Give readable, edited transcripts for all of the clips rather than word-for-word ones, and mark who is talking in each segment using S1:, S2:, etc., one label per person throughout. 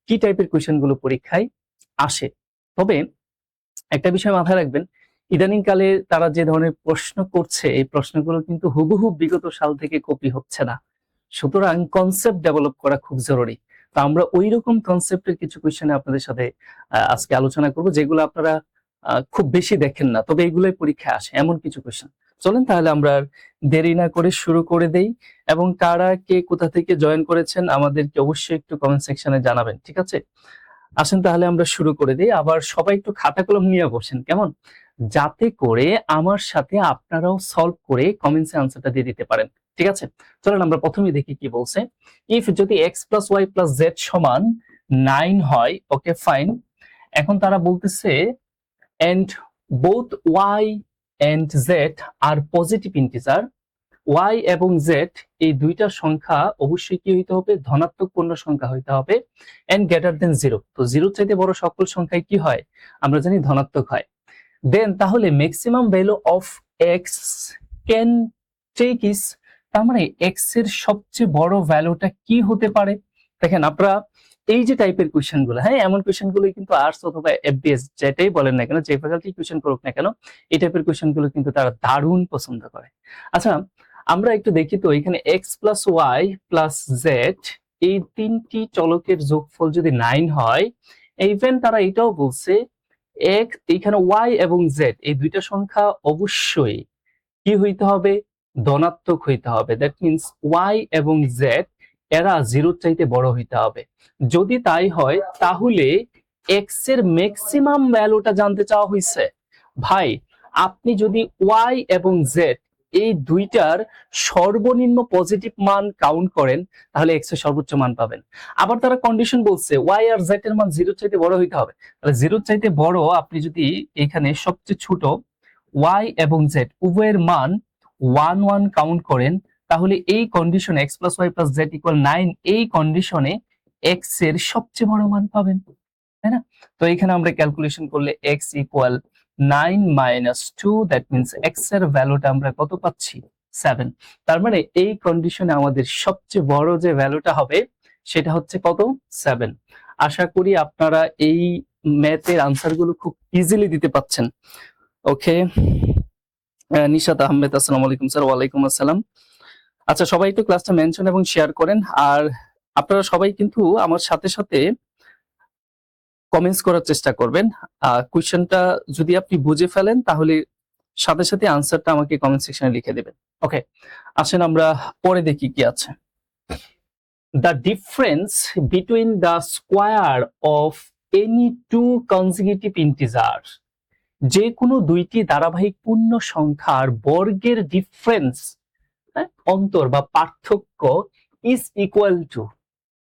S1: কি টাইপের কোয়েশ্চেন গুলো পরীক্ষায় আসে। তবে একটা বিষয় মাথায় রাখবেন, ইদানিং কালে তারা যে ধরনের প্রশ্ন করছে এই প্রশ্নগুলো কিন্তু হুবহু বিগত সাল থেকে কপি হচ্ছে না। সুতরাং কনসেপ্ট ডেভেলপ করা খুব জরুরি। তো আমরা ওই রকম কনসেপ্টের কিছু কোয়েশ্চেনে আপনাদের সাথে আজকে আলোচনা করব, যেগুলো আপনারা খুব বেশি দেখেন না, তবে এগুলোই পরীক্ষায় আসে এমন কিছু কোয়েশ্চেন। চলেন তাহলে আমরা দেরি না করে শুরু করে দেই, এবং কারা কে কোথা থেকে জয়েন করেছেন আমাদেরকে অবশ্যই একটু কমেন্ট সেকশনে জানাবেন, ঠিক আছে? আসেন তাহলে আমরা শুরু করে দিই। আবার সবাই একটু খাতা কলম নিয়ে বসেন, কেমন? যাতে করে আমার সাথে আপনারাও সলভ করে কমেন্টসে আনসারটা দিয়ে দিতে পারেন, ঠিক আছে? চলেন আমরা প্রথমে দেখি কি বলছে। ইফ যদি x plus y plus z সমান 9 হয়, ওকে ফাইন। এখন তারা বলতেছে and both y and z are positive integer, y এবং z এই দুইটা সংখ্যা অবশ্যই কি হইতে হবে? ধনাত্মক পূর্ণ সংখ্যা হইতে হবে, and greater than 0। তো 0 চাইতে বড় সকল সংখ্যাই কি হয়? আমরা জানি ধনাত্মক হয়। দেন তাহলে maximum value of x can take is, তার মানে x এর সবচেয়ে বড় ভ্যালুটা কি হতে পারে? দেখেন আপনারা এই যে টাইপের কোয়েশ্চেন গুলো, হ্যাঁ এমন কোয়েশ্চেন গুলো কিন্তু আর্টস অথবা এফবিএস যেটাই বলেন না কেন, যে ফ্যাকাল্টি কোয়েশ্চেন করুক না কেন, এই টাইপের কোয়েশ্চেন গুলো কিন্তু তারা দারুণ পছন্দ করে। আচ্ছা আমরা একটু দেখি তো, এখানে x plus y plus z এই তিনটি চলকের যোগফল যদি 9 হয়, ইভেন তারা এটাও বলছে এখানে ওয়াই এবং জেড এই দুইটা সংখ্যা অবশ্যই কি হইতে হবে? ধনাত্মক হইতে হবে। দ্যাট মিনস ওয়াই এবং জেড এরা 0 চাইতে বড় হইতে হবে। যদি তাই হয় তাহলে এক্স এর ম্যাক্সিমাম ভ্যালুটা জানতে চাওয়া হয়েছে। ভাই আপনি যদি ওয়াই এবং জেড এই দুইটার সর্বনিম্ন পজিটিভ মান কাউন্ট করেন, তাহলে এক্স এর সর্বোচ্চ মান পাবেন। আবার তারা কন্ডিশন বলছে ওয়াই আর জেড এর মান 0 চাইতে বড় হইতে হবে। তাহলে 0 চাইতে বড় আপনি যদি এখানে সবচেয়ে ছোট ওয়াই এবং জেড উভয়ের মান 1 1 কাউন্ট করেন, তাহলে এই কন্ডিশনে x plus y plus z equal 9 এই কন্ডিশনে x এর সবচেয়ে বড় মান পাবেন, তাই না? তো এখানে আমরা ক্যালকুলেশন করলে x equal 9 minus 2, that means x এর ভ্যালুটা আমরা কত পাচ্ছি? 7। তার মানে এই কন্ডিশনে আমাদের সবচেয়ে বড় যে ভ্যালুটা হবে সেটা হচ্ছে কত? 7। আশা করি আপনারা এই ম্যাথের আনসারগুলো খুব ইজিলি দিতে পাচ্ছেন। ওকে, নিশাত আহমেদ আসসালামু আলাইকুম স্যার। ওয়ালাইকুম আসসালাম। আচ্ছা সবাই একটু ক্লাসটা মেনশন এবং শেয়ার করেন, আর আপনারা সবাই কিন্তু আমার সাথে সাথে কমেন্টস করার চেষ্টা করবেন। কোশ্চেনটা যদি আপনি বুঝে ফেলেন তাহলে সাথে সাথে আনসারটা আমাকে কমেন্ট সেকশনে লিখে দেবেন। ওকে, আসেন আমরা পরে দেখি কি আছে। The difference between the square of any two consecutive integer, যে কোনো দুইটি ধারাবাহিক পূর্ণ সংখ্যার বর্গের ডিফারেন্স, অন্তর বা পার্থক্য, ইজ ইকুয়াল টু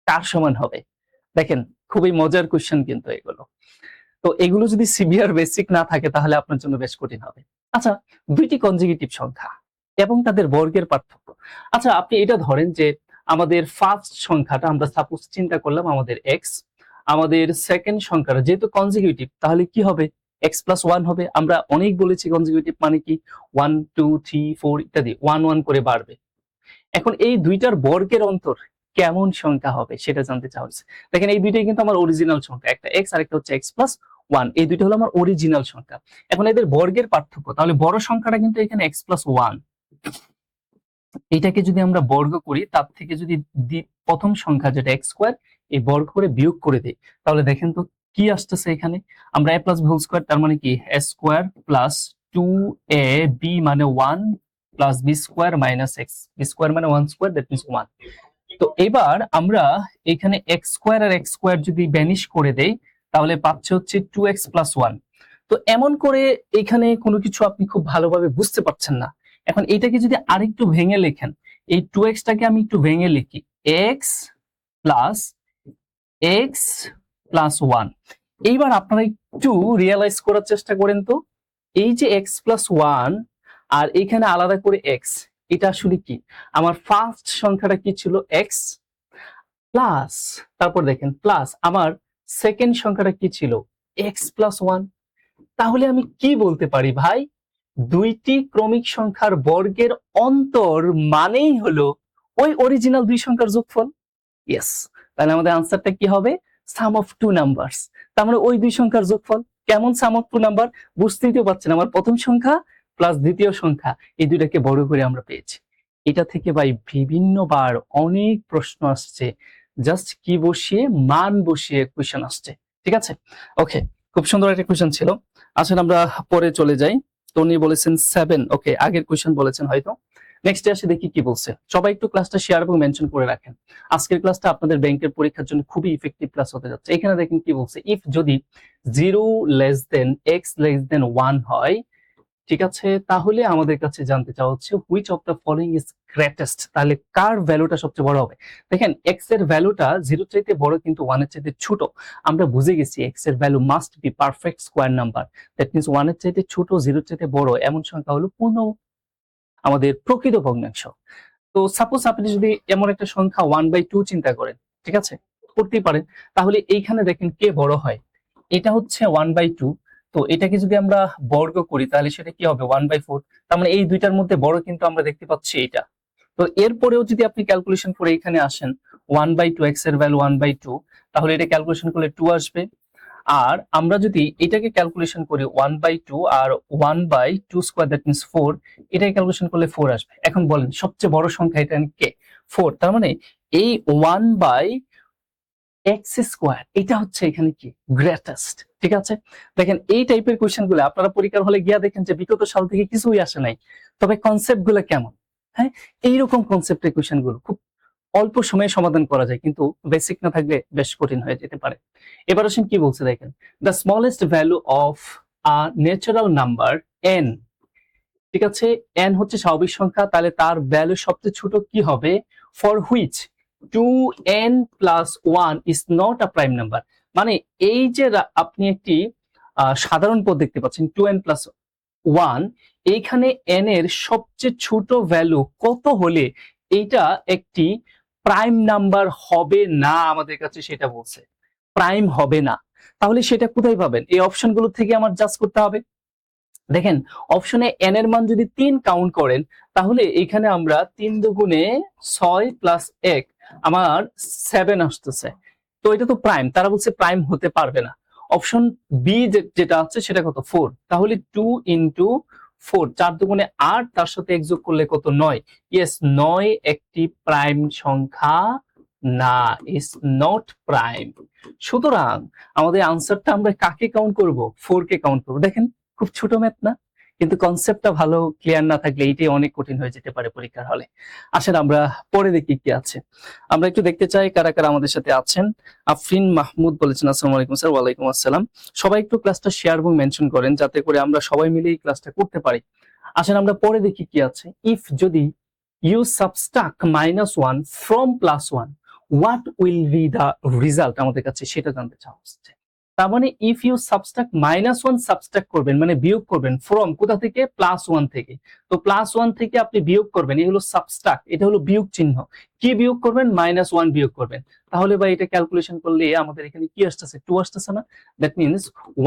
S1: কার সমান হবে? দেখেন খুবই মজার কোশ্চেন কিন্তু এগুলো। তো এগুলো যদি সিভিয়ার বেসিক না থাকে তাহলে আপনার জন্য বেশ কঠিন হবে। আচ্ছা দুইটি কনজিকিউটিভ সংখ্যা এবং তাদের বর্গের পার্থক্য। আচ্ছা আপনি এটা ধরেন যে আমাদের ফার্স্ট সংখ্যাটা আমরা সাপোজ চিন্তা করলাম আমাদের এক্স, আমাদের সেকেন্ড সংখ্যাটা যেহেতু কনজিকিউটিভ তাহলে কি হবে? x প্লাস 1 হবে। আমরা অনেক বলেছি কনজিকিউটিভ মানে কি 1 2 3 4 ইত্যাদি 1 1 করে বাড়বে। এখন এই দুইটার বর্গের অন্তর কেমন সংখ্যা হবে সেটা জানতে চাওয়া হচ্ছে। দেখেন এই দুইটাই কিন্তু আমার অরিজিনাল সংখ্যা, একটা x আর একটা হচ্ছে x প্লাস 1, এই দুইটা হলো আমার অরিজিনাল সংখ্যা। এখন এদের বর্গের পার্থক্য, তাহলে বড় সংখ্যাটা কিন্তু এখানে x প্লাস 1, এটাকে যদি আমরা বর্গ করি তার থেকে যদি প্রথম সংখ্যা যেটা x স্কয়ার এই বর্গ করে বিয়োগ করে দেই, তাহলে দেখেন তো কি আসতেছে এখানে। আমরা a plus b whole square তার মানে কি a স্কয়ার প্লাস 2ab মানে 1 plus b square minus x, b square মানে 1 স্কয়ার, দ্যাট মিন্স 1। তো এবার আমরা এখানে x স্কয়ার আর x স্কয়ার যদি ভ্যানিশ করে দেই তাহলে পাচ্ছে হচ্ছে 2x প্লাস 1। তো এমন করে এখানে কোনো কিছু আপনি খুব ভালোভাবে বুঝতে পারছেন না। এখন এটাকে যদি আরেকটু ভেঙে লেখেন, এই 2x টাকে আমি একটু ভেঙে লিখি x প্লাস 1। এইবার আপনারা একটু রিয়েলাইজ করার চেষ্টা করেন তো, এই যে x প্লাস 1 আর এখানে আলাদা করে x, এটা আসলে কি? আমার ফার্স্ট সংখ্যাটা কি ছিল? x প্লাস, তারপর দেখেন প্লাস আমার সেকেন্ড সংখ্যাটা কি ছিল? x plus 1। তাহলে আমি কি বলতে পারি ভাই? দুইটি ক্রমিক সংখ্যার বর্গের অন্তর মানেই হলো ওই অরিজিনাল দুই সংখ্যার যোগফল। ইয়েস, তাহলে আমাদের আনসারটা কি হবে? সাম অফ টু নাম্বারস, তার মানে ওই দুই সংখ্যার যোগফল। কেমন সাম অফ টু নাম্বার? বুঝতেই তো পারছেন, আমার প্রথম সংখ্যা প্লাস দ্বিতীয় সংখ্যা, এই দুইটাকে বড় করে আমরা পেয়েছি। এটা থেকে ভাই বিভিন্নবার অনেক প্রশ্ন আসছে, জাস্ট কি বসিয়ে, মান বসিয়ে কোয়েশ্চেন আসছে। ঠিক আছে, ওকে, খুব সুন্দর একটা কোয়েশ্চেন ছিল। আসলে আমরা পরে চলে যাই। তো উনি বলেছেন 7, ওকে, আগের কোয়েশ্চেন বলেছেন হয়তো। নেক্সটে আসে দেখি কি বলছে। সবাই একটু ক্লাসটা শেয়ার এবং মেনশন করে রাখেন। আজকের ক্লাসটা আপনাদের ব্যাংকের পরীক্ষার জন্য খুবই ইফেক্টিভ ক্লাস হতে যাচ্ছে। এখানে দেখেন কি বলছে, ইফ যদি 0 less than x less than 1 হয়, ঠিক আছে, তাহলে আমাদের কাছে জানতে চাওয়া হচ্ছে which of the following is greatest, তাহলে কার ভ্যালুটা সবচেয়ে বড় হবে। দেখেন x এর ভ্যালুটা 0 চাইতে বড় কিন্তু 1 এর চাইতে ছোট। আমরা বুঝে গেছি x এর value must be perfect square number, that means 1 এর চাইতে ছোট 0 এর চাইতে বড় এমন সংখ্যা হলো পূর্ণ আমাদের প্রকৃত ভগ্নাংশ। তো সাপোজ আপনি যদি এমন একটা সংখ্যা 1/2 চিন্তা করেন, ঠিক আছে, করতেই পারেন, তাহলে এইখানে দেখেন কে বড় হয়। এটা হচ্ছে 1/2, তো এটাকে যদি আমরা বর্গ করি তাহলে সেটা কি হবে 1/4। তার মানে এই দুইটার মধ্যে বড় কিন্তু আমরা দেখতে পাচ্ছি এটা। তো এরপরেও যদি আপনি ক্যালকুলেশন করে এখানে আসেন 1/2, x এর ভ্যালু 1/2, তাহলে এটা ক্যালকুলেশন করলে 2 আসবে। আর আমরা যদি এটাকে ক্যালকুলেশন করি 1/2 আর 1/2 স্কয়ার, দ্যাট মিন্স 4, এটাকে ক্যালকুলেশন করলে 4 আসবে। এখন বলেন সবচেয়ে বড় সংখ্যা এটা কে? 4। তার মানে এই 1/x স্কয়ার এটা হচ্ছে এখানে কি গ্রেটেস্ট। ঠিক আছে, দেখেন এই টাইপের কোশ্চেন গুলো আপনারা পরীক্ষার হলে গিয়া দেখেন যে বিগত সাল থেকে কিছুই আসে নাই, তবে কনসেপ্ট গুলো কেমন, হ্যাঁ, এইরকম কনসেপ্টের কোশ্চেন গুলো খুব অল্প সময়ে সমাধান করা যায়, কিন্তু বেসিক না থাকলে বেশ কঠিন হয়ে যেতে পারে। এবার আসেন কি বলছে দেখেন, the smallest value of a natural number n, ঠিক আছে, n হচ্ছে স্বাভাবিক সংখ্যা, তাহলে তার ভ্যালু সবচেয়ে ছোট কি হবে? For which 2n plus 1 is not a prime number. মানে এই যে আপনি একটি সাধারণ পদ দেখতে পাচ্ছেন 2n প্লাস 1, এইখানে n এর সবচেয়ে ছোট ভ্যালু কত হলে এইটা একটি প্রাইম নাম্বার হবে না, আমাদের কাছে সেটা বলছে প্রাইম হবে না। তাহলে সেটা কোথায় পাবেন? এই অপশনগুলো থেকে আমার জাজ করতে হবে। দেখেন অপশনে n এর মান যদি 3 কাউন্ট করেন, তাহলে এখানে আমরা 3 দুগুণে 6 প্লাস 1 আমার 7 আসতেছে। তো এটা তো প্রাইম, তারা বলছে প্রাইম হতে পারবে না। অপশন বি যেটা আছে সেটা কত? 4, তাহলে 2 ইন্টু 4, 4 দুগুণে 8, তার সাথে 1 যোগ করলে কত? 9। ইয়েস, 9 একটি প্রাইম সংখ্যা না, ইজ নট প্রাইম। সুতরাং আমাদের আনসারটা আমরা কাকে কাউন্ট করব? 4 কে কাউন্ট করব। দেখেন খুব ছোট ম্যাথ না, কিন্তু কনসেপ্টটা ভালো ক্লিয়ার না থাকলে এইটাই অনেক কঠিন হয়ে যেতে পারে পরীক্ষার হলে। আসেন আমরা পরে দেখি কি আছে। আমরা একটু দেখতে চাই কারা কারা আমাদের সাথে আছেন। আফরিন মাহমুদ বলেছেন আসসালামু আলাইকুম স্যার। ওয়ালাইকুম আসসালাম। সবাই একটু ক্লাসটা শেয়ার এবং মেনশন করেন যাতে করে আমরা সবাই মিলে এই ক্লাসটা করতে পারি। আসেন আমরা পরে দেখি কি আছে। ইফ যদি you subtract -1 from +1, what will be the result, আমাদের কাছে সেটা জানতে চাওয়া হচ্ছে। তার মানে ইফ ইউ সাবস্ট্রাক্ট -1 সাবস্ট্রাক্ট করবেন মানে বিয়োগ করবেন ফ্রম কোথা থেকে? +1 থেকে। তো +1 থেকে আপনি বিয়োগ করবেন, এই হলো সাবস্ট্রাক্ট, এটা হলো বিয়োগ চিহ্ন। কি বিয়োগ করবেন? -1 বিয়োগ করবেন। তাহলে ভাই এটা ক্যালকুলেশন করলে আমাদের এখানে কি আসতেছে? 2 আসতেছে না? দ্যাট মিন্স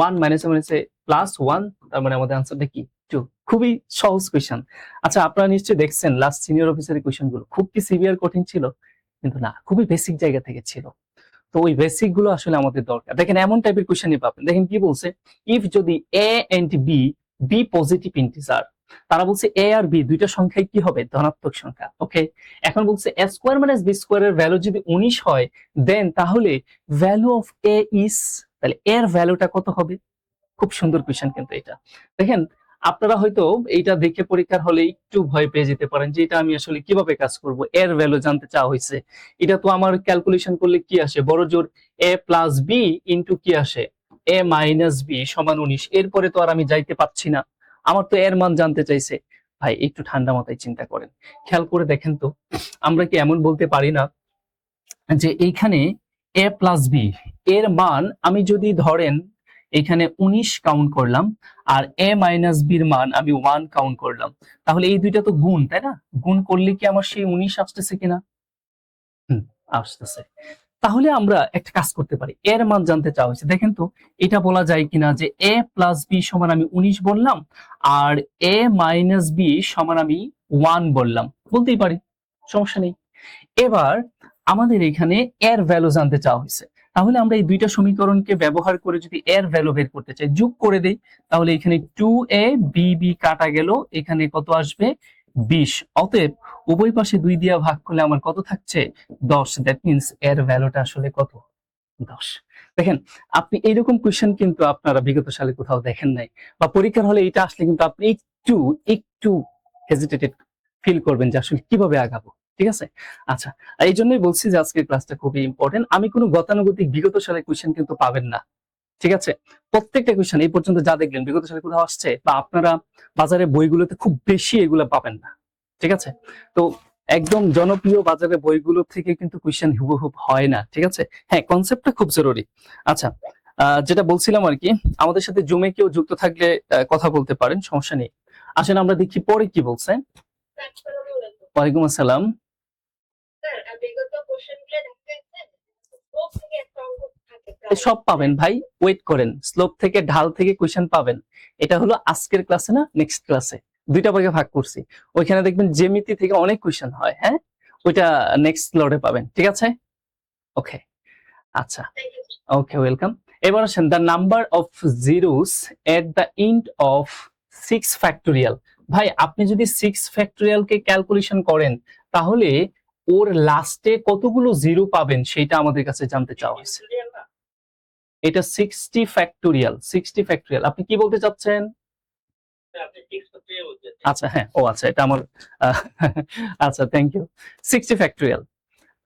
S1: 1 -1 তার মানে আমাদের আনসারটা কি? 2। খুবই সহজ কোয়েশ্চেন। আচ্ছা, আপনারা নিশ্চয়ই দেখছেন লাস্ট সিনিয়র অফিসারের কোয়েশ্চেন গুলো খুব কি সিভিয়ার কঠিন ছিল? কিন্তু না, খুবই বেসিক জায়গা থেকে ছিল। তো ওই বেসিক গুলো আসলে আমাদের দরকার। দেখেন এমন টাইপের কোশ্চেনই পাবেন। দেখেন কি বলছে, ইফ যদি a and b positive integer, তারা বলছে a আর b দুইটা সংখ্যাই কি হবে? ধনাত্মক সংখ্যা। ওকে, এখন বলছে a স্কয়ার মাইনাস b স্কয়ারের ভ্যালু যদি 19 হয়, দেন তাহলে ভ্যালু অফ a ইজ, তাহলে এর ভ্যালুটা কত হবে? খুব সুন্দর কোশ্চেন কিন্তু এটা। দেখেন আপনারা হয়তো এইটা দেখে পরীক্ষার হলে একটু ভয় পেয়ে যেতে পারেন যে এটা আমি আসলে কিভাবে কাজ করব, এর ভ্যালু জানতে চাওয়া হয়েছে। এটা তো আমার ক্যালকুলেশন করলে কি আসে? বড় জোর a প্লাস বি ইন্টু কি আসে? a মাইনাস বি সমান 19। এরপরে তো আর আমি যাইতে পাচ্ছি না, আমার তো এর মান জানতে চাইছে। ভাই একটু ঠান্ডা মাথায় চিন্তা করেন, খেয়াল করে দেখেন তো, আমরা কি এমন বলতে পারি না যে এইখানে a প্লাস বি এর মান আমি যদি ধরেন এখানে 19 কাউন্ট করলাম, আর a মাইনাস বির মান আমি 1 কাউন্ট করলাম, তাহলে এই দুইটা তো গুণ, তাই না? গুণ করলে কি আমার সেই 19 আসতেছে কিনা? আসতেছে। তাহলে আমরা একটা কাজ করতে পারি, এর মান জানতে চাওয়া হয়েছে, দেখেন তো এটা বলা যায় কিনা যে a প্লাস বি সমান আমি 19 বললাম, আর a মাইনাস বি সমান আমি 1 বললাম, বলতেই পারি, সমস্যা নেই। এবার আমাদের এখানে এর ভ্যালু জানতে চাওয়া হয়েছে, তাহলে আমরা এই দুইটা সমীকরণকে ব্যবহার করে যদি এর ভ্যালু বের করতে চাই, যোগ করে দেই, তাহলে এখানে 2a b কাটা গেল, এখানে কত আসবে 20। অতএব উভয় পাশে 2 দিয়ে ভাগ করলে আমার কত থাকছে 10। দ্যাট মিন্স এর ভ্যালুটা আসলে কত 10। দেখেন, আপনি এইরকম কোয়েশ্চেন কিন্তু আপনারা বিগত সালে কোথাও দেখেন নাই, বা পরীক্ষার হলে এটা আসলে কিন্তু আপনি একটু একটু হেজিটেটেড ফিল করবেন যে আসলে কিভাবে আগাবো। ঠিক আছে, আচ্ছা, এই জন্যই বলছি যে আজকের ক্লাসটা খুবই ইম্পর্টেন্ট। আমি কোনো গতানুগতিক বিগত সালের কোয়েশ্চেন কিন্তু পাবেন না। ঠিক আছে, প্রত্যেকটা কোয়েশ্চেন এই পর্যন্ত যা দেখলেন বিগত সালে কোথাও আসছে, বা আপনারা বাজারে বইগুলোতে খুব বেশি এগুলো পাবেন না। ঠিক আছে, তো একদম জনপ্রিয় বাজারে বইগুলো থেকে কিন্তু কোয়েশ্চেন হুবহুব হয় না। ঠিক আছে, হ্যাঁ, কনসেপ্টটা খুব জরুরি। আচ্ছা, যেটা বলছিলাম আর কি, আমাদের সাথে জুমে কেউ যুক্ত থাকলে কথা বলতে পারেন, সমস্যা নেই। আসেন আমরা দেখি পরে কি বলছে। ওয়ালাইকুম আসসালাম। সব পাবেন ভাই, ওয়েট করেন, স্লোপ থেকে ঢাল থেকে কোয়েশ্চেন পাবেন। এটা হলো আজকের ক্লাসে না, নেক্সট ক্লাসে দুইটা ভাগে ভাগ করছি। ওইখানে দেখবেন জ্যামিতি থেকে অনেক কোয়েশ্চেন হয়, হ্যাঁ, ওইটা নেক্সট স্লটে পাবেন। ঠিক আছে, ওকে, আচ্ছা, ওকে, ওয়েলকাম। এবার আসেন, the number of zeros at the end of 6 factorial. ভাই, আপনি যদি 6 ফ্যাক্টোরিয়াল কে ক্যালকুলেশন করেন, তাহলে ওর লাস্টে কতগুলো জিরো পাবেন সেটা আমাদের কাছে জানতে চাওয়া হয়েছে। এটা 60 ফ্যাক্টোরিয়াল। 60 ফ্যাক্টোরিয়াল আপনি কি বলতে চাচ্ছেন? আচ্ছা, হ্যাঁ, ও আচ্ছা, এটা আমার আচ্ছা, থ্যাংক ইউ। 60 ফ্যাক্টোরিয়াল,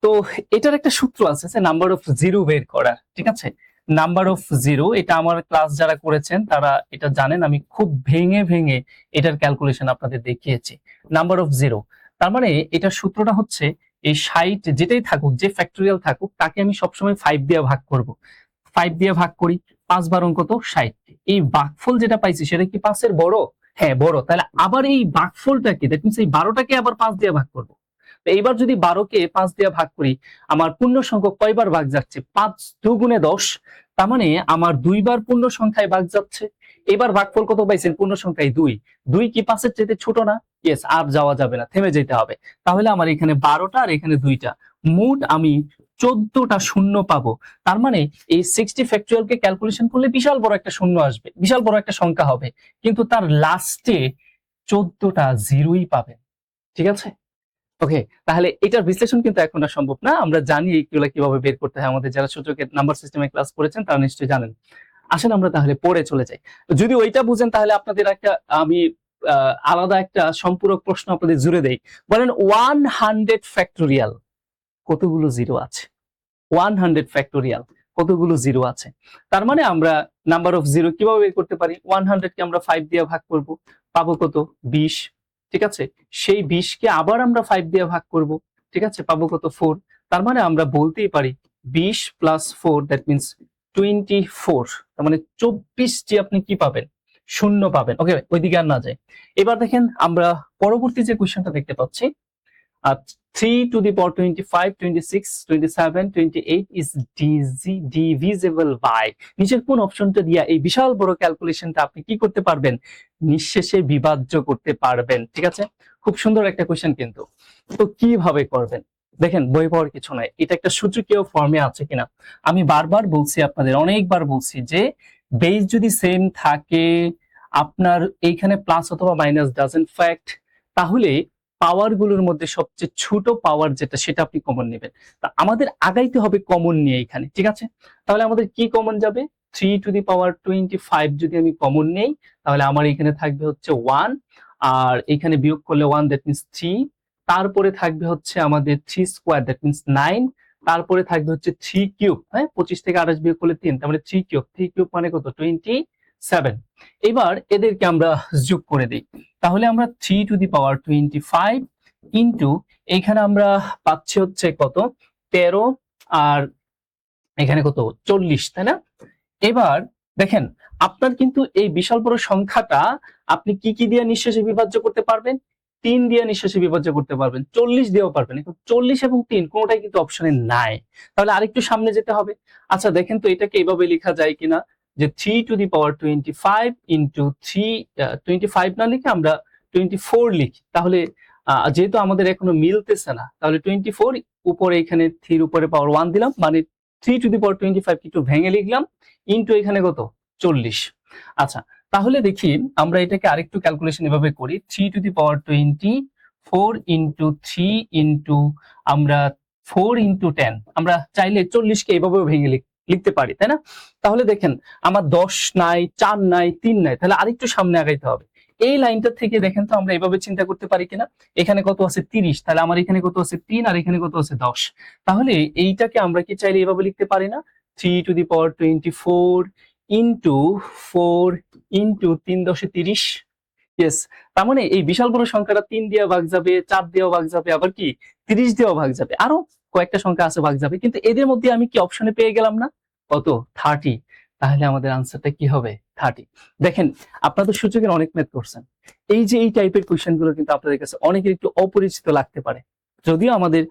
S1: তো এটার একটা সূত্র আছে, নাম্বার অফ জিরো বের করা। ঠিক আছে, নাম্বার অফ জিরো, এটা আমার ক্লাস যারা করেছেন তারা এটা জানেন, আমি খুব ভেঙে ভেঙে এটার ক্যালকুলেশন আপনাদের দেখিয়েছি। নাম্বার অফ জিরো, তার মানে এটার সূত্রটা হচ্ছে, এই 60 যেটাই থাকুক, যে ফ্যাক্টোরিয়াল থাকুক, তাকে আমি সবসময় 5 দিয়ে ভাগ করব। 5 দিয়ে ভাগ করি, 5 বার কত 60। এই ভাগফল যেটা পাইছি সেটা কি 5 এর বড়? হ্যাঁ, বড়। তাহলে আবার এই ভাগফলটাকে, দ্যাট মিন্স এই 12টাকে আবার 5 দিয়ে ভাগ করব। এইবার যদি 12কে 5 দিয়ে ভাগ করি, আমার পূর্ণ সংখ্যক কয়বার ভাগ যাচ্ছে? 5 2 10। তার মানে আমার 2 বার পূর্ণ সংখ্যায় ভাগ যাচ্ছে। এবার ভাগফল কত পাইছেন? পূর্ণ সংখ্যায় 2। 2 কি 5 এর চাইতে ছোট না? ইয়েস, আর যাওয়া যাবে না, থেমে যেতে হবে। তাহলে আমার এখানে 12টা আর এখানে 2টা, মোট আমি 14টা শূন্য পাবো। তার মানে এই 60 ফ্যাক্টোরিয়াল কে ক্যালকুলেশন করলে বিশাল বড় একটা শূন্য আসবে, বিশাল বড় একটা সংখ্যা হবে, কিন্তু তার লাস্টে 14টা জিরোই পাবেন। ঠিক আছে, ওকে, তাহলে এটার বিশ্লেষণ কিন্তু এখন আর সম্ভব না। আমরা জানি এইগুলো কিভাবে বের করতে হয়, আমাদের যারা সূচকের নাম্বার সিস্টেমে ক্লাস করেছেন তারা নিশ্চয়ই জানেন। আসেন আমরা তাহলে পরে চলে যাই। যদি ওইটা বুঝেন তাহলে আপনাদের একটা আমি আলাদা একটা সম্পূরক প্রশ্ন আপনাদের জুড়ে দেই। বলেন 100 ফ্যাক্টোরিয়াল কতগুলো জিরো আছে? 100 ফ্যাক্টোরিয়াল কতগুলো জিরো আছে? তার মানে আমরা নাম্বার অফ জিরো কিভাবে বের করতে পারি? 100 কে আমরা 5 দিয়ে ভাগ করব, পাবো কত? 20। ঠিক আছে, সেই 20 কে আবার আমরা 5 দিয়ে ভাগ করব। ঠিক আছে, পাবো কত? 4। তার মানে আমরা বলতেই পারি 20 প্লাস 4, দ্যাট মিন্স 24। তার মানে 24টি আপনি কি পাবেন? শূন্য পাবেন। ওকে, ওইদিকে আর না যায়। এবার দেখেন, আমরা পরবর্তী যে কোশ্চেনটা দেখতে পাচ্ছি, 3 to the power 25, 26, 27, 28 is divisible by, নিচের কোন অপশনটা দিয়া এই বিশাল বড় ক্যালকুলেশনটা আপনি কি করতে পারবেন? নিঃশেষে বিভাজ্য করতে পারবেন। ঠিক আছে, খুব সুন্দর একটা কোশ্চেন কিন্তু। তো কিভাবে করবেন? দেখেন, বই পড়ার কিছু নাই, এটা একটা সূচকীয় ফর্মে আছে কিনা। আমি বারবার বলছি, আপনাদের অনেকবার বলছি যে বেস যদি সেম থাকে, আপনার এইখানে প্লাস অথবা মাইনাস ডাজন্ট ফ্যাক্ট, তাহলে পাওয়ার গুলোর মধ্যে সবচেয়ে ছোট পাওয়ার যেটা সেটা আপনি কমন নেবেন। তা আমাদের আগাইতে হবে কমন নিয়ে এখানে। ঠিক আছে, তাহলে আমাদের কি কমন যাবে? 3 to the power 25 যদি আমি কমন নেই, তাহলে আমার এখানে থাকবে হচ্ছে 1, আর এখানে বিয়োগ করলে 1, দ্যাট মিন্স 3। তারপরে থাকবে হচ্ছে আমাদের 3 স্কোয়ার, দ্যাট মিন্স 9। তারপরে থাকবে হচ্ছে 3 কিউব, হ্যাঁ, 25 থেকে 28 বিয়োগ করলে 3, তার মানে 3 কিউব। 3 কিউব মানে কত? 27। এবার এদেরকে আমরা যোগ করে দিই, তাহলে আমরা 3 to the power 25 ইন্টু এখানে আমরা পাচ্ছি হচ্ছে কত? 13, আর এখানে কত? 40, তাই না? এবার দেখেন, আপনার কিন্তু এই বিশাল বড় সংখ্যাটা আপনি কি কি দিয়ে নিঃশেষে বিভাজ্য করতে পারবেন? 3 দিয়ে নিঃশেষে বিভাজ্য করতে পারবেন, 40 দিয়েও পারবেন, কিন্তু 40 এবং 3 কোনোটাই কিন্তু অপশনে নাই। তাহলে আরেকটু সামনে যেতে হবে। আচ্ছা দেখেন তো, এটাকে এইভাবে লেখা যায় কিনা, যে 3 to the power 25 ইন্টু 3, 25 না লিখে আমরা 24 লিখি, তাহলে যেহেতু আমাদের এখনো মিলতেছে না, তাহলে 24 উপরে, এখানে 3 উপরে পাওয়ার 1 দিলাম, মানে 3^25 একটু ভেঙে লিখলাম, ইনটু এখানে কত 40। আচ্ছা, তাহলে দেখি আমরা এটাকে আরেকটু ক্যালকুলেশন এভাবে করি, 3^24 ইন্টু 3 ইন্টু আমরা 4 × 10, আমরা চাইলে 40কে এভাবেও ভেঙে লিখতে পারি, তাই না? তাহলে দেখেন আমার 10 নাই, 4 নাই, 3 নাই, তাহলে আরেকটু সামনে আগাইতে হবে। এই লাইনটা থেকে দেখেন তো আমরা এভাবে চিন্তা করতে পারি কিনা, এখানে কত আছে 30, তাহলে আমার এখানে কত আছে 3 আর এখানে কত আছে 10। তাহলে এইটাকে আমরা কি চাইলে এভাবে লিখতে পারি না, 3^24 ইন্টু 4 ইন্টু 3×10 = 30। ইয়েস, তার মানে এই বিশাল বড় সংখ্যাটা 3 দিয়ে ভাগ যাবে, 4 দিয়েও ভাগ যাবে, আবার কি 30 দিয়েও ভাগ যাবে, আরো কয়েকটা সংখ্যা আছে ভাগ যাবে, কিন্তু এদের মধ্যে আমি কি অপশনে পেয়ে গেলাম না কত 30। তাহলে আমাদের আনসারটা কি হবে 30। দেখেন আপনাদের সূচকের অনেক ম্যাথ করছেন, এই যে এই টাইপের কোশ্চেন গুলো কিন্তু আপনাদের কাছে অনেকের একটু অপরিচিত লাগতে পারে, যদিও আমাদের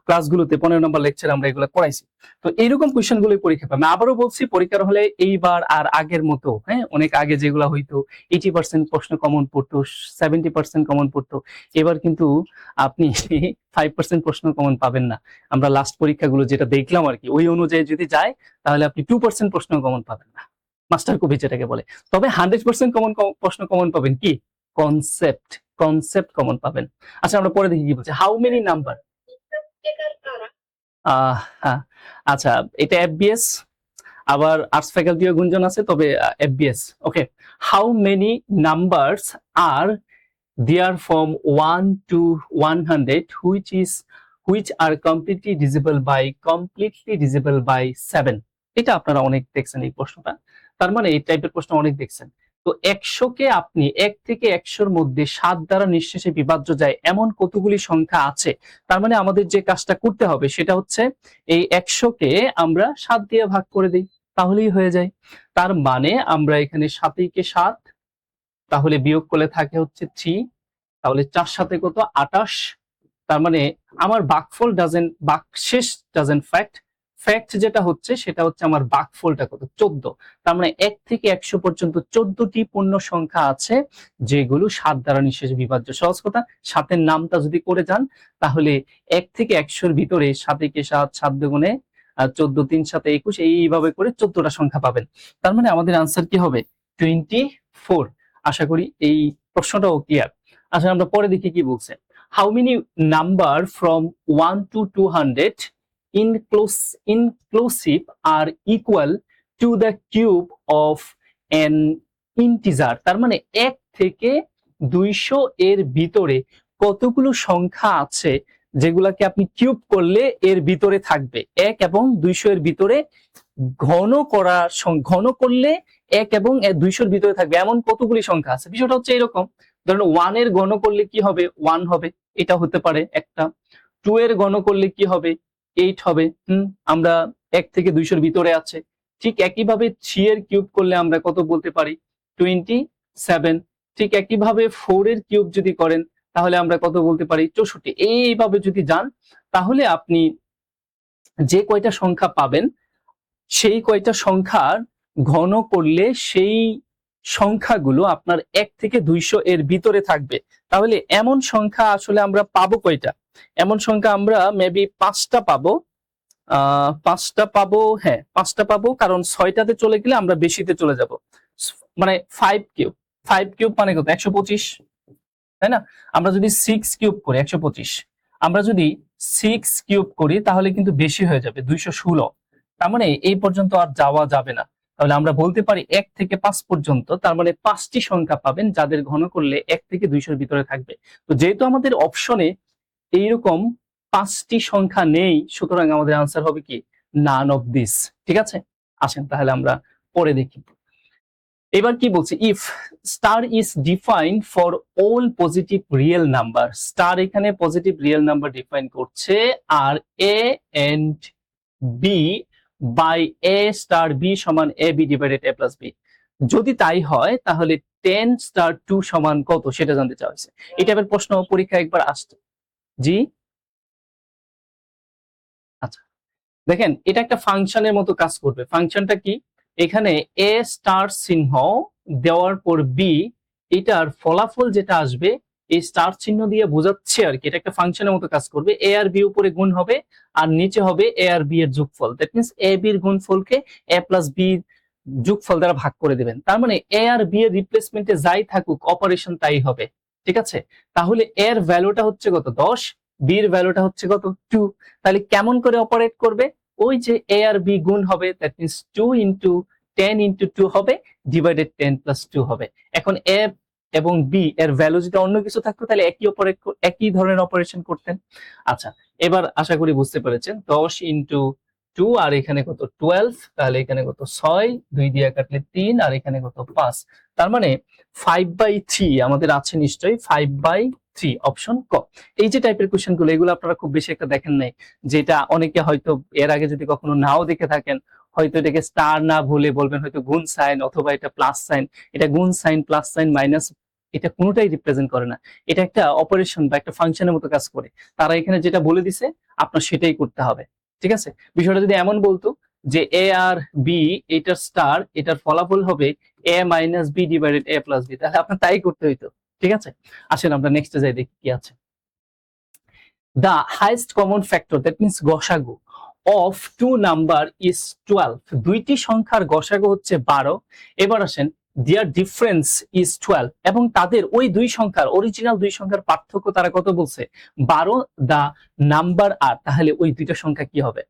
S1: ক্লাসগুলোতে 15 নম্বর লেকচার আমরা এগুলো করাইছি। তো এইরকম কোশ্চেন গুলোই পরীক্ষা পাবে। আবারও বলছি, পরীক্ষার হলে এইবার আর আগের মতো, হ্যাঁ, অনেক আগে যেগুলো হইতো 80% প্রশ্ন কমন পড়তো, 70% কমন পড়তো, এবার কিন্তু আপনি 5% প্রশ্ন কমন পাবেন না। আমরা লাস্ট পরীক্ষাগুলো যেটা দেখলাম আর কি, ওই অনুযায়ী যদি যায় তাহলে আপনি 2% প্রশ্ন কমন পাবেন না, মাস্টার কপি যেটাকে বলে। তবে 100% কমন প্রশ্ন কমন পাবেন কি কনসেপ্ট কমন পাবেন। আচ্ছা, আমরা পরে দেখি কি বলছে, হাউ মেনি নাম্বার। হ্যাঁ, আচ্ছা, এটা এফবিএস, আবার আর্টস ফ্যাকাল্টিও গুঞ্জন আছে, তবে FBS. Okay, how many numbers are there from 1 to 100 which are completely divisible by 7। এটা আপনারা অনেক দেখছেন এই প্রশ্নটা, তার মানে এই টাইপের প্রশ্ন অনেক দেখছেন। তো 100কে আপনি 1 থেকে 100-র মধ্যে 7 দ্বারা নিঃশেষে বিভাজ্য যায় এমন কতগুলি সংখ্যা আছে। তার মানে আমাদের যে কাজটা করতে হবে সেটা হচ্ছে এই 100কে আমরা 7 দিয়ে ভাগ করে দিই, তাহলেই হয়ে যায়। তার মানে আমরা এখানে 7 × 7, তাহলে বিয়োগ করলে থাকে হচ্ছে 3, তাহলে 4 × 7 কত 28। তার মানে আমার ভাগশেষ ডাজেন্ট ফ্যাক্ট যেটা হচ্ছে সেটা হচ্ছে আমার ভাগফলটা কত 14। তার মানে 1 থেকে 100 পর্যন্ত 14টি পূর্ণ সংখ্যা আছে যেগুলো 7 দ্বারা নিঃশেষে বিভাজ্য। সহজ কথা, 7-এর নামটা যদি করে যান তাহলে 1 থেকে 100-র ভিতরে 7 × 7, 7 দুগুণে 14, 3 × 7 = 21, এইভাবে করে 14টা সংখ্যা পাবেন। তার মানে আমাদের আনসার কি হবে 24। আশা করি এই প্রশ্নটাও ক্লিয়ার। আচ্ছা, আমরা পরে দেখি কি বলছে, how many number from 1 to 200 inclusive are equal to the cube of an integer। তার মানে 1 থেকে 200 এর ভিতরে কতগুলো সংখ্যা আছে যেগুলাকে আপনি কিউব করলে এর ভিতরে থাকবে, 1 এবং 200 এর ভিতরে ঘন করলে 1 এবং 200-র ভিতরে থাকবে এমন কতগুলি সংখ্যা আছে। বিষয়টা হচ্ছে এরকম, ধরুন 1 এর ঘন করলে কি হবে 1 হবে, এটা হতে পারে একটা। 2 এর ঘন করলে কি হবে 8 হবে। আমরা 1 থেকে 200-র ভিতরে আছে। ঠিক একইভাবে 3 এর কিউব করলে আমরা কত বলতে পারি 27। ঠিক একইভাবে 4 এর কিউব যদি করেন তাহলে আমরা কত বলতে পারি 64। এইভাবে যদি যান তাহলে আপনি যে কয়টা সংখ্যা পাবেন সেই কয়টা সংখ্যার ঘন করলে সেই সংখ্যাগুলো আপনার 1 থেকে 200 এর ভিতরে থাকবে। তাহলে এমন সংখ্যা আসলে আমরা পাবো কয়টা, এমন সংখ্যা আমরা মেবি 5টা পাবো। 5টা পাবো, হ্যাঁ 5টা পাবো, কারণ 6টাতে চলে গেলে আমরা বেশিতে চলে যাব। মানে 5 কিউব মানে কত 125, তাই না? আমরা যদি 6 কিউব করি 125, আমরা যদি 6 কিউব করি তাহলে কিন্তু বেশি হয়ে যাবে 216। তার মানে এই পর্যন্ত আর যাওয়া যাবে না। তাহলে আমরা বলতে পারি 1 থেকে 5 পর্যন্ত, তার মানে 5টি সংখ্যা পাবেন যাদের ঘন করলে 1 থেকে 200-র ভিতরে থাকবে। তো যেহেতু আমাদের অপশনে এইরকম 5টি সংখ্যা নেই, সুতরাং আমাদের আনসার হবে কি নান অফ দিস। ঠিক আছে, আসেন তাহলে আমরা পরে দেখি। এবার কি বলছে, if star is defined for all positive real number. Star এখানে পজিটিভ রিয়েল নাম্বার ডিফাইন করছে, আর a and b by a star b সমান a b divided a plus b. যদি তাই হয় তাহলে 10*2 সমান কত সেটা জানতে চাওয়া হয়েছে। এই টাইপের প্রশ্ন পরীক্ষা একবার আসছে। জি, আচ্ছা দেখেন এটা একটা ফাংশনের মতো কাজ করবে। ফাংশনটা কি, এখানে এ স্টার চিহ্ন দেওয়ার পর বি, এটার ফলাফল যেটা আসবে এই স্টার চিহ্ন দিয়ে বোঝাচ্ছে আর কি, এটা একটা ফাংশনের মতো কাজ করবে। এ আর বি উপরে গুণ হবে আর নিচে হবে এ আর বি এর যোগফল। দ্যাট মিনস এ বির গুণফলকে এ প্লাস বি যোগফল দ্বারা ভাগ করে দিবেন। তার মানে এ আর বি এর রিপ্লেসমেন্টে যাই থাকুক অপারেশন তাই হবে, ঠিক আছে। তাহলে এর ভ্যালুটা হচ্ছে কত 10, বি এর ভ্যালুটা হচ্ছে কত 2। তাহলে কেমন করে অপারেট করবে, ওই যে এ আর বি গুণ হবে, দ্যাট মিনস 2 ইনটু 10 ইনটু 2 হবে ডিভাইডেড 10 প্লাস 2 হবে। এখন এ এবং বি এর ভ্যালু যদি অন্য কিছু থাকতো তাহলে একই ধরনের অপারেশন করতেন। আচ্ছা, এবার আশা করি বুঝতে পেরেছেন। 10 ইনটু 2 আর এখানে কত 12, তাহলে এখানে কত 6, 2 দিয়ে কাটলে 3 আর এখানে কত 5। তার মানে 5/3 আমাদের আছে নিশ্চয়ই, 5/3 অপশন ক। এই যে টাইপের কোশ্চেন গুলো, এগুলো আপনারা খুব বেশি একটা দেখেন নাই, যেটা অনেকে হয়তো এর আগে যদি কখনো নাও দেখে থাকেন হয়তো এটাকে স্টার না ভুলে বলবেন হয়তো গুণ সাইন অথবা এটা প্লাস সাইন। এটা গুণ সাইন, প্লাস সাইন, মাইনাস, এটা কোনোটাই রিপ্রেজেন্ট করে না। এটা একটা অপারেশন বা একটা ফাংশনের মতো কাজ করে। তারা এখানে যেটা বলে দিছে আপনার সেটাই করতে হবে, ঠিক আছে। বিষয়টা যদি এমন বলতো যে এ আর বি এটার স্টার, এটার ফলাফল হবে এ minus B divided a plus B, তাহলে আপনার তাই করতে হইতো, ঠিক আছে। আসেন আমরা নেক্সটে যাই, দেখি কি আছে। The highest common factor, that means গসাগু of two number is 12, দুইটি সংখ্যার গসাগু হচ্ছে 12। এবার আসেন their difference is 12, এবং তাদের ওই দুই সংখ্যার অরিজিনাল দুই সংখ্যার পার্থক্য তারা কত বলছে 12, the number আর, তাহলে ওই দুইটা সংখ্যা কি হবে।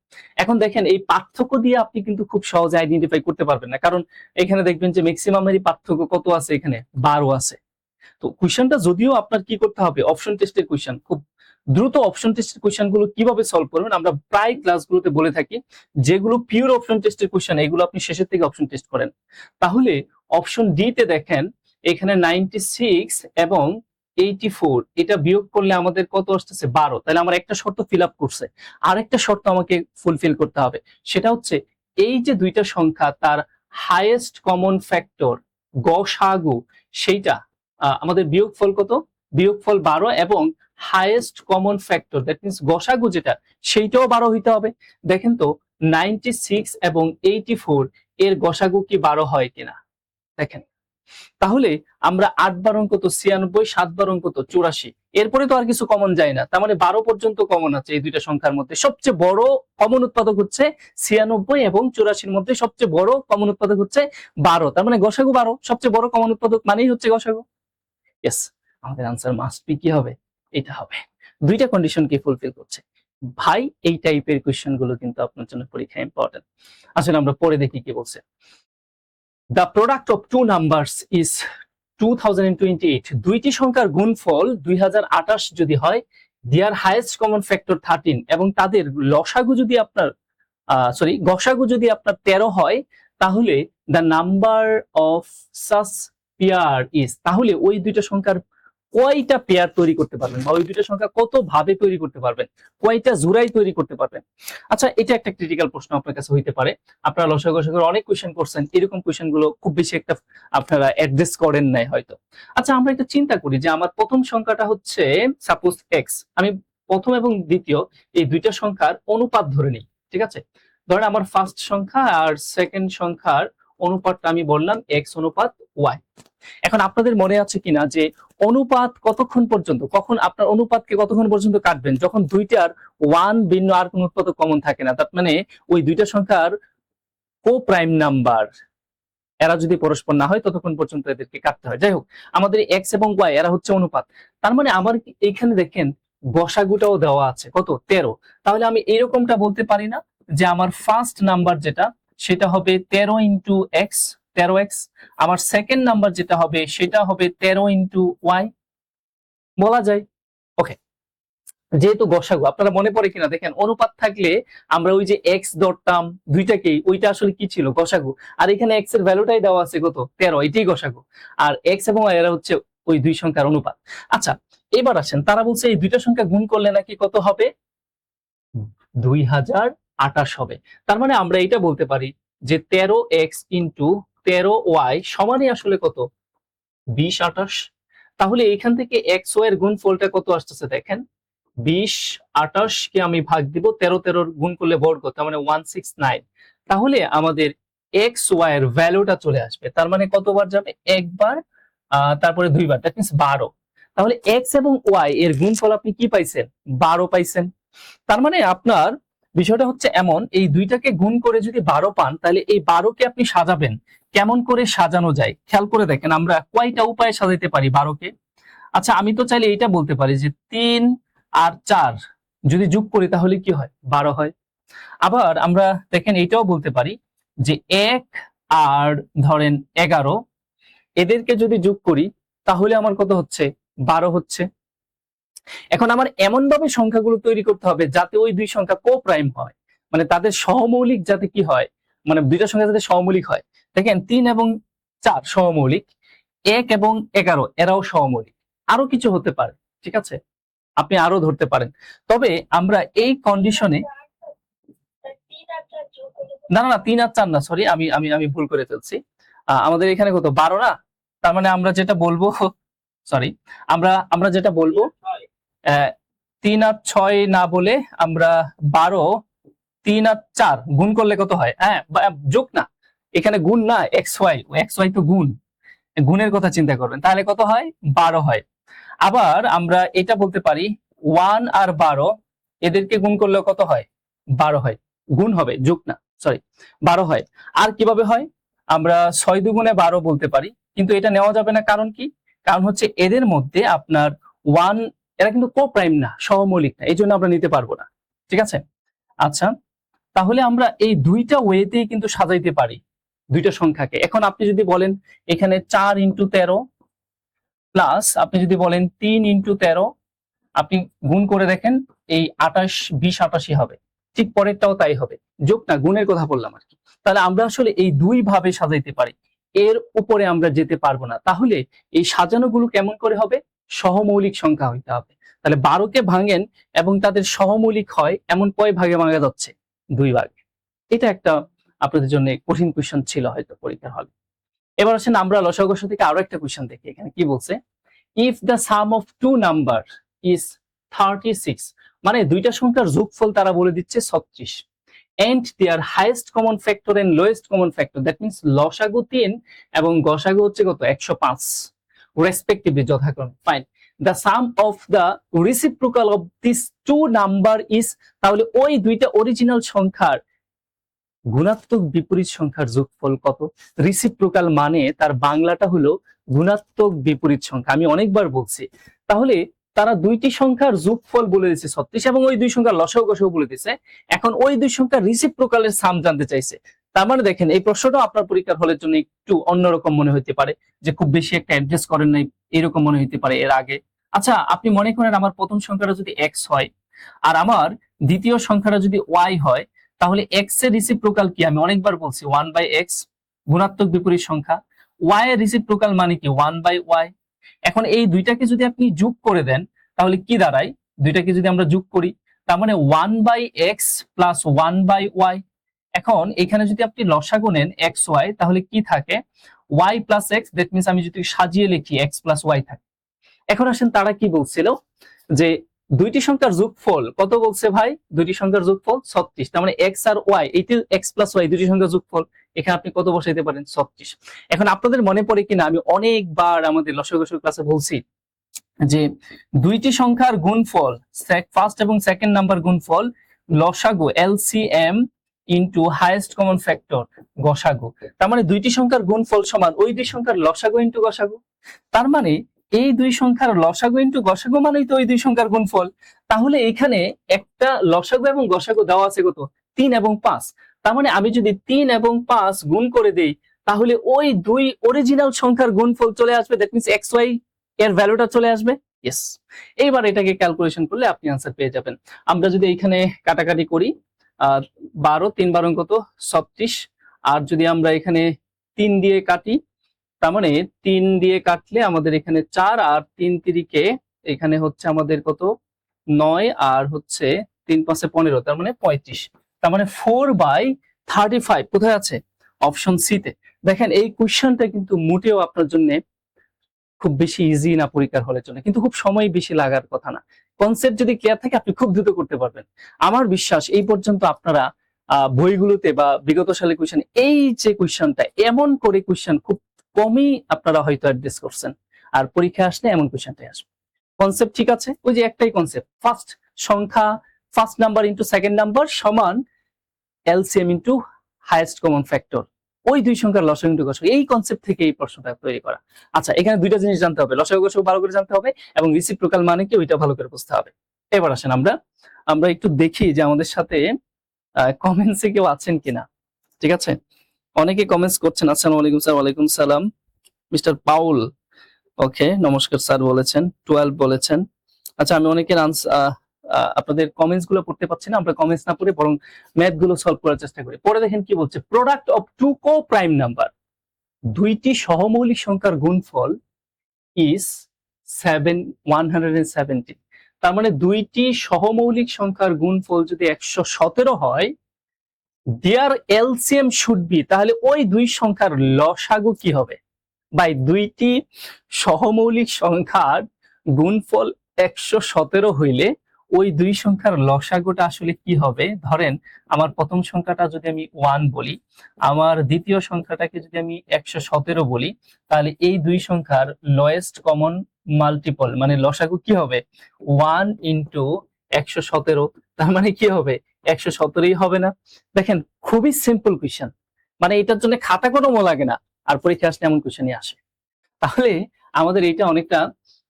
S1: এখন দেখেন এই পার্থক্য দিয়ে আপনি কিন্তু খুব সহজে আইডেন্টিফাই করতে পারবেন না, কারণ এখানে দেখবেন যে ম্যাক্সিমামেরই পার্থক্য কত আছে, এখানে 12 আছে। তো কোশ্চেনটা যদিও আপনার কি করতে হবে, অপশন টেস্টের কোশ্চেন, খুব দ্রুত অপশন টেস্টের কোশ্চেন গুলো কিভাবে সলভ করবেন আমরা প্রায় ক্লাসগুলোতে বলে থাকি, যেগুলো পিওর অপশন টেস্টের কোশ্চেন এগুলো আপনি শেষের থেকে অপশন টেস্ট করেন। তাহলে অপশন ডি তে দেখেন এখানে 96 এবং 84, এটা বিয়োগ করলে আমাদের কত আসতেছে 12। তাহলে আমার একটা শর্ত ফিল আপ করছে, আরেকটা শর্ত আমাকে ফুলফিল করতে হবে, সেটা হচ্ছে এই যে দুইটা সংখ্যা তার হাইয়েস্ট কমন ফ্যাক্টর গসাগু, সেইটা আমাদের বিয়োগফল কত, বিয়োগফল 12 এবং highest common factor that means গসাগু যেটা সেইটাও 12 হইতে হবে। দেখেন তো 96 এবং 84 এর গসাগু কি 12 হয় কিনা দেখেন। তাহলে আমরা 8 বারং কত 96, 7 বারং কত 84, এরপরে তো আর কিছু কমন যায় না, তার মানে 12 পর্যন্ত কমন আছে এই দুইটা সংখ্যার মধ্যে। সবচেয়ে বড় কমন উৎপাদক হচ্ছে 96 এবং 84 মধ্যে সবচেয়ে বড় কমন উৎপাদক হচ্ছে 12, তার মানে গসাগু 12, সবচেয়ে বড় কমন উৎপাদক মানেই হচ্ছে গসাগু। ইয়েস, আমাদের আনসার মাস্ট বি কি হবে, এটা হবে। দুইটা কন্ডিশন কি ফুলফিল করছে ভাই। এই টাইপের কোশ্চেন গুলো কিন্তু আপনার জন্য পরীক্ষা ইম্পর্টেন্ট। আসলে আমরা পরে দেখি কি বলছে। The product of two numbers is 2028, দুইটি সংখ্যার গুণফল 2028 যদি হয়, their highest common factor 13, এবং তাদের লসাগু যদি আপনার গসাগু যদি আপনার 13 হয়, তাহলে the number of such pair is, তাহলে ওই দুইটা সংখ্যার কয়টা পেয়ার তৈরি করতে পারবেন বা ওই দুইটা সংখ্যা কত ভাবে তৈরি করতে পারবেন, কয়টা জোড়াই তৈরি করতে পারবেন। আচ্ছা, এটা একটা ক্রিটিক্যাল প্রশ্ন আপনার কাছে হইতে পারে। আপনারা লসাগু গসাগুর অনেক কোশ্চেন করছেন, এরকম কোশ্চেন গুলো খুব বেশি একটা আপনারা অ্যাড্রেস করেন নাই হয়তো। আচ্ছা, আমরা একটু চিন্তা করি যে আমার প্রথম সংখ্যাটা হচ্ছে সাপোজ এক্স, আমি প্রথম এবং দ্বিতীয় এই দুইটা সংখ্যার অনুপাত ধরে নিই, ঠিক আছে। ধরেন আমার ফার্স্ট সংখ্যা আর সেকেন্ড সংখ্যার অনুপাতটা আমি বললাম এক্স অনুপাত ওয়াই। এখন আপনাদের মনে আছে কিনা যে অনুপাত কতক্ষণ পর্যন্ত, কখন আপনার অনুপাতকে কতক্ষণ পর্যন্ত কাটবেন, যখন দুইটার ওয়ান ভিন্ন আর কোন উৎপাদক কমন থাকে না, তার মানে ওই দুইটা সংখ্যার কো প্রাইম নাম্বার এরা যদি পরস্পর না হয় ততক্ষণ পর্যন্ত এদেরকে কাটতে হয়। যাই হোক, আমাদের এক্স এবং ওয়াই এরা হচ্ছে অনুপাত, তার মানে আমার এখানে দেখেন গসাগুটাও দেওয়া আছে কত 13। তাহলে আমি এরকমটা বলতে পারি না যে আমার ফার্স্ট নাম্বার যেটা সেটা হবে 13 ইন্টু এক্স, 13x, আমার সেকেন্ড নাম্বার যেটা হবে সেটা হবে 13 ইন্টু ওয়াই, বলা যায়। ওকে, যেহেতু গসাগু আপনারা মনে পড়ে কিনা দেখেন, অনুপাত থাকলে আমরা ওই যে এক্স ধরতাম দুইটাকেই, ওইটা আসলে কি ছিল গসাগু, আর এখানে এক্স এর ভ্যালুটাই দেওয়া আছে কত 13, এটাই গসাগু, আর এক্স এবং ওয়াই এরা হচ্ছে ওই দুই সংখ্যার অনুপাত। আচ্ছা, এবার আসেন, তারা বলছে এই দুইটা সংখ্যা গুণ করলে নাকি কত হবে 2028 হবে। তার মানে আমরা এটা বলতে পারি যে 13x ইন্টু 13y সমানই আসলে কত 2028। তাহলে এখান থেকে এক্স ওয়াই এর গুণফলটা কত আসতেছে দেখেন, 2028 কে আমি ভাগ দিব 13 গুণ করলে বর্গ, তার মানে 169। তাহলে আমাদের এক্স ওয়াই এর ভ্যালুটা চলে আসবে, তার মানে কতবার যাবে একবার, তারপরে দুইবার, দ্যাট মিন্স 12। তাহলে এক্স এবং ওয়াই এর গুণফল আপনি কি পাইছেন? 12 পাইছেন। তার মানে আপনার বিষয়টা হচ্ছে এমন, এই দুইটাকে গুণ করে যদি 12 পান, তাহলে এই 12কে আপনি সাজাবেন। কেমন করে সাজানো যায় খেয়াল করে দেখেন, আমরা কয়টা উপায়ে সাজাইতে পারি 12কে। আচ্ছা, আমি তো চাইলে এটা বলতে পারি যে 3 আর 4 যদি যোগ করি তাহলে কি হয়? 12 হয়। আবার আমরা দেখেন এইটাও বলতে পারি যে 1 আর ধরেন 11 এদেরকে যদি যোগ করি তাহলে আমার কত হচ্ছে? 12 হচ্ছে। এখন আমার এমন ভাবে সংখ্যাগুলো তৈরি করতে হবে যাতে ওই দুই সংখ্যা কো-প্রাইম হয়, মানে তাদের সহমৌলিক যাতে কি হয়, মানে দুইটা সংখ্যা যাতে সহমৌলিক হয়। দেখেন 3 এবং 4 সহমৌলিক, 1 এবং 11 এরাও সহমৌলিক। আরো কিছু হতে পারে, ঠিক আছে, আপনি আরো ধরতে পারেন। তবে আমরা এই কন্ডিশনে না না 3 আর 4 না, সরি, আমি আমি আমি ভুল করে ফেলছি। আমাদের এখানে কত? 12 না? তার মানে আমরা যেটা বলবো, সরি, আমরা যেটা বলবো 3 আর 6 না বলে আমরা 12, 3 আর 4 গুণ করলে কত হয়? হ্যাঁ, যোগ না, এখানে গুণ না, এক্স ওয়াই তো গুণ, গুণের কথা চিন্তা করবেন, তাহলে কত হয়? 12 হয়। আবার আমরা এটা বলতে পারি 1 আর 12 এদেরকে গুণ করলে কত হয়? 12 হয়। গুণ হবে, যোগ না, সরি, 12 হয়। আর কিভাবে হয়? আমরা 6 দুগুণে 12 বলতে পারি, কিন্তু এটা নেওয়া যাবে না। কারণ কি? কারণ হচ্ছে এদের মধ্যে আপনার 1, এরা কিন্তু কো-প্রাইম না, সহমৌলিক না, এই জন্য আমরা নিতে পারবো না, ঠিক আছে। আচ্ছা, তাহলে আমরা এই দুইটা ওয়েতেই কিন্তু সাজাইতে পারি দুইটা সংখ্যাকে। এখন আপনি যদি বলেন এখানে 4 ইন্টু 13 প্লাস আপনি যদি বলেন 3 ইন্টু 13, আপনি গুণ করে দেখেন এই 28, 20, 88 হবে। ঠিক পরেরটাও তাই হবে, যোগ না, গুণের কথা বললাম আর কি। তাহলে আমরা আসলে এই দুই ভাবে সাজাইতে পারি, এর উপরে আমরা যেতে পারবো না। তাহলে এই সাজানোগুলো কেমন করে হবে? সহমৌলিক সংখ্যা হইতে হবে। তাহলে 12কে ভাঙেন এবং তাদের সহমৌলিক হয় এমন কয় ভাগে ভাঙা যাচ্ছে? 2 ভাগে। এটা একটা আপনাদের জন্য কঠিন কোয়েশ্চেন ছিল হয়তো পরীক্ষার হলে। এবার আসেন আমরা লসাগু থেকে আরো একটা কোয়েশ্চেন দেখি। এখানে কি বলছে? If the sum of two number is 36, মানে দুইটা সংখ্যার যোগফল তারা বলে দিচ্ছে 36, and their highest common factor and lowest common factor, that means লসাগু 3 এবং গসাগু হচ্ছে কত? 105 respectively যথাক্রমে। Fine, the sum of the reciprocal of these two number is, তাহলে ওই দুইটা অরিজিনাল সংখ্যার গুণাত্মক বিপরীত সংখ্যার যোগফল কত? রিসিপ্রোকাল মানে তার বাংলাটা হলো গুণাত্মক বিপরীত সংখ্যা। আমি অনেকবার বলছি। তাহলে তারা দুইটি সংখ্যার যোগফল বলে দিয়েছে 36 এবং ওই দুই সংখ্যার লসাগু গসাগু বলে দিয়েছে। এখন ওই দুই সংখ্যার রিসিপ্রোকালের সাম জানতে চাইছে। তার মানে দেখেন এই প্রশ্নটা আপনার পরীক্ষার হলের জন্য একটু অন্যরকম মনে হতে পারে, যে খুব বেশি একটা অ্যাড্রেস করেন নাই এরকম মনে হতে পারে এর আগে। আচ্ছা, আপনি মনে করেন আমার প্রথম সংখ্যাটা যদি এক্স হয় আর আমার দ্বিতীয় সংখ্যাটা যদি ওয়াই হয়, তাহলে এক্স এর রিসিপ্রোকাল কি? আমি অনেকবার বলছি 1/x, গুণাত্মক বিপরীত সংখ্যা। ওয়াই এর রিসিপ্রোকাল মানে কি? 1/y। এখন এই দুইটাকে যদি আপনি যোগ করে দেন তাহলে কি দাঁড়ায়? দুইটাকে যদি আমরা যোগ করি তার মানে 1/x প্লাস 1/y। এখন এখানে যদি আপনি লসাগু নেন xy, তাহলে কি থাকে? y plus x, that means আমি যদি সাজিয়ে লিখি x প্লাস y থাকে। এখন আসেন তারা কি বলছিল যে দুইটি সংখ্যার যোগফল কত বলছে ভাই? দুইটি সংখ্যার যোগফল 36, তার মানে x আর y, এইটি x প্লাস y দুইটি সংখ্যার যোগফল। এখানে আপনি কত বসাইতে পারেন? 36। এখন আপনাদের মনে পড়ে কিনা, আমি অনেকবার আমাদের লসাগু ক্লাসে বলছি যে দুইটি সংখ্যার গুণফল, ফার্স্ট এবং সেকেন্ড নাম্বার গুণফল লসাগু LCM into highest common factor গসাগু। তার মানে দুইটি সংখ্যার গুণফল সমান ওই দুই সংখ্যার লসাগু ইনটু গসাগু। তার মানে এই দুই সংখ্যার লসাগু ইনটু গসাগু মানেই তো ওই দুই সংখ্যার গুণফল। তাহলে এখানে একটা লসাগু এবং গসাগু দেওয়া আছে কত? 3 এবং 5। তার মানে আমি যদি 3 এবং 5 গুণ করে দেই তাহলে ওই দুই অরিজিনাল সংখ্যার গুণফল চলে আসবে, দ্যাট মিন্স এক্স ওয়াই এর ভ্যালুটা চলে আসবে। ইয়েস, এইবার এটাকে ক্যালকুলেশন করলে আপনি आंसर পেয়ে যাবেন। আমরা যদি এখানে কাটাকাটি করি 12, 3 12 কত? 36। আর যদি আমরা এখানে 3 দিয়ে কাটি, তার মানে 3 দিয়ে কাটলে আমাদের এখানে 4 আর 3 তিরিকে এখানে হচ্ছে আমাদের কত? 9 আর হচ্ছে 3 5 15, তার মানে 35। তার মানে 4/35 কোথায় আছে? অপশন সি তে। দেখেন এই কোশ্চেনটা কিন্তু মোটেও আপনার জন্য খুব বেশি ইজি না পরীক্ষার হলের জন্য, কিন্তু খুব সময় বেশি লাগার কথা না। কনসেপ্ট যদি ক্লিয়ার থাকে আপনি খুব দ্রুত করতে পারবেন। আমার বিশ্বাস এই পর্যন্ত আপনারা বইগুলোতে বা বিগত সালের কোশ্চেন, এই যে কোশ্চেনটা, এমন করে কোশ্চেন খুব কমই আপনারা হয়তো অ্যাড্রেস করছেন, আর পরীক্ষা আসলে এমন কোশ্চেনটাই আসবে। কনসেপ্ট ঠিক আছে, ওই যে একটাই কনসেপ্ট, ফার্স্ট সংখ্যা first number into second number সমান LCM into highest common factor, ওই দুই সংখ্যার লসাগু ইন্টু গসাগু, এই কনসেপ্ট থেকে এই প্রশ্নটা তৈরি করা। আচ্ছা, এখানে দুইটা জিনিস জানতে হবে, লসাগু গসাগু ভালো করে জানতে হবে এবং রিসিপ্রোকাল মানে কি ওইটা ভালো করে বুঝতে হবে। এবার আসেন আমরা একটু দেখি যে আমাদের সাথে কমেন্টসে কেউ আছেন কিনা। ঠিক আছে, অনেকে কমেন্টস করছেন। আসসালামু আলাইকুম স্যার। ওয়ালাইকুম সালাম। মিস্টার পাউল, ওকে, নমস্কার স্যার বলেছেন, 12 বলেছেন। আচ্ছা, আমি অনেকের আপনাদের কমেন্টস গুলো পড়তে পাচ্ছি না, আমরা কমেন্টস না পড়ে বরং ম্যাথ গুলো সলভ করার চেষ্টা করি। পরে দেখেন কি বলছে, product of two coprime number, দুইটি সহমৌলিক সংখ্যার গুণফল ইজ 170। তার মানে দুইটি সহমৌলিক সংখ্যার গুণফল যদি 117 হয়, দেয়ার এলসিএম শুড বি, তাহলে ওই দুই সংখ্যার লসাগু কি হবে? বাই দুইটি সহমৌলিক সংখ্যার গুণফল 117 হইলে ওই দুই সংখ্যার লসাগুটা আসলে কি হবে? ধরেন আমার প্রথম সংখ্যাটা যদি আমি 1 বলি, আমার দ্বিতীয় সংখ্যাটাকে যদি আমি 117 বলি, তাহলে এই দুই সংখ্যার লোয়েস্ট কমন মাল্টিপল মানে লসাগু কি হবে? 1 ইন্টু 117, তার মানে কি হবে? 117ই হবে না? দেখেন, খুবই সিম্পল কোয়েশ্চেন, মানে এটার জন্য খাতা কলমও লাগে না, আর পরীক্ষা আসলে এমন কোয়েশ্চেনই আসে। তাহলে আমাদের এটা অনেকটা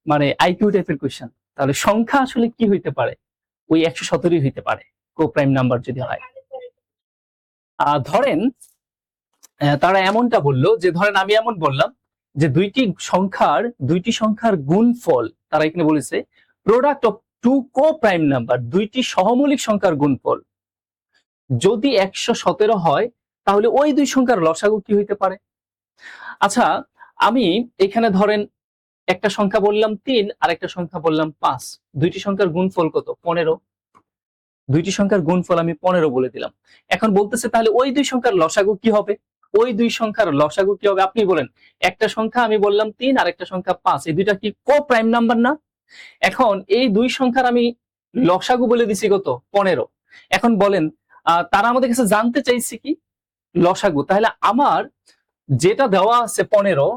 S1: মানে আইকিউ টাইপের কোয়েশ্চেন। তাহলে সংখ্যা আসলে কি হইতে পারে? ওই 117ই হইতে পারে, কো প্রাইম নাম্বার যদি হয়। ধরেন তারা এমনটা বললো যে, ধরেন আমি এমন বললাম যে দুইটি সংখ্যার গুণফল, তারা এখানে বলেছে product of two coprime number, দুইটি সহমৌলিক সংখ্যার গুণফল যদি 117 হয়, তাহলে ওই দুই সংখ্যার লসাগু কি হইতে পারে? আচ্ছা, আমি এখানে ধরেন একটা সংখ্যা বললাম 3 আর একটা সংখ্যা বললাম 5, দুইটি সংখ্যার গুণফল কত? 15। দুইটি সংখ্যার গুণফল আমি 15 বলে দিলাম। এখন বলতেছে তাহলে ওই দুই সংখ্যার লসাগু কি হবে? ওই দুই সংখ্যার লসাগু কি হবে আপনি বলেন। একটা সংখ্যা আমি বললাম 3 আর একটা সংখ্যা 5, এই দুইটা কি কো প্রাইম নাম্বার না? এখন এই দুই সংখ্যার আমি লসাগু বলে দিছি কত? 15। এখন বলেন তারা আমাদের কাছে জানতে চাইছে কি? লসাগু। তাহলে আমার যেটা দেওয়া আছে 15,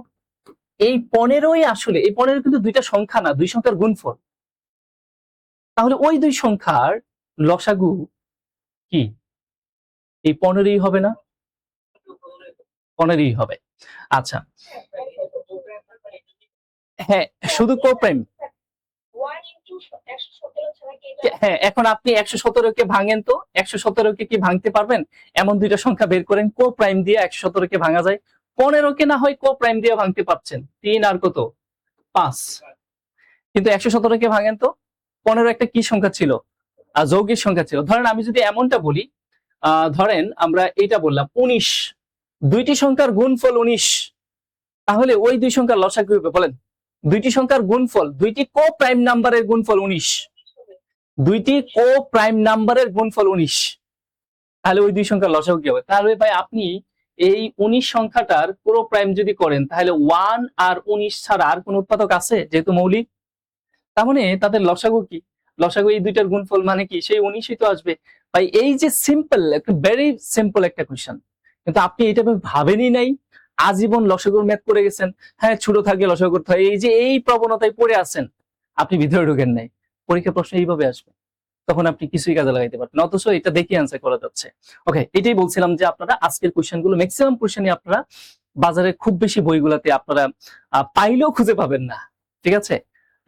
S1: এই 15ই আসলে, এই 15 কিন্তু দুইটা সংখ্যা না, দুই সংখ্যার গুণফল। তাহলে ওই দুই সংখ্যার লসাগু কি? এই 15ই হবে না? 15ই হবে। আচ্ছা, হ্যাঁ, শুধু কো প্রাইম। হ্যাঁ, এখন আপনি 117কে ভাঙেন তো, 117কে কি ভাঙতে পারবেন? এমন দুইটা সংখ্যা বের করেন কো প্রাইম দিয়ে 117কে ভাঙা যায়। 15কে না হয় কো প্রাইম দিয়ে ভাঙতে পারছেন, 3 আর কত? 5। কিন্তু 117কে ভাঙেন তো। 15 একটা কি সংখ্যা ছিল? যৌগিক সংখ্যা ছিল। ধরেন আমি যদি এমনটা বলি, ধরেন আমরা এটা বললাম 19, দুইটি সংখ্যার গুণফল 19, তাহলে ওই দুই সংখ্যার লসাগু কি হবে বলেন? দুইটি সংখ্যার গুণফল, দুইটি কো প্রাইম নাম্বারের গুণফল 19, দুইটি কো প্রাইম নাম্বারের গুণফল 19, তাহলে ওই দুই সংখ্যার লসাগু কি হবে? তাহলে ভাই আপনি এই 19 সংখ্যাটার পুরো প্রাইম যদি করেন, তাহলে 1 আর 19 ছাড়া আর কোন উৎপাদক আছে যেহেতু মৌলিক? তার মানে তাদের লসাগু কি? লসাগু এই দুইটার গুণফল মানে কি? সেই 19ই তো আসবে। ভাই এই যে সিম্পল, একটা ভেরি সিম্পল একটা কোয়েশ্চেন, কিন্তু আপনি এটা ভাবেনই নাই, আজীবন লসাগুর ম্যাথ করে গেছেন। হ্যাঁ, ছোট থাকলে লসাগু করতে হয়, এই যে এই প্রবণতায় পড়ে আছেন, আপনি ভিতরে ঢুকেন নাই। পরীক্ষা প্রশ্ন এইভাবে আসবে, তখন আপনি কিছুই কাজে লাগাইতে পারবেন, অথচ এটা দেখে অ্যান্সার করা যাচ্ছে। ওকে, এটাই বলছিলাম যে আপনারা আজকের কোয়েশ্চেনগুলো, ম্যাক্সিমাম কোয়েশ্চেনই আপনারা বাজারে খুব বেশি বইগুলোতে আপনারা পাইলেও খুঁজে পাবেন না। ঠিক আছে,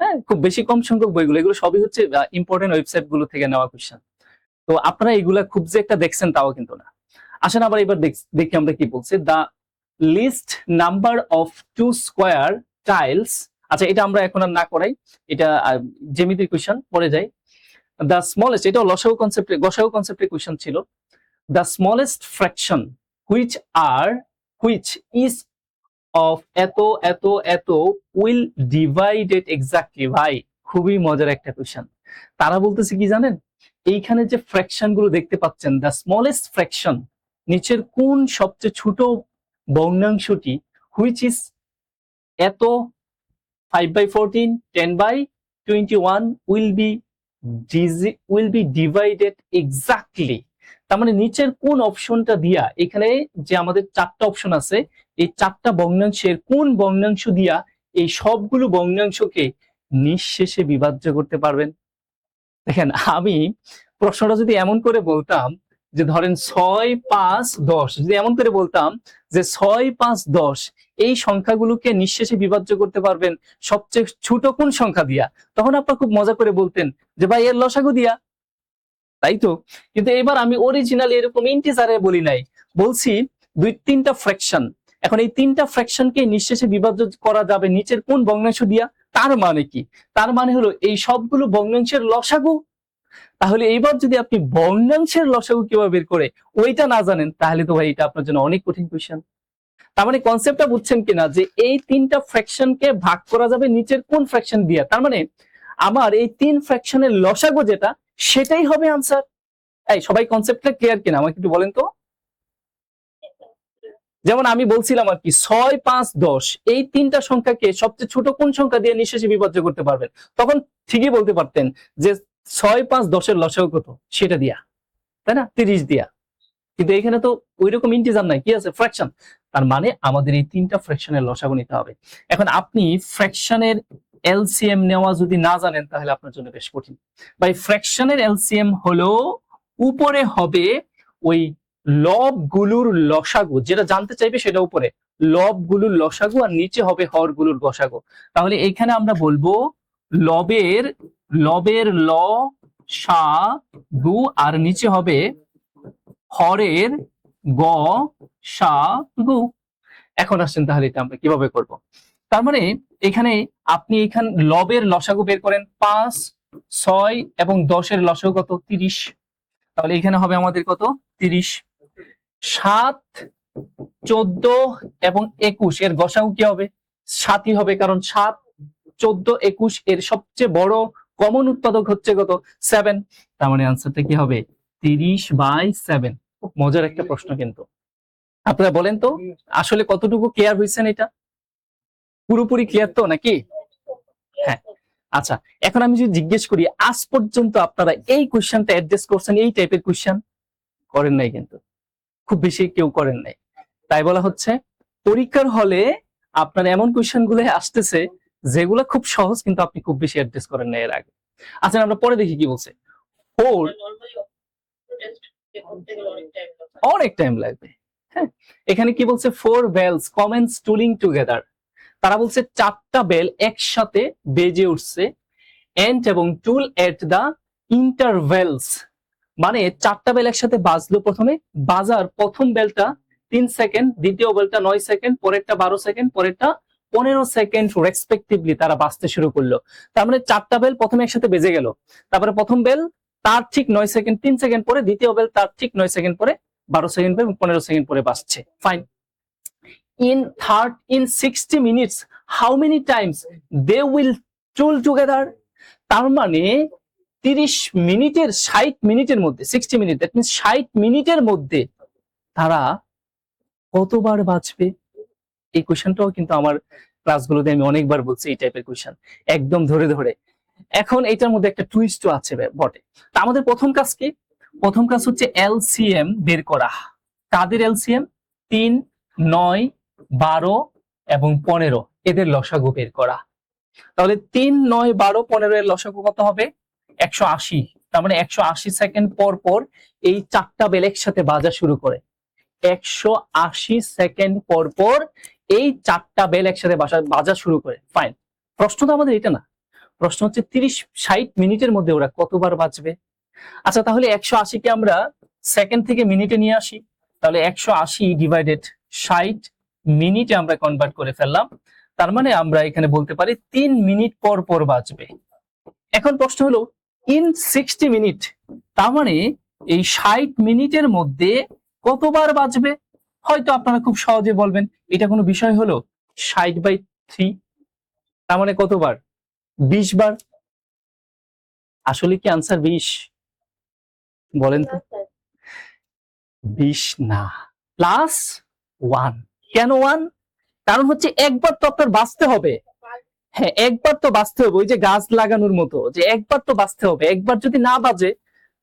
S1: হ্যাঁ, খুব বেশি কম সংখ্যক বইগুলো, এগুলো সবই হচ্ছে ইম্পর্টেন্ট ওয়েবসাইট গুলো থেকে নেওয়া কোয়েশ্চেন। তো আপনারা এগুলা খুব যে একটা দেখছেন তাও কিন্তু না। আসেন আবার এবার দেখি আমরা কি বলছি। The least number of two square tiles, আচ্ছা এটা আমরা এখন আর না করাই, এটা জ্যামিতির কোয়েশ্চেন, পরে যাই। দ্য স্মলেস্ট, এটা গসাগু কনসেপ্টের কোয়েশ্চেন ছিল। The smallest fraction which is of এত এত এত উইল ডিভাইডেড এক্স্যাক্টলি। ভাই খুবই মজার একটা কোয়েশ্চেন। তারা বলতেছে কি জানেন, এইখানে যে ফ্র্যাকশন গুলো দেখতে পাচ্ছেন, দ্য স্মলেস্ট ফ্র্যাকশন, নিচের কোন সবচেয়ে ছোট ভগ্নাংশটি, হুইচ ইজ এত 5/14, 10/21 will be divided exactly। তার মানে নিচের কোন অপশনটা দিয়া, এখানে যে আমাদের 4টা অপশন আছে, এই 4টা ভগ্নাংশের কোন ভগ্নাংশ দিয়া এই সবগুলো ভগ্নাংশকে নিঃশেষে বিভাজ্য করতে পারবেন? দেখেন, আমি প্রশ্নটা যদি এমন করে বলতাম যে ধরেন 6, 5, 10, যদি এমন করে বলতাম যে 6, 5, 10 এই সংখ্যাগুলোকে নিঃশেষে বিভাজ্য করতে পারবেন সবচেয়ে ছোট কোন সংখ্যা দিয়া, তখন আপনারা খুব মজা করে বলতেন যে ভাই এর লসাগু দিয়া, তাই তো? কিন্তু এবার আমি অরিজিনালি এরকম ইন্টিজারে বলি নাই, বলছি 2-3টা ফ্র্যাকশন। এখন এই 3টা ফ্র্যাকশনকে নিঃশেষে বিভাজ্য করা যাবে নিচের কোন ভগ্নাংশ দিয়া? তার মানে কি? তার মানে হলো এই সবগুলো ভগ্নাংশের লসাগু। তাহলে এইবার যদি আপনি ভগ্নাংশের লসাগু কিভাবে বের করে ওইটা না জানেন, তাহলে তো ভাই এটা আপনার জন্য অনেক কঠিন কোশ্চেন। তার মানে কনসেপ্টটা বুঝছেন কিনা যে এই 3টা ফ্র্যাকশনকে ভাগ করা যাবে নিচের কোন ফ্র্যাকশন দিয়া, তার মানে আমার এই 3 ফ্র্যাকশনের লসাগু যেটা সেটাই হবে আনসার। এই সবাই কনসেপ্টটা ক্লিয়ার কিনা আমাকে একটু বলেন তো। যেমন আমি বলছিলাম আর কি 6, 5, 10 এই 3টা সংখ্যাকে সবচেয়ে ছোট কোন সংখ্যা দিয়ে নিঃশেষে বিভাজ্য করতে পারবেন, তখন ঠিকই বলতে পারতেন যে 6, 5, 10 এর লসাগু কত, সেটা দিয়া, তাই না, 30 দিয়া। কিন্তু এখানে তো ওইরকম ইন্টিজার নাই, কি আছে, ফ্র্যাকশন। তার মানে আমাদের এই 3টা ফ্র্যাকশনের লসাগু নিতে হবে। এখন আপনি ফ্র্যাকশনের এলসিএম নেওয়া যদি না জানেন তাহলে আপনার জন্য বেশ কঠিন। ভাই ফ্র্যাকশনের এলসিএম হলো উপরে হবে ওই লবগুলোর লসাগু, যেটা জানতে চাইবে সেটা উপরে লবগুলোর লসাগু আর নিচে হবে হরগুলোর গসাগু। তাহলে এখানে আমরা বলবো লবের লবের ল সা গু আর নিচে হবে হরের গ সা গু। এখন আসছেন তাহলে এটা আমরা কিভাবে করব। তার মানে এখানে আপনি এখানে লবের লসাগু বের করেন 5, 6 এবং 10 এর লসাগু কত, 30। তাহলে এখানে হবে আমাদের কত, 30। 7, 14 এবং 21 এর গসাগু কি হবে, 7ই হবে, কারণ 7, 14, 21 এর সবচেয়ে বড় কমন উৎপাদক হচ্ছে কত, 7। তার মানে আনসারটা কি হবে, 30/7। খুব মজার একটা প্রশ্ন কিন্তু। আপনারা বলেন তো আসলে কতটুকু ক্লিয়ার হয়েছেন, এটা পুরোপুরি ক্লিয়ার তো নাকি? হ্যাঁ। আচ্ছা, এখন আমি যদি জিজ্ঞেস করি আজ পর্যন্ত আপনারা এই কোশ্চেনটা অ্যাড্রেস করছেন, এই টাইপের কোশ্চেন করেন নাই, কিন্তু খুব বেশি কেউ করেন নাই। তাই বলা হচ্ছে পরীক্ষার হলে আপনার এমন কোশ্চেন গুলো আসতেছে যেগুলো খুব সহজ, কিন্তু আপনি খুব বেশি অ্যাড্রেস করেন না এর আগে। আচ্ছা, আমরা পরে দেখি কি বলছে। অনেক টাইম লাগবে। হ্যাঁ, এখানে কি বলছে, 4 bells commence tolling together। তারা বলছে 4টা বেল একসাথে বেজে উঠছে, এন্ড এবং টুল এট দা ইন্টারভেলস, মানে 4টা বেল একসাথে বাজলো। প্রথমে বাজার প্রথম বেলটা 3 সেকেন্ড, দ্বিতীয় বেলটা 9 সেকেন্ড, পরেরটা 12 সেকেন্ড, পরেরটা 15 সেকেন্ড রেসপেক্টিভলি তারা বাজতে শুরু করলো। তার মানে 4টা বেল প্রথমে একসাথে বেজে গেল। তারপরে প্রথম বেল তার ঠিক 9 সেকেন্ড 3 সেকেন্ড পরে, দ্বিতীয় বেল তার ঠিক 9 সেকেন্ড পরে, 12 সেকেন্ড পরে, 15 সেকেন্ড পরে বাজছে। Fine. in 60 minutes how many times they will tool together। তার মানে 30 মিনিটের 60 মিনিটের মধ্যে, 60 মিনিট, দ্যাট মিন্স 60 মিনিটের মধ্যে তারা কতবার বাঁচবে। এই কোশ্চেনটাও কিন্তু আমার ক্লাসগুলোতে আমি অনেকবার বলছি, এই টাইপের কোশ্চেন একদম ধরে ধরে। এখন এটার মধ্যে একটা টুইস্টও আছে বটে। তা আমাদের প্রথম কাজ কি? প্রথম কাজ হচ্ছে এলসিএম বের করা। কাদের এলসিএম? 3, 9, 12 এবং 15 এদের লসাগু বের করা। তাহলে 3, 9, 12, 15 এর লসাগু কত হবে, 180। তার মানে 180 সেকেন্ড পর পর এই 4টা বেল একসাথে বাজা শুরু করে। 180 সেকেন্ড পর পর এই 4টা বেল একসাথে বাজা শুরু করে। ফাইন। প্রশ্ন তো আমাদের এটা না, প্রশ্ন হচ্ছে 30-60 মিনিটের মধ্যে ওরা কতবার বাজবে। আচ্ছা, তাহলে 180 কে আমরা সেকেন্ড থেকে মিনিটে নিয়ে আসি। তাহলে 180 ডিভাইডেড 60 মিনিটে আমরা কনভার্ট করে ফেললাম। তার মানে আমরা এখানে বলতে পারি 3 মিনিট পর পর বাজবে। এখন প্রশ্ন হলো ইন 60 মিনিট, তার মানে এই 60 মিনিটের মধ্যে কতবার বাজবে। হয়তো আপনারা খুব সহজে বলবেন এটা কোনো বিষয় হলো, 60/3, তার মানে কতবার, 20 বার। আসলে কি আনসার 20? বলেন তো। 20 না, +1। কেন 1? কারণ হচ্ছে একবার তো আপনার বাঁচতে হবে। হ্যাঁ, একবার তো বাঁচতে হবে, ওই যে গাছ লাগানোর মতো, যে একবার তো বাঁচতে হবে। একবার যদি না বাজে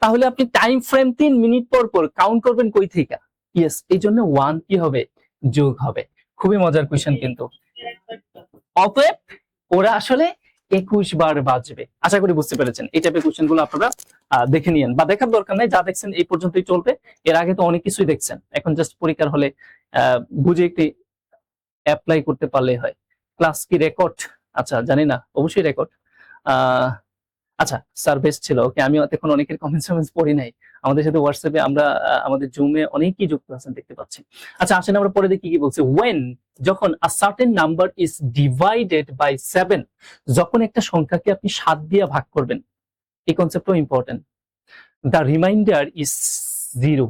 S1: তাহলে আপনি টাইম ফ্রেম 3 মিনিট পর পর কাউন্ট করবেন কই থেকে। ইয়েস, এই জন্য 1 কি হবে, যোগ হবে। খুবই মজার কোয়েশ্চেন কিন্তু। অতএব ওরা আসলে 21 বার বাজবে। আশা করি বুঝতে পেরেছেন। এই টাইপের কোশ্চেন গুলো আপনারা দেখে নিয়েন, বা দেখার দরকার নাই, যা দেখছেন এই পর্যন্তই চলবে। এর আগে তো অনেক কিছুই দেখছেন, এখন জাস্ট পরীক্ষার হলে বুঝে একটু অ্যাপ্লাই করতে পারলেই হয়। ক্লাস কি রেকর্ড? আচ্ছা জানি না, অবশ্যই রেকর্ড। আচ্ছা স্যার বেস্ট ছিল, ওকে। আমি এখন অনেকের কমেন্টস পড়ি নাই, আমাদের সাথে হোয়াটসঅ্যাপে আমরা আমাদের জুমে অনেকেই যুক্ত আছেন দেখতে পাচ্ছি। আচ্ছা আসেন আমরা পরে দেখি কি বলছে। when, যখন a certain number is divided by 7, যখন একটা সংখ্যাকে আপনি 7 দিয়ে ভাগ করবেন, এই কনসেপ্টও ইম্পর্টেন্ট। the remainder is 0।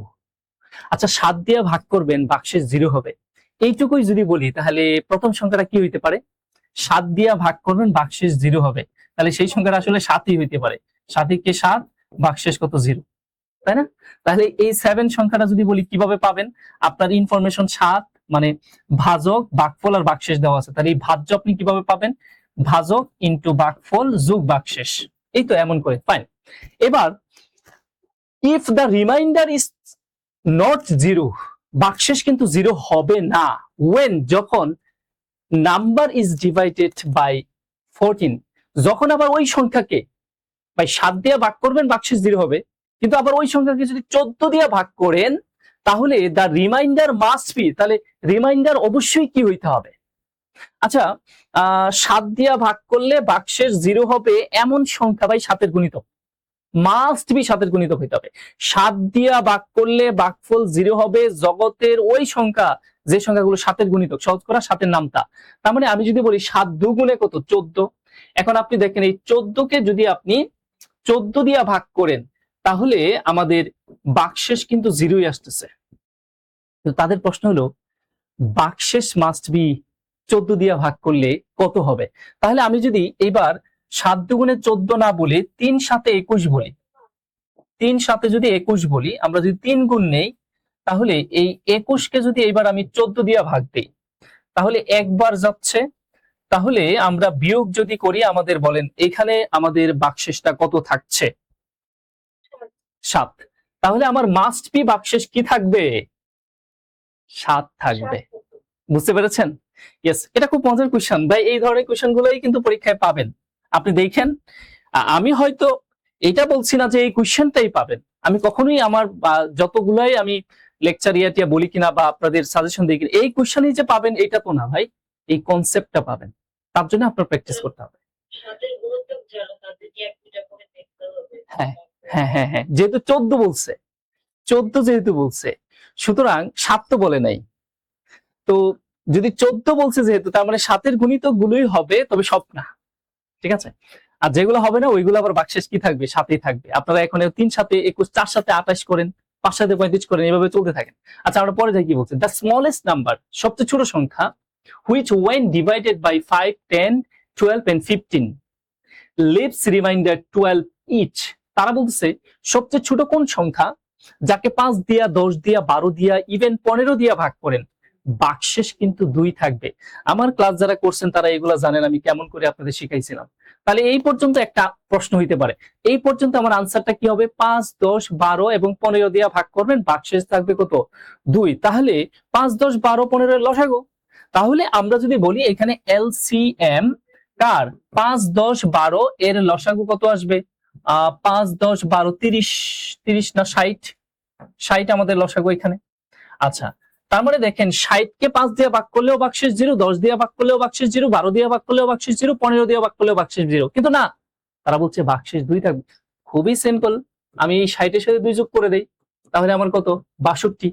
S1: আচ্ছা 7 দিয়ে ভাগ করবেন, বাক্সের 0 হবে, এইটুকুই যদি বলি তাহলে প্রথম সংখ্যাটা কি হইতে পারে? 7 দিয়ে ভাগ করবেন, বাক্সের 0 হবে, তাহলে সেই সংখ্যাটা আসলে 7ই হইতে পারে। 7 কে 7, বাক্সেস কত? 0, তাই না? তাহলে এই 7 সংখ্যাটা যদি বলি কিভাবে পাবেন? আপনার ইনফরমেশন 7 মানে ভাজক, ভাগফল আর বাক্সেস দেওয়া আছে, তাহলে এই ভাজ্য আপনি কিভাবে পাবেন? ভাজক ইনটু ভাগফল যোগ বাক্সেস, এই তো এমন করে। ফাইন। এবার if the reminder is not 0, boxes কিন্তু 0 হবে না। when, যখন নাম্বার ইজ ডিভাইডেড বাই 14, যখন আবার ওই সংখ্যাকে 7 দিয়ে ভাগ করবেন, বাক্সেস 0 হবে, কিন্তু আবার ওই সংখ্যাকে যদি 14 দিয়ে ভাগ করেন, তাহলে দ্য রিমাইন্ডার মাস্ট বি, তাহলে রিমাইন্ডার অবশ্যই কি হইতে হবে? আচ্ছা 7 দিয়ে ভাগ করলে বাক্সেস 0 হবে এমন সংখ্যা 7 এর গুণিতক, মাস্ট বি 7 এর গুণিতক হইতে হবে। 7 দিয়ে ভাগ করলে ভাগফল 0 হবে জগতের ওই সংখ্যা, যে সংখ্যাগুলো 7 এর গুণিতক, সহজ করা 7 এর নামতা। তার মানে আমি যদি বলি 7 দুগুণে কত? 14। এখন আপনি দেখেন এই 14 কে যদি আপনি 14 দিয়ে ভাগ করেন, তাহলে আমাদের বাক্সেস কিন্তু 0ই আসতেছে। তো তাদের প্রশ্ন হলো বাক্সেস মাস্ট বি 14 দিয়ে ভাগ করলে কত হবে? তাহলে আমি যদি এইবার 7 দুগুণে 14 না বলে 3 7 21 বলি, 3 7 যদি 21 বলি, আমরা যদি 3 গুণ নেই, তাহলে এই 21 কে যদি এইবার আমি 14 দিয়ে ভাগ দেই, তাহলে একবার যাচ্ছে। তাহলে আমরা বিয়োগ যদি করি, আমাদের বলেন এখানে আমাদের বাক্সেসটা কত থাকছে? 7। তাহলে আমার মাস্ট বি বাক্সেস কি থাকবে? 7 থাকবে। বুঝতে পেরেছেন? ইয়েস, এটা খুব মজার কোশ্চেন ভাই, এই ধরনের কোশ্চেন গুলোই কিন্তু পরীক্ষায় পাবেন। আপনি দেখেন, আমি হয়তো এটা বলছি না যে এই কোশ্চেনটাই পাবেন, আমি কখনোই আমার যতগুলাই আমি লেকচার ইয়াটিয়া বলি কিনা বা আপনাদের সাজেশন দিই কিনা, এই কোশ্চেনই যে পাবেন এটা তো না ভাই, এই কনসেপ্টটা পাবেন, তার জন্য আপনার প্র্যাকটিস করতে হবে। হ্যাঁ হ্যাঁ হ্যাঁ হ্যাঁ, যেহেতু 14 বলছে, 14 যেহেতু বলছে, সুতরাং 7 তো বলে নাই। তো যদি 14 বলছে যেহেতু, তার মানে 7 এর গুণিতক গুলোই হবে, তবে সব না, ঠিক আছে? আর যেগুলো হবে না ওইগুলো আবার বাক্সেস কি থাকবে? 7ই থাকবে। আপনারা এখন 3 7 21, 4 7 28 করেন, 5 7 35 করেন, এভাবে চলতে থাকেন। আচ্ছা আমরা পরে যাই কি বলছে। দ্য স্মলেস্ট নাম্বার, সবচেয়ে ছোট সংখ্যা, which when divided by 5 10 12 and 15 leaves remainder 12 each। তারা বলতেছে সবচেয়ে ছোট কোন সংখ্যা যাকে 5 দিয়া 10 দিয়া 12 দিয়া ইভেন 15 দিয়া ভাগ করেন, বাক্সেস কিন্তু 2 থাকবে। আমার ক্লাস যারা করছেন তারা এগুলা জানেন আমি কেমন করে আপনাদের শিখাইছিলাম। তাহলে এই পর্যন্ত একটা প্রশ্ন হইতে পারে, এই পর্যন্ত আমার আনসারটা কি হবে? 5 10 12 এবং 15 দিয়া ভাগ করবেন, বাক্সেস থাকবে কত? 2। তাহলে 5 10 12 15 এর লসাগু। তাহলে আমরা যদি বলি এখানে এলসিএম কার? 5 10 12 এর লসাগু কত আসবে? 5 10 12 30, 30 না 60, 60 আমাদের লসাগু এখানে। আচ্ছা তার মানে দেখেন 60 কে 5 দিয়ে ভাগ করলেও বাক্সেস 0, 10 দিয়ে ভাগ করলেও বাক্সেস 0, 12 দিয়ে ভাগ করলেও বাক্সেস 0, 15 দিয়ে ভাগ করলেও বাক্সেস 0। কিন্তু না, তারা বলছে বাক্সেস 2 থাকবে। খুবই সিম্পল, আমি এই 60 এর সাথে 2 যোগ করে দেই, তাহলে আমার কত? 62।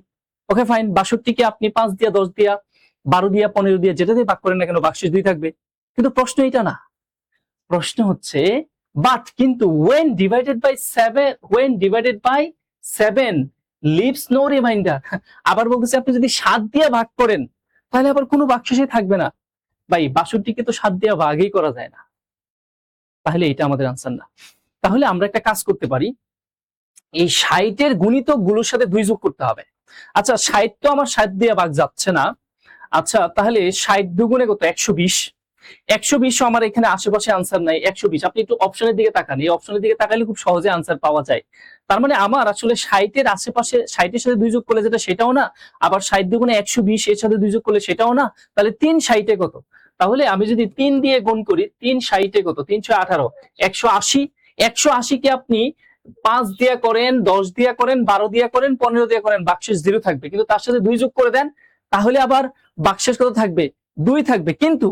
S1: ওকে ফাইন, 62 কে আপনি 5 দিয়ে 10 দিয়ে 12 দিয়ে 15 দিয়ে যেটা দিয়ে ভাগ করেন না কেন, বাক্সেস 2 থাকবে। কিন্তু প্রশ্ন এটা না, প্রশ্ন হচ্ছে বাট কিন্তু when divided by 7 leaves no remainder। আবার বলতেছে আপনি যদি 7 দিয়ে ভাগ করেন তাহলে আবার কোনো বাক্সেসই থাকবে না। ভাই 62 কে তো 7 দিয়ে ভাগই করা যায় না, তাহলে এটা আমাদের আনসার না। তাহলে আমরা একটা কাজ করতে পারি, এই 60 এর গুণিতক গুলোর সাথে 2 যোগ করতে হবে। আচ্ছা 60 তো আমার 7 দিয়ে ভাগ যাচ্ছে না, আচ্ছা তাহলে 60 দুগুণে কত? 120। 120 আমার এখানে আশেপাশে আনসার নাই, 120। আপনি একটু অপশনের দিকে তাকান, এই অপশনের দিকে তাকালে খুব সহজে আনসার পাওয়া যায়। তার মানে আমার আসলে 60 এর আশেপাশে 60 এর সাথে 2 যোগ করলে যেটা সেটাও না, আবার 60 দুগুণে 120 এর সাথে 2 যোগ করলে সেটাও না, তাহলে 3 60 এ কত? তাহলে আমি যদি 3 দিয়ে গুণ করি, 3 60 কত, 318, 180। 180 কে আপনি 5 দিয়া করেন, 10 দিয়া করেন, 12 দিয়া করেন, 15 দিয়া করেন, বাক্সেস 0 থাকবে। কিন্তু তার সাথে 2 যোগ করে দেন, তাহলে আবার বাক্সেস কত থাকবে, 2 থাকবে। কিন্তু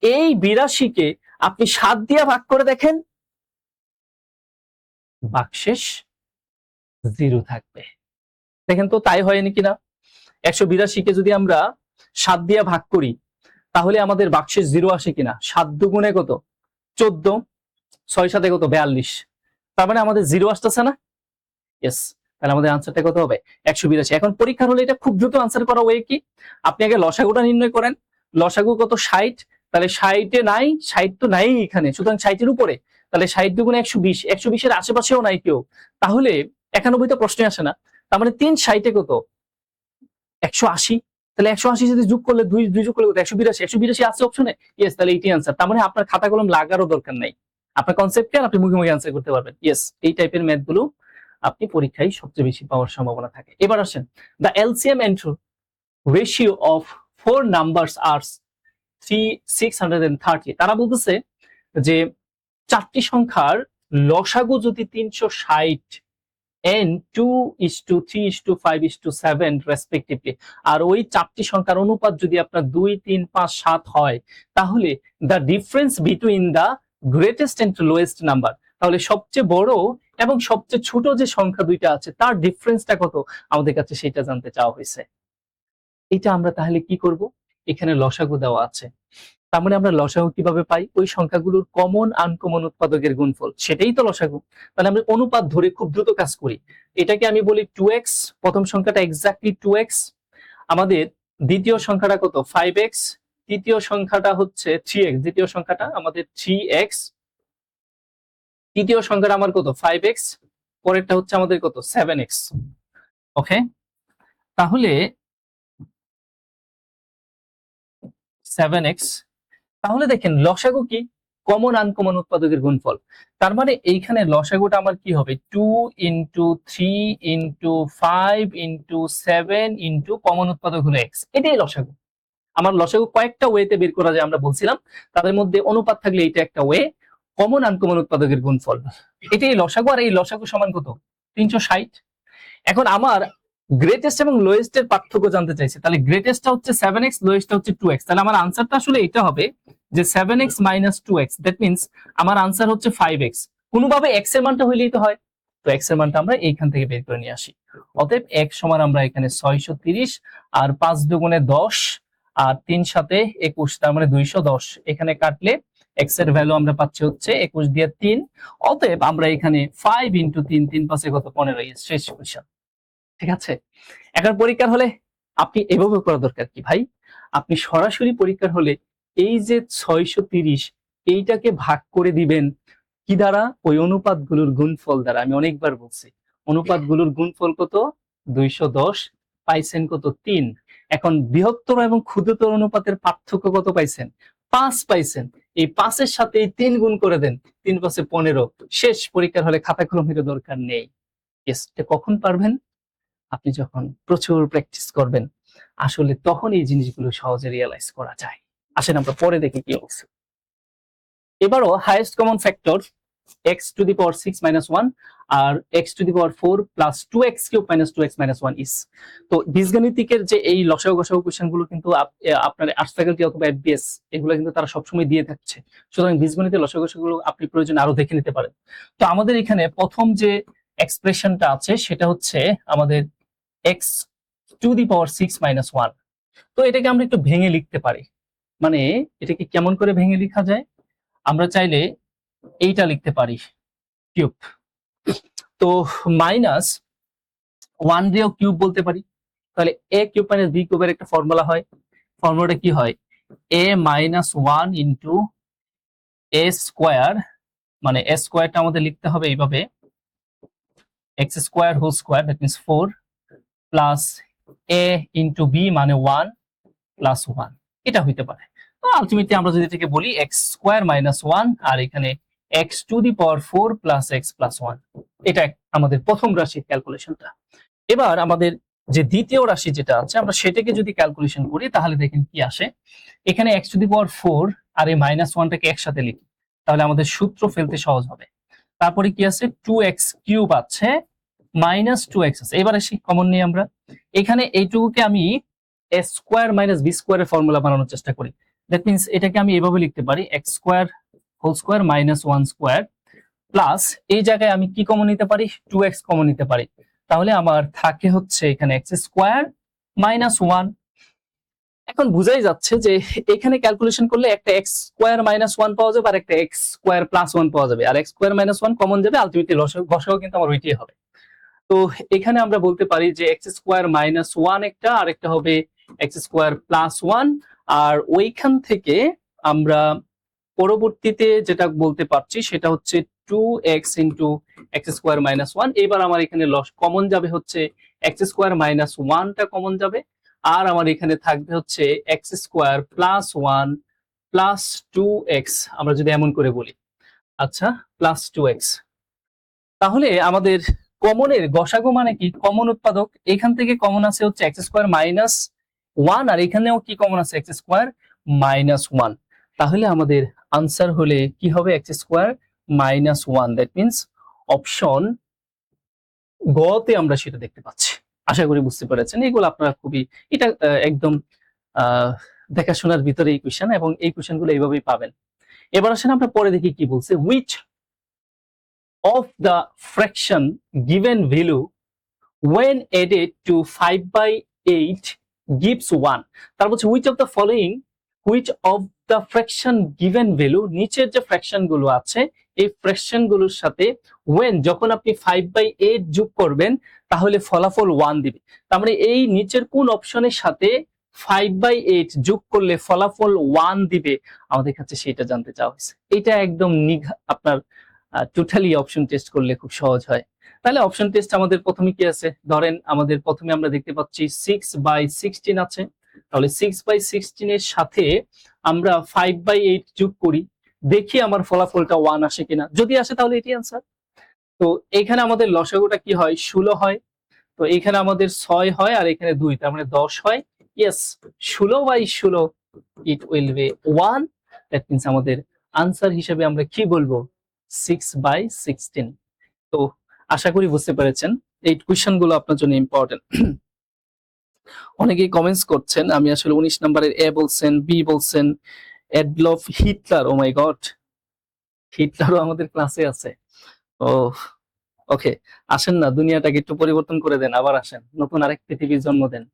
S1: এই 82 কে আপনি 7 দিয়া ভাগ করে দেখেন, বাক্সেস 0 থাকবে। দেখেন তো তাই হয়নি কিনা? 182 কে যদি আমরা 7 দিয়ে ভাগ করি, তাহলে আমাদের বাক্সে 0 আসে কিনা? 7 দুগুণে কত, 14, 6 সাথে কত, 42। তার মানে আমাদের 0 আসতেছে না? ইয়েস। তাহলে আমাদের আনসারটা কত হবে, 182। এখন পরীক্ষার হলে এটা খুব দ্রুত আনসার করা ওয়ে কি, আপনি আগে লসাগুটা নির্ণয় করেন। লসাগু কত, 60। তাহলে 60 এ নাই, 60 তো নাই এখানে, সুতরাং 60 এর উপরে, তাহলে 60 দুগুণে 120, 120 এর আশেপাশেও নাই কেউ, তাহলে 91 তো প্রশ্নই আসে না। তার মানে 3 60 কত, 180। তাহলে 180 যদি যোগ করলে 2 যোগ করলে কত, 182। 182 আছে অপশনে, ইয়েস। তাহলে এইটি আনসার। তার মানে আপনার খাতা কলম লাগারও দরকার নাই, আপনার কনসেপ্টকে আপনি মুখে মুখে আনসার করতে পারবেন। ইয়েস, এই টাইপের ম্যাথ গুলো আপনি পরীক্ষায় সবচেয়ে বেশি পাওয়ার সম্ভাবনা থাকে। এবার আসেন, the LCM and ratio of 4 numbers আর 630। তারা বলতেছে যে 4টি সংখ্যার লসাগু যদি 360 and 2:3:5:7 রেসপেক্টিভলি, আর ওই 4টি সংখ্যার অনুপাত যদি আপনার 2, 3, 5, 7 হয়, তাহলে the difference between the greatest and lowest number, তাহলে সবচেয়ে বড় এবং সবচেয়ে ছোট যে সংখ্যা দুইটা আছে তার ডিফারেন্সটা কত, আমাদের কাছে সেটা জানতে চাওয়া হয়েছে। এটা আমরা তাহলে কি করব, এখানে লসাগু দেওয়া আছে, তার মানে আমরা লসাগু কিভাবে পাই, ওই সংখ্যাগুলোর কমন আনকমন উৎপাদকের গুণফল, সেটাই তো লসাগু। তাহলে আমরা অনুপাত ধরে খুব দ্রুত কাজ করি। এটাকে আমি বলি 2x, প্রথম সংখ্যাটা এক্স্যাক্টলি 2x, আমাদের দ্বিতীয় সংখ্যাটা কত, 5x, তৃতীয় সংখ্যাটা হচ্ছে 3x, দ্বিতীয় সংখ্যাটা আমাদের 3x, তৃতীয় সংখ্যাটা আমার কত, 5x, পরেরটা হচ্ছে আমাদের কত, 7x। ওকে, তাহলে 7x, তাহলে দেখেন লসাগু কি, কমন আনকমন উৎপাদকের গুণফল। তার মানে এইখানে লসাগুটা আমার কি হবে, 2 × 3 × 5 × 7 × কমন উৎপাদক হলো x। এটাই লসাগু। আমার লসাগু কয়েকটা ওয়েতে বের করা যায় আমরা বলছিলাম, তাদের মধ্যে অনুপাত থাকলে এটা একটা ওয়ে, কমন আনকমন উৎপাদকের গুণফল, এটাই লসাগু। আর এই লসাগু সমান কত, 360। এখন আমার গ্রেটেস্ট এবং লোয়েস্ট এর পার্থক্য জানতে চাইছে, তাহলে গ্রেটেস্টটা হচ্ছে 7x, লোয়েস্টটা হচ্ছে 2x। তাহলে আমার আনসারটা আসলে এটা হবে যে 7x - 2x, দ্যাট মিন্স আমার আনসার হচ্ছে 5x। কোনোভাবে x এর মানটা হইলেই তো হয়, তো x এর মানটা আমরা এইখান থেকে বের করে নিয়ে আসি। অতএব x সমান আমরা এখানে 630, আর 5 দুগুণে 10, আর 3 সাথে 21, তার মানে 210। এখানে কাটলে x এর ভ্যালু আমরা পাচ্ছি হচ্ছে 21 দিয়ে 3। অতএব আমরা এখানে 5 × 3, 3 5 কত, 15, শেষ কোশ্চেন। ঠিক আছে, এখন পরীক্ষার হলে আপনি এভাবে করা দরকার কি ভাই, আপনি সরাসরি পরীক্ষার হলে এই যে 630 এইটাকে ভাগ করে দিবেন কি দ্বারা, ওই অনুপাতগুলোর গুণফল দ্বারা। আমি অনেকবার বলছি অনুপাতগুলোর গুণফল কত, 210, পাইছেন কত, 3। এখন বৃহত্তর এবং ক্ষুদ্রতর অনুপাতের পার্থক্য কত পাইছেন, 5 পাইছেন। এই 5 এর সাথে এই 3 গুণ করে দেন, 3 × 5 = 15। শেষ, পরীক্ষার হলে খাতা কলমের দরকার নেই। এটা কখন পারবেন, আপনি যখন প্রচুর প্র্যাকটিস করবেন, আসলে তখন এই জিনিসগুলো সহজে রিয়েলাইজ করা যায়। আসেন আমরা পরে দেখি কি অবস্থা। এবারও হাইয়েস্ট কমন ফ্যাক্টর x⁶ - 1 আর x⁴ + 2x³ - 2x - 1 ইস। তো বীজগণিতিকের যে এই লসাগু গসাগু কোশ্চেন গুলো কিন্তু আপনার আর্টস ফ্যাকাল্টি অথবা এফবিএস এগুলো কিন্তু তারা সবসময় দিয়ে থাকছে, সুতরাং বীজগণিতের লসাগু গসাগুলো আপনি প্রয়োজন আরো দেখে নিতে পারেন। তো আমাদের এখানে প্রথম যে এক্সপ্রেশনটা আছে সেটা হচ্ছে আমাদের x⁶ - 1। তো এটাকে আমরা একটু ভেঙে লিখতে পারি, মানে এটাকে কেমন করে ভেঙে লেখা যায়, আমরা চাইলে এইটা লিখতে পারি কিউব, তো -1 দিয়েও কিউব বলতে পারি। তাহলে a³ - b³ এর একটা ফর্মুলা হয়, ফর্মুলাটা কি হয়, a - 1 × a², মানে a স্কয়ারটা আমাদের লিখতে হবে এইভাবে, x² that means 4 plus a × b মানে 1 প্লাস 1, এটা হইতে পারে। তো আলটিমেটলি আমরা যদি এটাকে বলি x² - 1 আর এখানে x⁴ প্লাস x প্লাস 1, এটা আমাদের প্রথম রাশির ক্যালকুলেশনটা। এবার আমাদের যে দ্বিতীয় রাশি যেটা আছে আমরা সেটাকে যদি ক্যালকুলেশন করি তাহলে দেখেন কি আসে। এখানে x⁴ আর এই -1টাকে একসাথে লিখি, তাহলে আমাদের সূত্র ফেলতে সহজ হবে। তারপরে কি আছে 2x³ আছে, -2x আছে। এবার আসি কমন নিয়ে আমরা এখানে এইটুকুকে আমি a² - b² এর ফর্মুলা বানানোর চেষ্টা করি। দ্যাট মিন্স এটাকে আমি এভাবে লিখতে পারি x² হোল স্কয়ার -1² প্লাস এই জায়গায় আমি কি কমন নিতে পারি 2x কমন নিতে পারি। তাহলে আমার থাকে হচ্ছে এখানে x² - 1। এখন বুঝাই যাচ্ছে যে এখানে ক্যালকুলেশন করলে একটা x² - 1 পাওয়া যাবে আর একটা x² + 1 পাওয়া যাবে, আর x² - 1 কমন যাবে, আলটিমেটলি গসাগু কিন্তু আমার ওইটাই হবে। তো এখানে আমরা বলতে পারি যে x² - 1 একটা, আর একটা হবে x² + 1, আর ওইখান থেকে আমরা পরবর্তীতে যেটা বলতে পারছি সেটা হচ্ছে 2x * x² - 1। এবার আমার এখানে কমন যাবে হচ্ছে x² - 1টা কমন যাবে, আর আমার এখানে থাকবে হচ্ছে x² + 1 + 2x, আমরা যদি এমন করে বলি আচ্ছা +2x। তাহলে আমাদের কমনের গসাগু মানে কি, কমন উৎপাদক। এখান থেকে কমন আছে হচ্ছে x² - 1, আর এখানেও কি কমন আছে x² - 1। তাহলে আমাদের আনসার হলে কি হবে x² - 1। দ্যাট মিন্স অপশন গ তে আমরা সেটা দেখতে পাচ্ছি। আশা করি বুঝতে পেরেছেন। এগুলো আপনারা খুবই এটা একদম দেখাশোনার ভিতরে এই কোশ্চেন, এবং এই কোশ্চেনগুলো এইভাবেই পাবেন। এবার আসেন আমরা পরে দেখি কি বলছে। which of the fraction given value when added to 5/8 gives 1। তার বলছে which of the following, which of the fraction given value, নিচের যে ফ্র্যাকশন গুলো আছে এই ফ্র্যাকশন গুলোর সাথে when যখন আপনি 5/8 যোগ করবেন তাহলে ফলাফল 1 দিবে। তার মানে এই নিচের কোন অপশনের সাথে 5/8 যোগ করলে ফলাফল 1 দিবে আমাদের কাছে সেটা জানতে চাওয়া হয়েছে। এটা একদম আপনার টোটালি অপশন টেস্ট করলে খুব সহজ হয়। তাহলে অপশন টেস্ট আমাদের প্রথমে কি আছে, ধরেন আমাদের প্রথমে আমরা দেখতে পাচ্ছি 6/16 আছে, তাহলে 6/16 এর সাথে আমরা 5/8 যোগ করি, দেখি আমার ফলাফলটা 1 আসে কিনা। যদি আসে তাহলে এটি आंसर। তো এখানে আমাদের লসাগুটা কি হয় 16 হয়, তো এখানে আমাদের 6 হয় আর এখানে 2, তার মানে 10 হয়। Yes 16/16 it will be 1। That means আমাদের आंसर হিসেবে আমরা কি বলবো 6/16। তো আশা করি বুঝতে পেরেছেন এই কোশ্চেন গুলো আপনার জন্য ইম্পর্টেন্ট। অনেকেই কমেন্টস করছেন, আমি আসলে 19 নম্বরের এ বলছেন, বি বলছেন, অ্যাডলফ হিটলার, ও মাই গড, হিটলারও আমাদের ক্লাসে আছে। ও ওকে, আসেন না দুনিয়াটাকে একটু পরিবর্তন করে দেন, আবার আসেন, নতুন আরেক পৃথিবীর জন্ম দেন।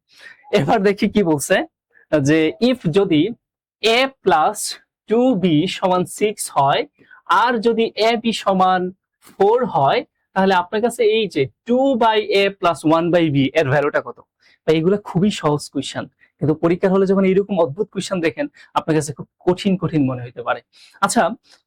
S1: এবার দেখি কি বলছে, যে ইফ যদি a + 2b = 6 হয় আর যদি ab = 4 হয়, তাহলে আপনার কাছে এই যে 2/a + 1/b এর ভ্যালুটা কত। এগুলো খুবই সহজ কোশ্চেন, কিন্তু পরীক্ষার হলে যখন এরকম অদ্ভুত কোশ্চেন দেখেন আপনার কাছে খুব কঠিন কঠিন মনে হতে পারে। আচ্ছা,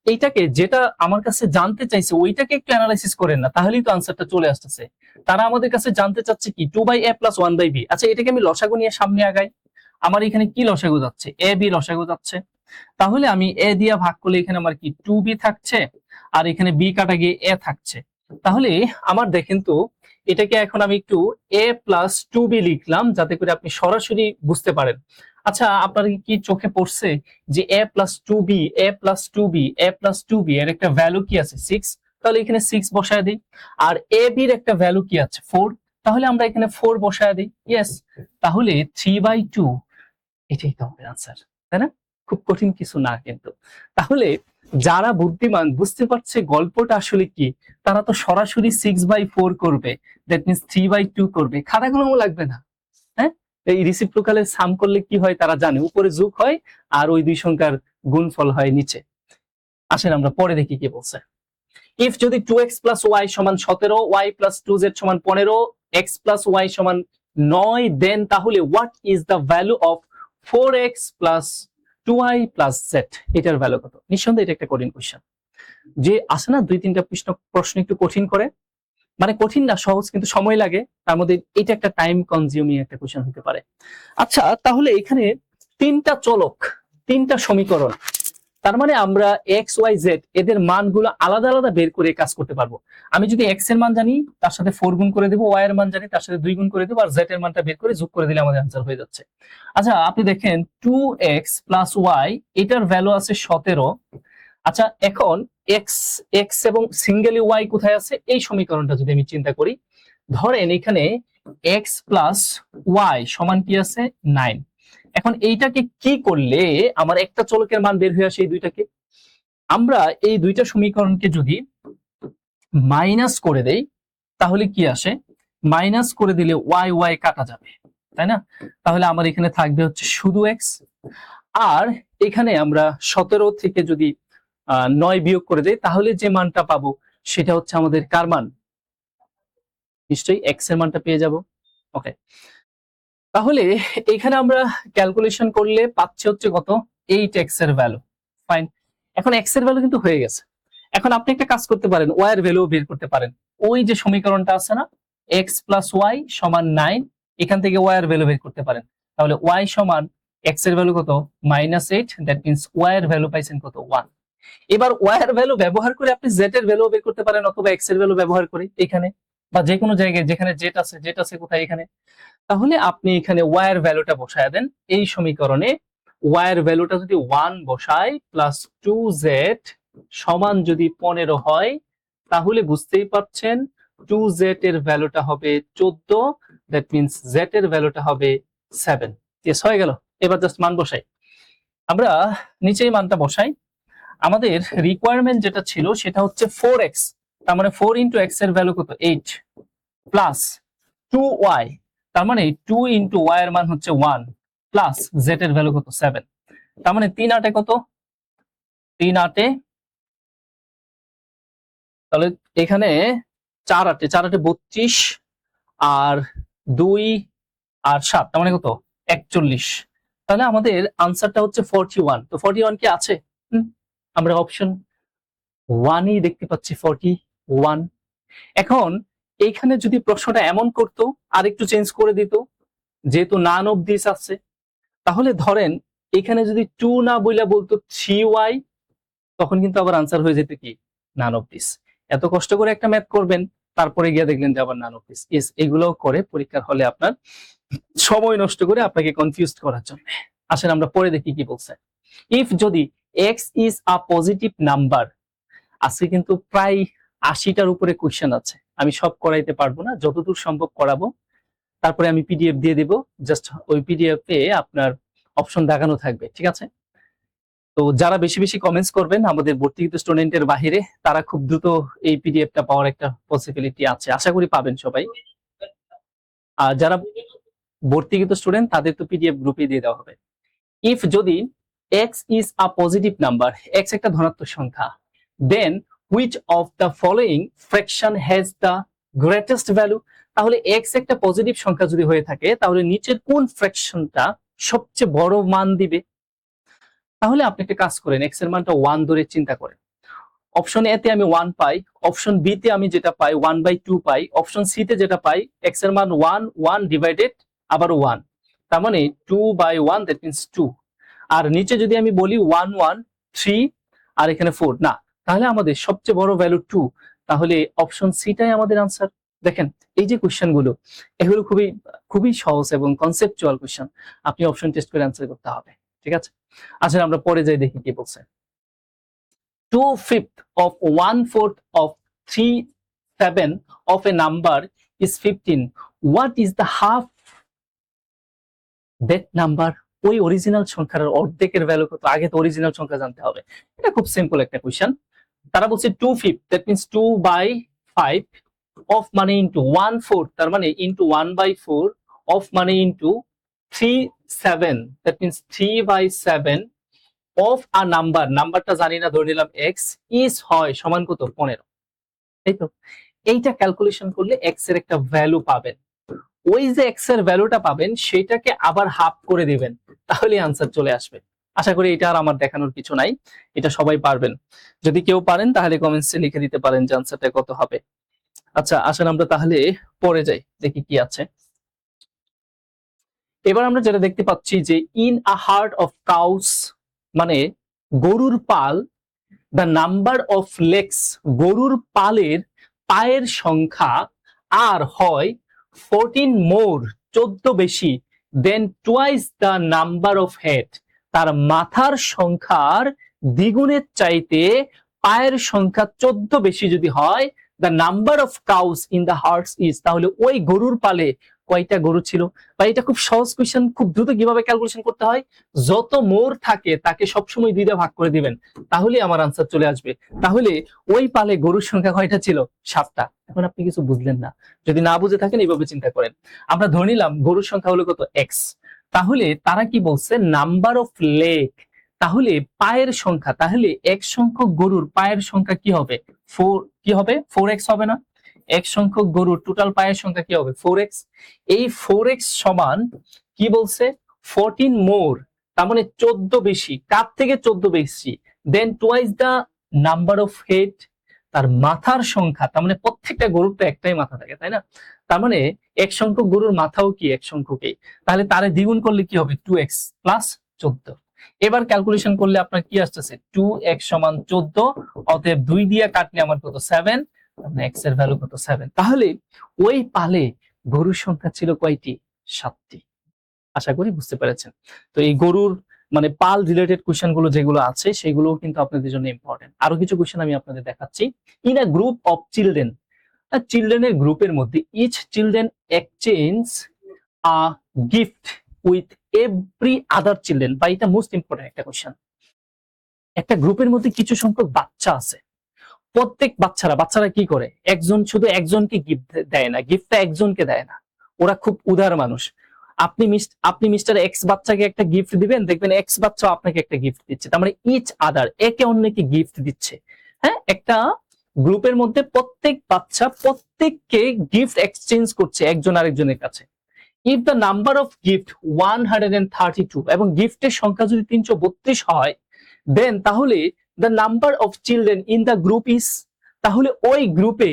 S1: এইটাকে যেটা আমার কাছে জানতে চাইছে ওইটাকে একটু অ্যানালাইসিস করেন না, তাহলেই তো আনসারটা চলে আসতেছে। তারা আমাদের কাছে জানতে চাচ্ছে কি 2/a + 1/b। আচ্ছা, এটাকে আমি লসাগু নিয়ে সামনে আগাই। আমার এখানে কি লসাগু যাচ্ছে, এ বি লসাগু যাচ্ছে। তাহলে আমি এ দিয়ে ভাগ করলে এখানে আমার কি 2b থাকছে, আর এখানে বি কাটা গিয়ে এ থাকছে। তাহলে আমার দেখেন তো এটাকে এখন আমি একটু a + 2b লিখলাম যাতে করে আপনি সরাসরি বুঝতে পারেন। আচ্ছা, আপনার কি চোখে পড়ছে যে a + 2b এর একটা ভ্যালু কি আছে 6, তাহলে এখানে 6 বসায় দিই। আর a b এর একটা ভ্যালু কি আছে 4, তাহলে আমরা এখানে 4 বসায় দিই। ইয়েস, তাহলে 3/2 এটাই তো আমাদের आंसर, তাই না? খুব কঠিন কিছু না কিন্তু। তাহলে যারা বুদ্ধিমান বুঝতে পারছে গল্পটা আসলে কি, তারা তো সরাসরি 6/4 করবে, দ্যাট মিন্স 3/2 করবে, খাতা কলমও লাগবে না। হ্যাঁ, এই রিসিপ্রোকালের সাম করলে কি হয় তারা জানে, উপরে যোগ হয় আর ওই দুই সংখ্যার গুণফল হয় নিচে। আসেন আমরা পরে দেখি কি বলছে। ইফ যদি 2x + y = 17, y + 2z = 15, x + y = 9, দেন তাহলে what is the value of 4x + 2y + z, এটার ভ্যালু কত? নিঃসন্দেহে এটা একটা কঠিন কোশ্চেন। যে আসে না 2-3টা প্রশ্ন একটু কঠিন করে, মানে কঠিন না সহজ কিন্তু সময় লাগে, তার মধ্যে এটা একটা টাইম কনজিউমিং একটা কোশ্চেন হতে পারে। আচ্ছা, তাহলে এখানে তিনটা চলক, তিনটা সমীকরণ, তার মানে আমরা এক্স ওয়াই জেড এদের মানগুলো আলাদা আলাদা বের করে কাজ করতে পারবো। আমি যদি এক্স এর মান জানি তার সাথে 4 গুণ করে দেবো, ওয়াই এর মান জানি তার সাথে 2 গুণ করে দেবো, আর জেড এর মানটা বের করে যোগ করে দিলে আমাদের আনসার হয়ে যাচ্ছে। আচ্ছা আপনি দেখেন 2x প্লাস ওয়াই, এটার ভ্যালু আছে 17। আচ্ছা এখন এক্স এক্স এবং সিঙ্গেলি ওয়াই কোথায় আছে, এই সমীকরণটা যদি আমি চিন্তা করি, ধরেন এখানে এক্স প্লাস ওয়াই সমান কি আছে 9। এখন এইটাকে কি করলে আমার একটা চলকের মান বের হয়ে আসে এই দুইটাকে, আমরা এই দুইটা সমীকরণকে যদি মাইনাস করে দেই তাহলে কি আসে, মাইনাস করে দিলে ওয়াই ওয়াই কাটা যাবে, তাই না? তাহলে আমার এখানে থাকবে হচ্ছে শুধু এক্স। আর এখানে আমরা 17 থেকে যদি 9 বিয়োগ করে দেই তাহলে যে মানটা পাবো সেটা হচ্ছে আমাদের কার মান, নিশ্চয়ই এক্স এর মানটা পেয়ে যাব। ওকে, তাহলে এখানে আমরা ক্যালকুলেশন করলে পাচ্ছি হচ্ছে কত, 8x এর ভ্যালু। ফাইন, এখন x এর ভ্যালু কিন্তু হয়ে গেছে। এখন আপনি একটা কাজ করতে পারেন, y এর ভ্যালু বের করতে পারেন। ওই যে সমীকরণটা আছে না, x প্লাস ওয়াই সমান 9, এখান থেকে y এর ভ্যালু বের করতে পারেন। তাহলে y সমান x এর ভ্যালু কত, -8, দ্যাট মিন্স y এর ভ্যালু পাইছেন কত, 1। এবার y এর ভ্যালু ব্যবহার করে আপনি z এর ভ্যালু বের করতে পারেন, অথবা x এর ভ্যালু ব্যবহার করে এখানে, বা যে কোনো জায়গায় যেখানে z আছে কোথায় এখানে। তাহলে আপনি এখানে y এর ভ্যালুটা বসায় দেন এই সমীকরণে। y এর ভ্যালুটা যদি 1 বসাই প্লাস 2z সমান যদি 15 হয়, তাহলে বুঝতেই পারছেন 2z এর ভ্যালুটা হবে 14, দ্যাট মিন্স z এর ভ্যালুটা হবে 7। ইয়েস, হয়ে গেল। এবার জাস্ট মান বসাই, আমরা নিচেই মানটা বসাই। আমাদের রিকোয়ারমেন্ট যেটা ছিল সেটা হচ্ছে 4x, তার মানে 4 ইন্টু x এর ভ্যালু কত, 8, প্লাস 2y, তার মানে 2 ইন্টু ওয়াই এর মান হচ্ছে 1, প্লাস জেড এর ভ্যালু কত, 7। তার মানে 3 8 কত, 3 8, তাহলে এখানে 4 8 32, আর 2 আর 7, তার মানে কত, 41। তাহলে আমাদের আনসারটা হচ্ছে 41। তো 41 কি আছে? আমরা অপশন 1ই দেখতে পাচ্ছি 41। এখন এইখানে যদি প্রশ্নটা এমন করতো, আর একটু চেঞ্জ করে দিত, যেহেতু নান অফ দিস আছে, তাহলে ধরেন এখানে যদি 2 না বইলা বলতো 3y, তখন কিন্তু আবার আনসার হয়ে যেত কি, নান অফ দিস। এত কষ্ট করে একটা ম্যাথ করবেন, তারপরে গিয়ে দেখলেন যে আবার নান অফ দিস। ইয়েস, এগুলোও করে পরীক্ষার হলে আপনার সময় নষ্ট করে আপনাকে কনফিউজ করার জন্য। আসেন আমরা পরে দেখি কি বলছে। ইফ যদি x is a positive number, আজকে কিন্তু প্রায় 80টার উপরে কোশ্চেন আছে, আমি সব করাইতে পারবো না, যতদূর সম্ভব করাবো। তারপরে আমি পিডিএফ দিয়ে দিব, জাস্ট ওই পিডিএফ এ আপনার অপশন দেখানো থাকবে, ঠিক আছে? তো যারা বেশি বেশি কমেন্টস করবেন আমাদের ভর্তিকৃত স্টুডেন্টের বাহিরে, তারা খুব দ্রুত এই পিডিএফটা পাওয়ার একটা পসিবিলিটি আছে, আশা করি পাবেন সবাই। আর যারা ভর্তিকৃত স্টুডেন্ট তাদের তো পিডিএফ গ্রুপে দিয়ে দেওয়া হবে। ইফ যদি x is a positive number, x একটা ধনাত্মক সংখ্যা, then which of the following fraction has the greatest value, তাহলে x একটা পজিটিভ সংখ্যা যদি হয়ে থাকে তাহলে নিচের কোন ফ্র্যাকশনটা সবচেয়ে বড় মান দিবে? তাহলে আপনি একটা কাজ করেন, x এর মানটা 1 ধরে চিন্তা করেন। অপশন এ তে আমি 1 পাই, অপশন বি তে আমি যেটা পাই 1/2 পাই, অপশন সি তে যেটা পাই x এর মান 1 1 ডিভাইডেড আবার 1, তার মানে 2/1, দ্যাট মিন্স 2। আর নিচে যদি আমি বলি 1 1 3 আর এখানে 4, না, তাহলে আমাদের সবচেয়ে বড় ভ্যালু 2, তাহলে অপশন সিটাই আমাদের আনসার। দেখেন এই যে কোশ্চেন গুলো, এগুলো খুবই খুবই সহজ এবং কনসেপচুয়াল কোশ্চেন, আপনি অপশন টেস্ট করে আনসার করতে হবে, ঠিক আছে? আচ্ছা আমরা পরে যাই দেখি কি বলছে। 2/5 of 1/4 of 3/7 of a number is 15. What is the half that number? ওই অরিজিনাল সংখ্যার অর্ধেকের ভ্যালু কত? আগে তো অরিজিনাল সংখ্যা জানতে হবে। এটা খুব সিম্পল একটা কোশ্চেন। তারা বলছে 2/5, দ্যাট মিন্স 2/5 অফ মানে ইনটু 1/4, তার মানে ইনটু 1/4 অফ মানে into 3/7, that means 3/7 of a number, নাম্বারটা জানি না, ধরে নিলাম এক্স, ইজ হয় সমান কত, 15। তাই তো? এইটা ক্যালকুলেশন করলে এক্স এর একটা ভ্যালু পাবেন, ওই যে এক্স এর ভ্যালুটা পাবেন সেটাকে আবার হাফ করে দিবেন, তাহলে আনসার চলে আসবে। আশা করি এটা আর আমার দেখানোর কিছু নাই, এটা সবাই পারবেন। যদি কেউ পারেন তাহলে কমেন্টসে লিখে দিতে পারেন যে আনসারটা কত হবে। আচ্ছা আসেন আমরা তাহলে পরে যাই, দেখি কি আছে। এবার আমরা যেটা দেখতে পাচ্ছি যে in a heart of cows, মানে গরুর পাল, দ্য নাম্বার অফ লেগস, গরুর পালের পায়ের সংখ্যা আর হয় 14 মোর, 14 বেশি, then twice the number of head, তার মাথার সংখ্যার দ্বিগুণের চাইতে পায়ের সংখ্যা 14 বেশি যদি হয়, the number of cows in the hertz is, তাহলে ওই গরুর পালে কয়টা গরু ছিল। বা এটা খুব সহজ কোয়েশ্চেন, খুব দ্রুত কিভাবে ক্যালকুলেশন করতে হয়, যত মোর থাকে তাকে সবসময় 2 দিয়ে ভাগ করে দিবেন, তাহলে আমার আনসার চলে আসবে। তাহলে ওই পালে গরুর সংখ্যা কয়টা ছিল? 7টা। এখন আপনি কিছু বুঝলেন না, যদি না বুঝে থাকেন এইভাবে চিন্তা করেন। আমরা ধরে নিলাম গরুর সংখ্যা হলো কত? এক্স। তাহলে তারা কি বলছে? নাম্বার অফ লেগ, তাহলে পায়ের সংখ্যা, তাহলে এক সংখ্যক গরুর পায়ের সংখ্যা কি হবে? 4, কি হবে? 4x হবে না? এক সংখ্যক গরুর টোটাল পায়ের সংখ্যা কি হবে? 4x। এই 4x সমান কি বলছে? 14 মোর, তার মানে 14 বেশি। কার থেকে 14 বেশি? Then twice the number of head, তার মাথার সংখ্যা, তার মানে প্রত্যেকটা গরুর তো একটাই মাথা থাকে, তাই না? তার মানে এক সংখ্যক গরুর মাথাও কি এক সংখ্যকই, তাহলে তারে দ্বিগুণ করলে কি হবে? 2x plus 14। এবার ক্যালকুলেশন করলে আপনার কি আসতেছে? 2x সমান 14, অতএব 2 দিয়ে কাটলে আমার কত? 7, x এর ভ্যালু কত? 7। তাহলে ওই পালে গরুর সংখ্যা ছিল কয়টি? 7টি। আশা করি বুঝতে পেরেছেন। তো এই গরুর মানে পাল রিলেটেড কোশ্চেন গুলো যেগুলো আছে সেগুলো কিন্তু আপনাদের জন্য ইম্পর্টেন্ট। আরো কিছু কোশ্চেন আমি আপনাদের দেখাচ্ছি। In a group of children, চিলড্রেনের গ্রুপের মধ্যে each children exchange a gift with every other children, বা এটা মোস্ট ইম্পর্টেন্ট একটা কোশ্চেন। একটা গ্রুপের মধ্যে কিছু সংখ্যক বাচ্চা আছে, প্রত্যেক বাচ্চারা কি করে? শুধু একজনকে গিফট দেয় না, গিফটটা একজনকে দেয় না, ওরা খুব উদার মানুষ। আপনি মিস্টার এক্স বাচ্চাকে একটা গিফট দিবেন, দেখবেন এক্স বাচ্চা আপনাকে একটা গিফট দিচ্ছে, তার মানে ইচ আদার, একে অন্যকে গিফট দিচ্ছে। হ্যাঁ, একটা গ্রুপের মধ্যে প্রত্যেক বাচ্চা প্রত্যেককে গিফট এক্সচেঞ্জ করছে একজন আরেকজনের কাছে। If the number of gift 132, এবং গিফটের সংখ্যা যদি 332 হয়, দেন তাহলে the number of children in the group is, তাহলে ওই গ্রুপে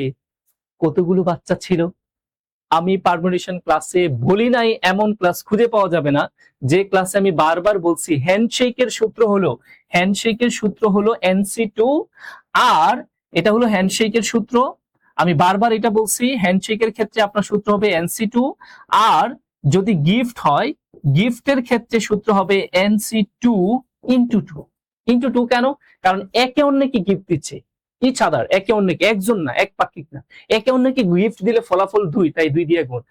S1: কতগুলো বাচ্চা ছিল? আমি পারমিউটেশন ক্লাসে বলি নাই এমন ক্লাস খুঁজে পাওয়া যাবে না যে ক্লাসে আমি বারবার বলছি হ্যান্ডশেকের সূত্র হলো NC2, আর এটা হলো হ্যান্ডশেকের সূত্র। আমি বারবার এটা বলছি, হ্যান্ডশেকের ক্ষেত্রে আপনার সূত্র হবে NC2, আর যদি গিফট হয়, গিফটের ক্ষেত্রে সূত্র হবে NC2 ইন্টু 2 কেন? কারণ একে অন্যকে গিফট দিচ্ছে, ইচ আদার, একে অন্যকে, একজন না, এক পাক্ষিক না, একে অন্যকে গিফট দিলে ফলাফল 2, তাই 2 দিয়ে গুণ।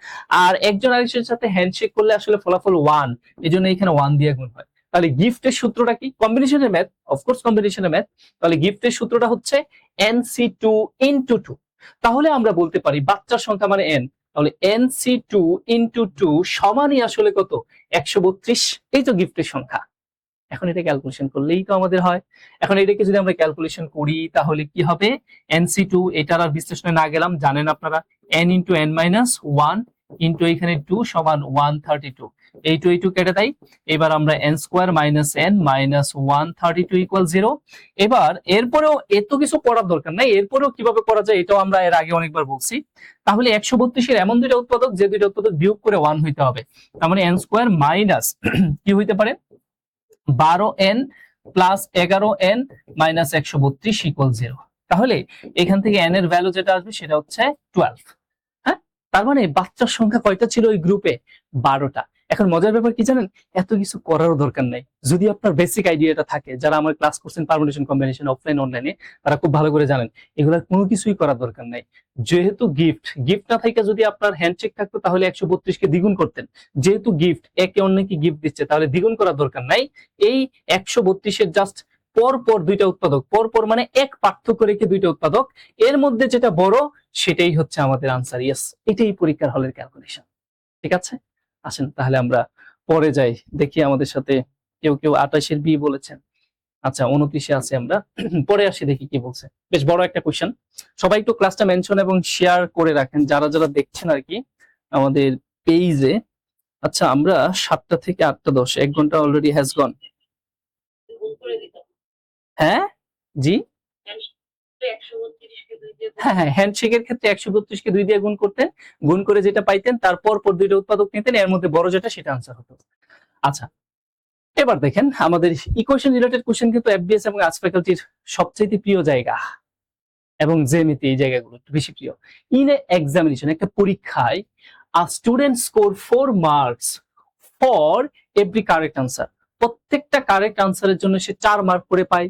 S1: আর একজন আরেকজনের সাথে হ্যান্ডশেক করলে আসলে ফলাফল 1, এজন্য এখানে 1 দিয়ে গুণ হয়। তাহলে গিফটের সূত্রটা কি? কম্বিনেশনের ম্যাথ, অফকোর্স কম্বিনেশনের ম্যাথ। তাহলে গিফটের সূত্রটা হচ্ছে NC2 ইন্টু 2। তাহলে আমরা বলতে পারি বাচ্চার সংখ্যা মানে n, তাহলে NC2 ইন্টু 2 সমানই আসলে কত? 132। এই তো গিফটের সংখ্যা। এখন এটা ক্যালকুলেশন করলেই তো আমাদের হয়। এখন এটাকে যদি আমরা ক্যালকুলেশন করি তাহলে কি হবে? NC2, এটার আর বিশ্লেষণে না গেলাম, জানেন আপনারা, n into n minus 1 into এখানে 2 সমান 132। এই 2 কেটে দেয়। এবার আমরা n square minus n minus 132 equal 0। এবার এরপরেও এত কিছু করার দরকার নাই, এরপরেও কিভাবে করা যায় এটাও আমরা এর আগে অনেকবার বলছি। তাহলে 132 এর এমন দুইটা উৎপাদক যে দুইটা উৎপাদক বিয়োগ করে 1 হইতে হবে, তার মানে n স্কোয়ার মাইনাস কি হইতে পারে? 12n plus 11n minus 132 equal 0। তাহলে এখান থেকে n এর ভ্যালু যেটা আসবে সেটা হচ্ছে 12। হ্যাঁ, তার মানে বাচ্চার সংখ্যা কয়টা ছিল ওই গ্রুপে? 12টা। এখন মজার ব্যাপার কি জানেন? এত কিছু করারও দরকার নাই, যদি আপনার বেসিক আইডিয়াটা থাকে। যারা আমার ক্লাস করছেন পারমুটেশন কম্বিনেশন অফলাইন অনলাইনে, তারা খুব ভালো করে জানেন এগুলার কোনো কিছুই করার দরকার নাই। যেহেতু গিফট না থাকে, যদি আপনার হ্যান্ডশেক থাকতো তাহলে 132 কে দ্বিগুণ করতেন। যেহেতু গিফট, একে অন্যকে গিফট দিচ্ছে, তাহলে দ্বিগুণ করার দরকার নাই। এই 132 এর জাস্ট পরপর দুইটা উৎপাদক, পরপর মানে এক পার্থক্য রেখে দুইটা উৎপাদক, এর মধ্যে যেটা বড় সেটাই হচ্ছে আমাদের আনসার। ইয়েস, এটাই পরীক্ষার হলের ক্যালকুলেশন। ঠিক আছে, আসেন তাহলে আমরা পরে যাই। দেখি আমাদের সাথে কেউ 28-এর বি বলেছেন। আচ্ছা, 29-এ আছে আমরা। পরে আসি, দেখি কি বলছে। বেশ বড় একটা কোশ্চেন। সবাই একটু ক্লাসটা মেনশন এবং শেয়ার করে রাখেন যারা যারা দেখছেন আর কি আমাদের পেজে। আচ্ছা, আমরা 7টা থেকে 8টা 10, 1 ঘন্টা অলরেডি হ্যাজ গন। হ্যাঁ জি, হ্যাঁ, হ্যান্ডশেকের ক্ষেত্রে 132 কে 2 দিয়ে গুণ করতেন, গুণ করে যেটা পাইতেন তারপর দুইটা উৎপাদক নিতেন, এর মধ্যে বড় যেটা সেটা আনসার হতো। আচ্ছা, এবার দেখেন আমাদের ইকুয়েশন রিলেটেড কোশ্চেন কিন্তু এফবিএস এবং আর্টস ফ্যাকাল্টির সবচেয়ে প্রিয় জায়গা, এবং জেমিতি এই জায়গাগুলো একটু বেশি প্রিয়। ইন এ এক্সামিনেশন, একটা পরীক্ষায় a student score 4 marks for every correct answer, প্রত্যেকটা কারেক্ট আনসারের জন্য সে 4 মার্ক করে পায়,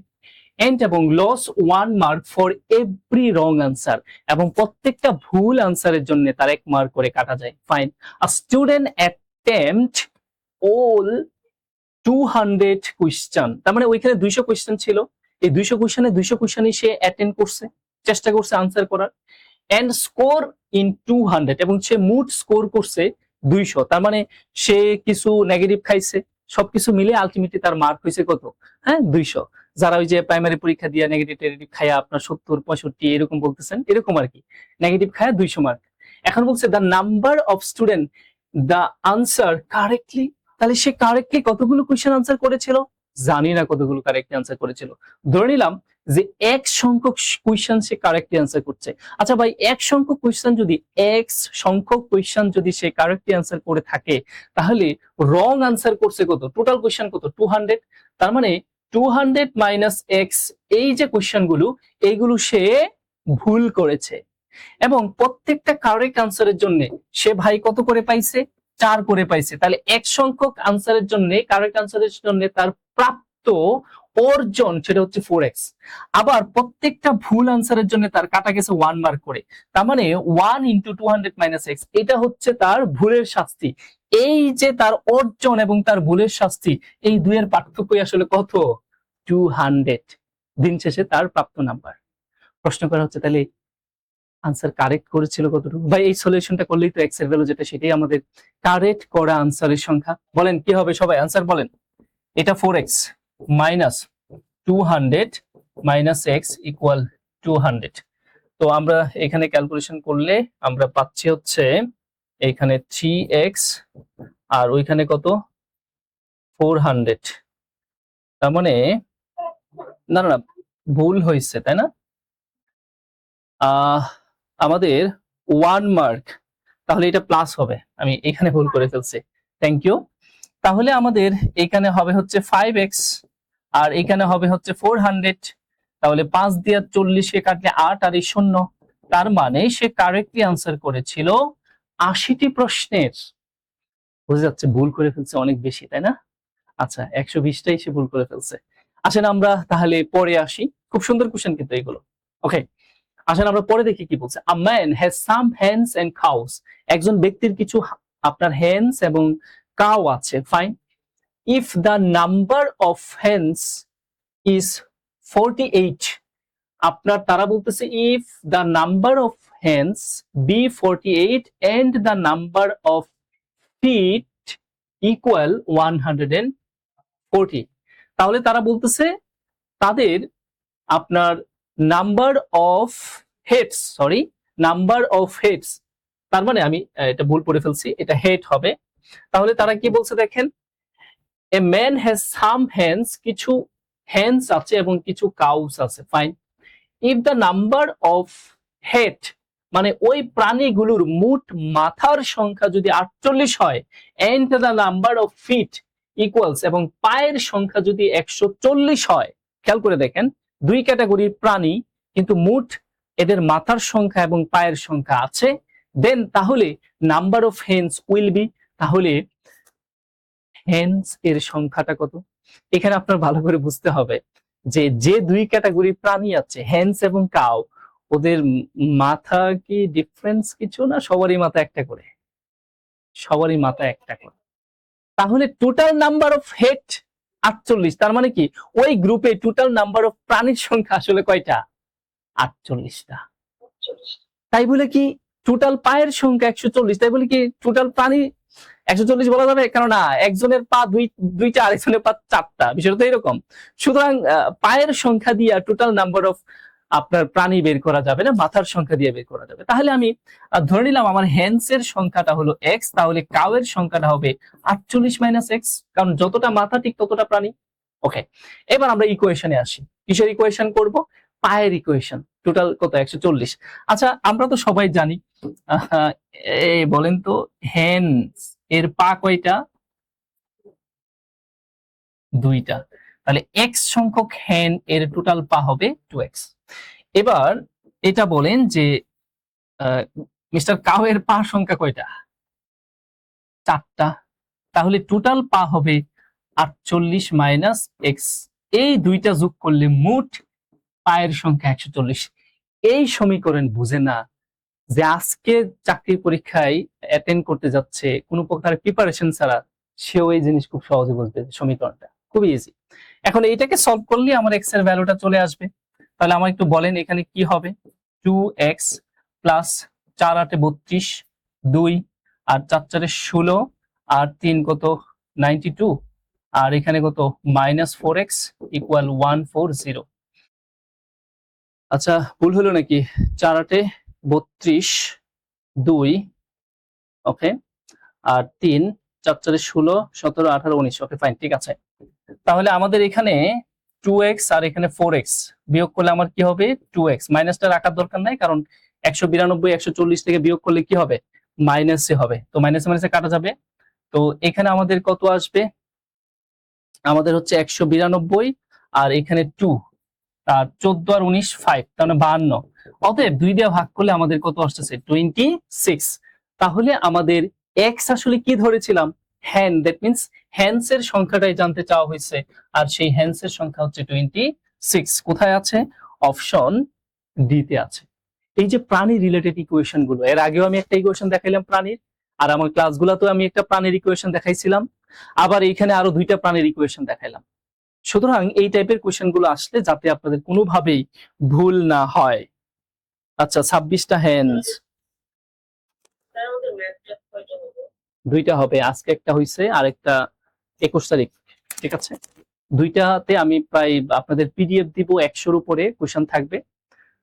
S1: এন্ড এবং loss 1 mark for every wrong answer, এবং প্রত্যেকটা ভুল আনসারের জন্য তার 1 মার্ক করে কাটা যায়। ফাইন, আ স্টুডেন্ট অ্যাটেম্পট অল 200 কোয়েশ্চেন, তার মানে ওইখানে 200 কোয়েশ্চেন ছিল, এই 200 কোয়েশ্চেনে 200 কোয়েশ্চেনই সে অ্যাটেন্ড করছে, চেষ্টা করছে আনসার করার, এন্ড স্কোর ইন 200, এবং সে মোট স্কোর করছে 200, তার মানে সে কিছু নেগেটিভ খাইছে, সবকিছু মিলে আলটিমেটলি তার মার্ক হয়েছে কত? হ্যাঁ, 200। যারা ওই যে প্রাইমারি পরীক্ষা দিয়ে নেগেটিভ টেগেটিভ খায়া আপনার 70 65 এরকম বলতেছেন, এরকম আর কি, নেগেটিভ খায়া 200 মার্ক। এখন বলছে the number of student the answer correctly, তাহলে সে কারেক্টলি কতগুলো কোয়েশ্চেন আনসার করেছিল? জানি না কতগুলো কারেক্টলি আনসার করেছিল, ধরে নিলাম যে 1 সংখ্যক কোয়েশ্চেন সে কারেক্টলি আনসার করছে। আচ্ছা ভাই, 1 সংখ্যক কোয়েশ্চেন যদি সে কারেক্টলি আনসার করে থাকে, তাহলে রং আনসার করছে কত? টোটাল কোয়েশ্চেন কত? 200। তার মানে 200 মাইনাস এক্স, এই যে কোয়েশ্চেন গুলো, এইগুলো সে ভুল করেছে, এবং প্রত্যেকটা কারেক্ট আনসারের জন্য সে ভাই কত করে পাইছে? 4 করে পাইছে। তাহলে 1 সংখ্যক আনসারের জন্য, কারেক্ট আনসারের জন্য তার প্রাপ্ত অর্জন সেটা হচ্ছে 4x। আবার প্রত্যেকটা ভুল আনসারের জন্য তার কাটা গেছে 1 মার্ক করে, তার মানে 1 ইন্টু 200 মাইনাস এক্স, এটা হচ্ছে তার ভুলের শাস্তি। এই যে তার অর্জন এবং তার ভুলের শাস্তি, এই দুইয়ের পার্থক্য আসলে কত? 200। দিন শেষে তার প্রাপ্ত নাম্বার। প্রশ্ন করা হচ্ছে তাহলে আনসার কারেক্ট করেছিল কতটুকু? ভাই এই সলিউশনটা করলেই তো এক্স এর ভ্যালু যেটা সেটাই আমাদের কারেক্ট করা আনসারের সংখ্যা। বলেন কি হবে সবাই, আনসার বলেন। এটা 4x minus 200 minus x equal 200। তো আমরা এখানে ক্যালকুলেশন করলে আমরা পাচ্ছি হচ্ছে এখানে 3x আর ওইখানে কত? 400। তার মানে না না, ভুল হয়েছে তাই না? আমাদের 1 মার্ক, তাহলে এটা প্লাস হবে, আমি এখানে ভুল করে ফেলছি, থ্যাংক ইউ। তাহলে আমাদের এখানে হবে হচ্ছে 5x আর এখানে হবে হচ্ছে 400। তাহলে 5 দিয়ে 40 কাটলে 8 আর এই 0, তার মানে সে কারেক্টলি আনসার করেছিল 80টি প্রশ্নের। বুঝে যাচ্ছে ভুল করে ফেলছে অনেক বেশি, তাই না? আচ্ছা, 120টাই সে ভুল করে ফেলছে। আসেন আমরা তাহলে পরে আসি, খুব সুন্দর কোশ্চেন কিন্তু এগুলো। ওকে, আসেন আমরা পরে দেখি কি বলছে। A man has some hens and cows, একজন ব্যক্তির কিছু আপনার হেন্স এবং কাউ আছে। Fine, if the number of hens is 48, আপনার তারা বলতেছে if the number of hens be 48 and the number of feet equal 140, তাহলে তারা বলতেছে তাদের আপনার number of heads, number of heads, তার মানে আমি এটা ভুল পড়ে ফেলছি, এটা হেড হবে। তাহলে তারা কি বলছে দেখেন, a man has some hands, কিছু হ্যান্ডস আছে এবং কিছু কাউস আছে। Fine, if the number of head, মানে ওই প্রাণীগুলোর মোট মাথার সংখ্যা যদি 48 হয়, and the number of feet equals, এবং পায়ের সংখ্যা যদি 140 হয়, খেয়াল করে দেখেন দুই ক্যাটাগরির প্রাণী কিন্তু মোট এদের মাথার সংখ্যা এবং পায়ের সংখ্যা আছে, দেন তাহলে number of hens will be, তাহলে হেন্স এর সংখ্যাটা কত? এখানে আপনার ভালো করে বুঝতে হবে যে যে দুই ক্যাটাগরির প্রাণী আছে হেন্স এবং কাউ, ওদের মাথা কি ডিফারেন্স কিছু না? সবারই মাথা একটা করে, সবারই মাথা একটা করে। তাহলে টোটাল নাম্বার অফ হেড 48, তার মানে কি ওই গ্রুপে টোটাল নাম্বার অফ প্রাণীর সংখ্যা আসলে কয়টা? 48টা। তাই বলে কি টোটাল পায়ের সংখ্যা 140, তাই বলে কি টোটাল প্রাণী 140 বলা যাবে? কেননা একজনের পা দুইটা আরেকজনের পা 4টা, বিষয়টা তো এরকম। সুতরাং পায়ের সংখ্যা দিয়ে টোটাল নাম্বার অফ আপনার প্রাণী বের করা যাবে না, মাথার সংখ্যা দিয়ে বের করা যাবে। তাহলে আমি ধরে নিলাম আমার হ্যান্স এর সংখ্যাটা হলো এক্স, তাহলে কাউ এর সংখ্যাটা হবে 48 মাইনাস এক্স, কারণ যতটা মাথা ঠিক ততটা প্রাণী। ওকে, এবার আমরা ইকুয়েশনে আসি। কিসের ইকুয়েশন করব? পায়ের ইকুয়েশন। টোটাল কত? 140। আচ্ছা, আমরা তো সবাই জানি, বলেন তো হ্যান্স এর পা কয়টা? দুইটা। তাহলে এক্স সংখ্যক হ্যান এর টোটাল পা হবে 2x। এবার এটা বলেন যে মিস্টার কাউ এর পা সংখ্যা কয়টা? 4টা। তাহলে টোটাল পা হবে 48 মাইনাস এক্স। এই দুইটা যোগ করলে মোট পায়ের সংখ্যা 140। এই সমীকরণ বুঝে না যে আজকে চাকরি পরীক্ষায় অ্যাটেন্ড করতে যাচ্ছে কোনো প্রকার প্রিপারেশন ছাড়া, সেও এই জিনিস খুব সহজে বুঝবে। সমীকরণটা খুবই ইজি। এখন এইটাকে সলভ করলে আমার এক্স এর ভ্যালুটা চলে আসবে। তাহলে আমার একটু বলেন এখানে কি হবে? 2x প্লাস 4 8 32, 2 আর 4 4 16 আর 3 কত 92, আর এখানে কত -4x ইকুয়াল 140। আচ্ছা ভুল হলো নাকি? 4 8 32, 2 ওকে, আর 3 4 4 16 17 18 19। ওকে ফাইন, ঠিক আছে। তাহলে আমাদের এখানে 2x আর এখানে 4x বিয়োগ করলে আমার কি হবে? 2x। মাইনাসটা রাখার দরকার নাই, কারণ 192 140 থেকে বিয়োগ করলে কি হবে? মাইনাসে হবে। তো মাইনাসে মাইনাসে কাটা যাবে। তো এখানে আমাদের কত আসবে? আমাদের হচ্ছে 192 আর এখানে 2 আর 14 আর 19 5, তার মানে 52। অতএব 2 দিয়ে ভাগ করলে আমাদের কত আসছে? 26। তাহলে আমাদের x আসলে কি ধরেছিলাম? হ্যান। দ্যাট মিন্স হ্যান্স এর সংখ্যাটাই জানতে চাওয়া হয়েছে, আর সেই হ্যান্স এর সংখ্যা হচ্ছে 26। কোথায় আছে? অপশন ডি তে আছে। এই যে প্রাণী রিলেটেড ইকুয়েশন গুলো, এর আগেও আমি একটা ইকুয়েশন দেখাইলাম প্রাণীর, আর আমার ক্লাসগুলোতেও আমি একটা প্রাণীর ইকুয়েশন দেখাইছিলাম, আবার এইখানে আরো 2টা প্রাণীর ইকুয়েশন দেখাইলাম। সুতরাং এই টাইপের কোয়েশ্চেন গুলো আসলে যাতে আপনাদের কোনোভাবেই ভুল না হয়। আচ্ছা 26টা হ্যান্স, 2টা হবে। আজকে একটা হইছে আর একটা 21 তারিখ, ঠিক আছে। 2টাতে আমি প্রায় আপনাদের পিডিএফ দিব, 100-র উপরে কোয়েশ্চেন থাকবে।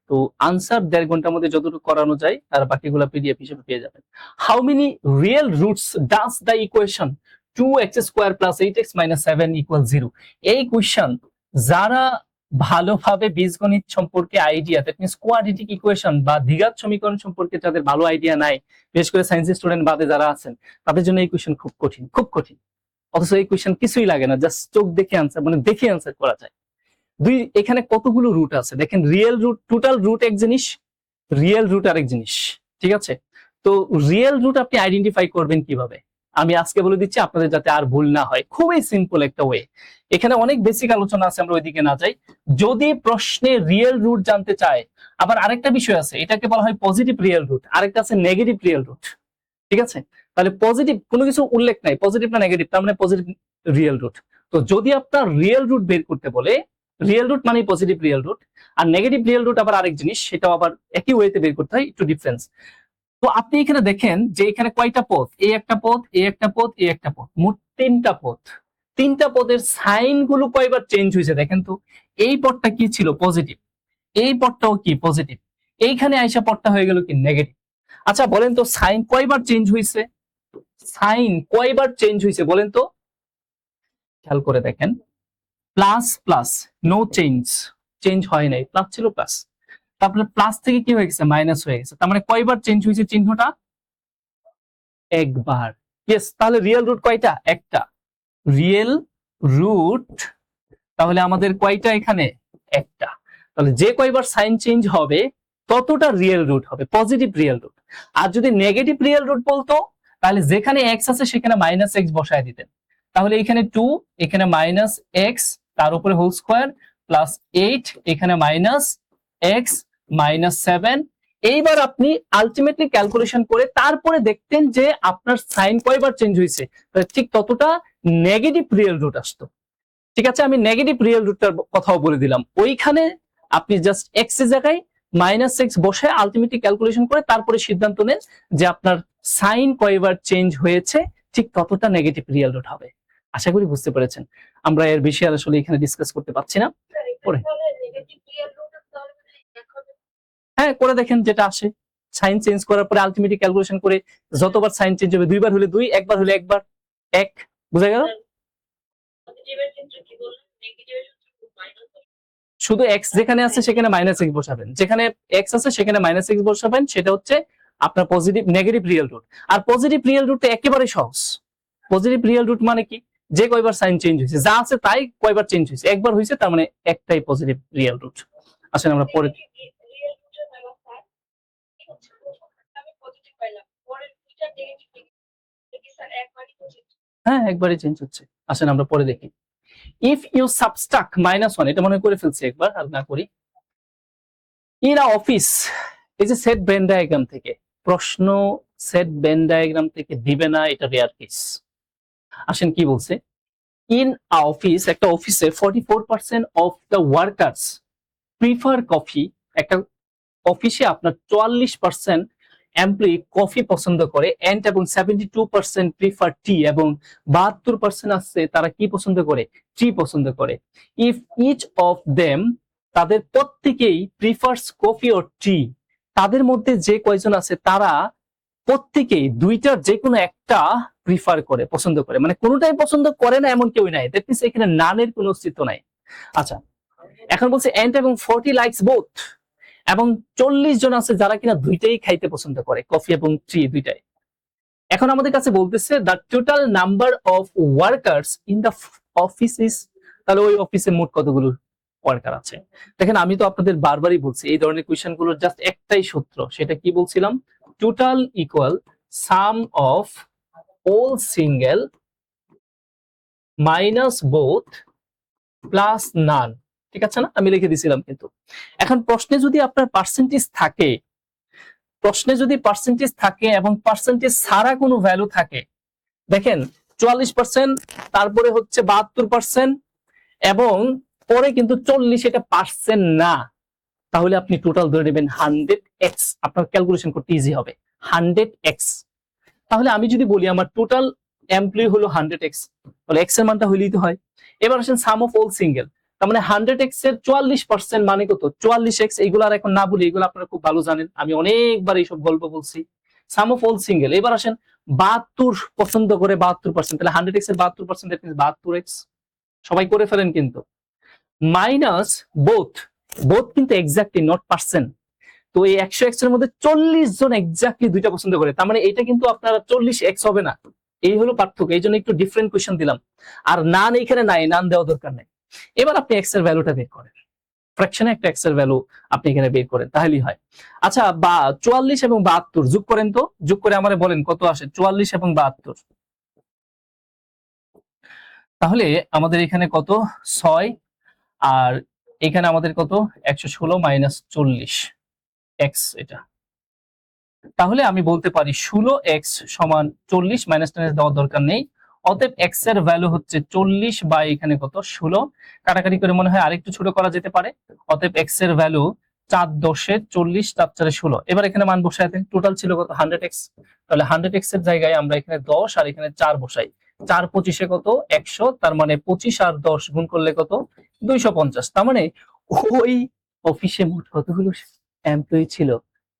S1: তো আনসার 1.5 ঘন্টার মধ্যে যতটুকু করানো যায়, আর বাকিগুলো পিডিএফ হিসেবে পেয়ে যাবেন। How many real roots does the equation 2x² + 8x - 7 = 0? এই কোয়েশ্চেন যারা ভালোভাবে বীজগণিত সম্পর্কে idea, that means quadratic equation বা দ্বিঘাত সমীকরণ সম্পর্কে যাদের ভালো আইডিয়া নাই, বিশেষ করে সায়েন্স স্টুডেন্ট বাদে যারা আছেন, তাদের জন্য এই কোয়েশ্চেন খুব কঠিন, খুব কঠিন। অথচ এই কোয়েশ্চেন কিছুই লাগে না, জাস্ট চোখ দেখে আনসার, মানে দেখে আনসার করা যায়। এখানে কতগুলো রুট আছে দেখেন। রিয়েল রুট, টোটাল রুট এক জিনিস, রিয়েল রুট আরেক জিনিস, ঠিক আছে। তো রিয়েল রুট আপনি আইডেন্টিফাই করবেন কিভাবে আমি আজকে বলে দিচ্ছি, আপনাদের যাতে আর ভুল না হয়। খুবই সিম্পল একটা ওয়ে। এখানে অনেক বেসিক আলোচনা আছে, আমরা ওইদিকে না যাই। যদি প্রশ্নে রিয়েল রুট জানতে চায়, আবার আরেকটা বিষয় আছে, এটাকে বলা হয় পজিটিভ রিয়েল রুট, আরেকটা আছে নেগেটিভ রিয়েল রুট, ঠিক আছে। তাহলে পজিটিভ কোনো কিছু উল্লেখ নাই, পজিটিভ না নেগেটিভ, তার মানে পজিটিভ রিয়েল রুট। তো যদি আপনার রিয়েল রুট বের করতে বলে, রিয়েল রুট মানে পজিটিভ রিয়েল রুট, আর নেগেটিভ রিয়েল রুট আবার আরেক জিনিস, সেটাও আবার একই ওয়েতে বের করতে হয়, একটু ডিফারেন্স। তো আপনি এখানে দেখেন যে এখানে কয়টা পদ? এই একটা পদ, এই একটা পদ, এই একটা পদ, মোট 3টা পদ। 3টা পদের সাইন গুলো কয়বার চেঞ্জ হয়েছে দেখেন তো। এই পদটা কি ছিল? পজিটিভ। এই পদটাও কি? পজিটিভ। এইখানে আইসা পদটা হয়ে গেল কি? নেগেটিভ। আচ্ছা বলেন তো সাইন কয়বার চেঞ্জ হয়েছে? সাইন কয়বার চেঞ্জ হয়েছে বলেন তো? খেয়াল করে দেখেন, plus plus, no change, change হয় নাই, প্লাস ছিল প্লাস, তারপরে প্লাস থেকে কি হয়ে গেছে? মাইনাস হয়ে গেছে। তার মানে কয়বার চেঞ্জ হয়েছে চিহ্নটা? একবার। ইয়েস, তাহলে রিয়েল রুট কয়টা? একটা। রিয়েল রুট তাহলে আমাদের কয়টা এখানে? একটা। তাহলে যে কয়বার সাইন চেঞ্জ হবে ততটা রিয়েল রুট হবে, পজিটিভ রিয়েল রুট। আর যদি নেগেটিভ রিয়েল রুট বলতো, তাহলে যেখানে এক্স আছে সেখানে -x বসায় দিতেন। তাহলে এখানে 2, এখানে -x, তার উপরে হোল স্কয়ার, প্লাস 8, এখানে -x -7। এইবার আপনি আলটিমেটলি ক্যালকুলেশন করে তারপরে দেখতেন যে আপনার সাইন কয়বার চেঞ্জ হয়েছে, ঠিক ততটা নেগেটিভ রিয়েল রুট আসতো। ঠিক আছে, আমি নেগেটিভ রিয়েল রুটটার কথাও বলে দিলাম। ওইখানে আপনি জাস্ট এক্স এর জায়গায় -x বসে আলটিমেটলি ক্যালকুলেশন করে তারপরে সিদ্ধান্ত নেন যে আপনার সাইন কয়বার চেঞ্জ হয়েছে, ঠিক ততটা নেগেটিভ রিয়েল রুট হবে। আশা করি বুঝতে পেরেছেন। আমরা এর বেশি আর আসলে এখানে ডিসকাস করতে পারছি না। পরে হ্যাঁ করে দেখেন যেটা আসে। সাইন চেঞ্জ করার পরে আলটিমেটলি ক্যালকুলেশন করে যতবার সাইন চেঞ্জ হবে, 2বার হলে 2, একবার হলে একবার 1, বুঝা গেল? শুধু x যেখানে আছে সেখানে -x বসাবেন, যেখানে x আছে সেখানে -x বসাবেন, সেটা হচ্ছে আপনার পজিটিভ নেগেটিভ রিয়েল রুট। আর পজিটিভ রিয়েল রুট একেবারে সহজ। পজিটিভ রিয়েল রুট মানে কি? যে কয়বার সাইন চেঞ্জ হয়েছে, যা আছে তাই কয়বার চেঞ্জ হয়েছে, একবার হয়েছে, তার মানে একটাই পজিটিভ রিয়েল রুট। আসেন আমরা পরে, হ্যাঁ একবারই চেঞ্জ হচ্ছে। আসেন আমরা পরে দেখি। ইফ ইউ সাবস্ট্রাক্ট -1, এটা মনে করে ফেলছি একবার, আর না করি। ইন আ অফিস, এই যে সেট ভেন ডায়াগ্রাম থেকে প্রশ্ন, সেট ভেন ডায়াগ্রাম থেকে দিবে না, এটা রেয়ার কেস। আসেন কি বলছে, ইন আ অফিস, একটা অফিসে 44% of the workers prefer coffee, একটা অফিসে আপনার 44% এমপ্লয়ি কফি পছন্দ করে, এন্ড এবং 72% প্রিফার টি, এবং 72% আছে তারা কি পছন্দ করে, টি পছন্দ করে। ইফ ইচ অফ দেম, তাদের প্রত্যেকেই প্রিফার্স কফি অর টি, তাদের মধ্যে যে কয়জন আছে তারা প্রত্যেকেই দুইটার যে কোনো একটা প্রিফার করে, পছন্দ করে, মানে কোনোটাই পছন্দ করে না এমন কেউ নাই, দ্যাট মিন্স এখানে নানের কোনো অস্তিত্ব নাই। আচ্ছা, এখন বলছে এন্ড এবং 40 লাইকস বোথ, এবং 40 জন আছে যারা কিনা দুইটাই খাইতে পছন্দ করে, কফি এবং টি দুইটাই। এখন আমাদের কাছে বলতেছে the total number of workers in the office is, তাহলে ওই অফিসে মোট কতগুলো ওয়ার্কার আছে। দেখেন আমি তো আপনাদের বারবারই বলছি এই ধরনের কোয়েশ্চেন গুলোর জাস্ট একটাই সূত্র, সেটা কি বলছিলাম, total equal sum of all single minus both plus none, ঠিক আছে না, আমি লিখে দিছিলাম কিন্তু। এখন প্রশ্নে যদি আপনার পার্সেন্টেজ থাকে, প্রশ্নে যদি পার্সেন্টেজ থাকে এবং পার্সেন্টেজ ছাড়া কোনো ভ্যালু থাকে, দেখেন 44%, তারপরে হচ্ছে 72%, এবং পরে কিন্তু 40, এটা পার্সেন্ট না, তাহলে আপনি টোটাল ধরে নেবেন 100x, আপনার ক্যালকুলেশন করতে ইজি হবে 100x। তাহলে আমি যদি বলি আমার টোটাল এমপ্লয়ি হলো 100x, তাহলে x এর মানটা হইলেই তো হয়। এবার আসেন সাম অফ অল সিঙ্গেল, তার মানে 100x এর 44% মানে কত, 44x। এইগুলো আর এখন না বলি, এগুলো আপনারা খুব ভালো জানেন, আমি অনেকবার এইসব গল্প বলছি। সাম অফ অল সিঙ্গেল, এবার আসেন 72 পছন্দ করে 72%, তাহলে 100x এর 72%, দ্যাট মিন্স 72x, সবাই করে ফেলেন কিন্তু। মাইনাস বোথ, বোথ কিন্তু এক্স্যাক্টলি নট পার্সেন্ট, তো এই 100x এর মধ্যে 40 জন এক্স্যাক্টলি দুইটা পছন্দ করে, তার মানে এটা কিন্তু আপনার 40x হবে না, এই হলো পার্থক্য। এই জন্য একটু ডিফারেন্ট কোয়েশ্চেন দিলাম। আর নান এখানে নাই, নান দেওয়া দরকার নাই। এবার আপনি x এর ভ্যালুটা বের করেন, ফ্র্যাকশনে একটা x এর ভ্যালু আপনি এখানে বের করেন, তাহলেই হয়। আচ্ছা, বা 44 এবং 72 যোগ করেন তো, যোগ করে আমারে বলেন কত আসে 44 এবং 72। তাহলে আমাদের এখানে কত 6, আর এখানে আমাদের কত 116 মাইনাস 40 x, এটা। তাহলে আমি বলতে পারি 16x সমান 40, মাইনাস টাইনাস দেওয়ার দরকার নেই, অতএব x এর ভ্যালু হচ্ছে 40 বাই এখানে কত 16, কাটাকাটি করে মনে হয় আরেকটু ছোট করা যেতে পারে, অতএব x এর ভ্যালু 4 10 40, 4 4 16। এবার এখানে মান বসাই দেন, টোটাল ছিল কত 100x, তাহলে 100x এর জায়গায় আমরা এখানে 10 আর এখানে 4 বসাই, 4 25 কত 100, তার মানে 25 আর 10 গুণ করলে কত 250, তার মানে ওই অফিসে মোট কতগুলো এমপ্লয়ি ছিল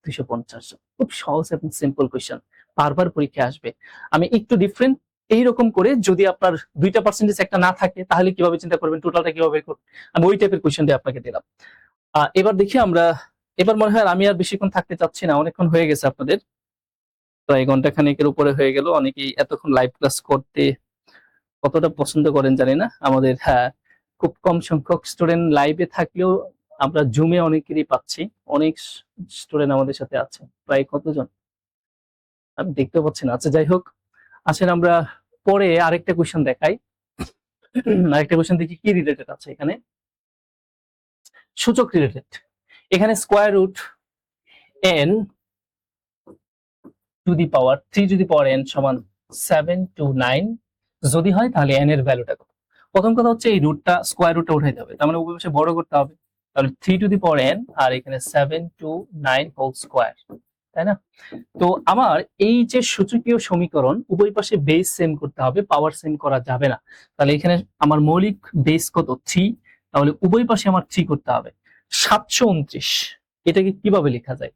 S1: 250। খুব সহজ এবং সিম্পল কোয়েশ্চেন, বারবার পরীক্ষা আসবে। আমি একটু ডিফারেন্ট এইরকম করে, যদি আপনার দুইটা পার্সেন্টেজ একটা না থাকে তাহলে কিভাবে চিন্তা করবেন, টোটালটা কিভাবে করবেন, আমি ওই টাইপের কোয়েশ্চেন দিয়ে আপনাকে দিলাম। এবার দেখি আমরা, এবার মনে হয় আমি আর বেশিক্ষণ থাকতে চাচ্ছি না, অনেকক্ষণ হয়ে গেছে আপনাদের, প্রায় ঘন্টা খানেকের উপরে হয়ে গেল। অনেকেই এতক্ষণ লাইভ ক্লাস করতে কতটা পছন্দ করেন জানি না আমাদের, হ্যাঁ খুব কম সংখ্যক স্টুডেন্ট লাইভে থাকলেও আমরা জুমে অনেকেরই পাচ্ছি, অনেক স্টুডেন্ট আমাদের সাথে আছে, প্রায় কতজন আমি দেখতে পাচ্ছি না। আচ্ছা যাই হোক, আসেন আমরা পরে আরেকটা কোয়েশ্চেন দেখাই। আরেকটা কোয়েশ্চেন দেখি কি রিলেটেড আছে এখানে, সূচক রিলেটেড। এখানে square root n to the power 3 to the power n সমান 7 to 9 যদি হয়, তাহলে n এর ভ্যালুটা কত। প্রথম কথা হচ্ছে এই রুটটা, স্কয়ার রুটটা উঠাইতে হবে, তার মানে উভয় পাশে বড় করতে হবে, তাহলে 3 টু দি পাওয়ার n আর এখানে 7 to 9 হোল স্কয়ার, তাই না। তো আমার এই যে সূচকীয় সমীকরণ, উভয় পাশে বেস সেম করতে হবে, পাওয়ার সেম করা যাবে না। তাহলে এখানে আমার মৌলিক বেস কত 3, তাহলে উভয় পাশে আমার 3 করতে হবে। 729 এটাকে কিভাবে লেখা যায়,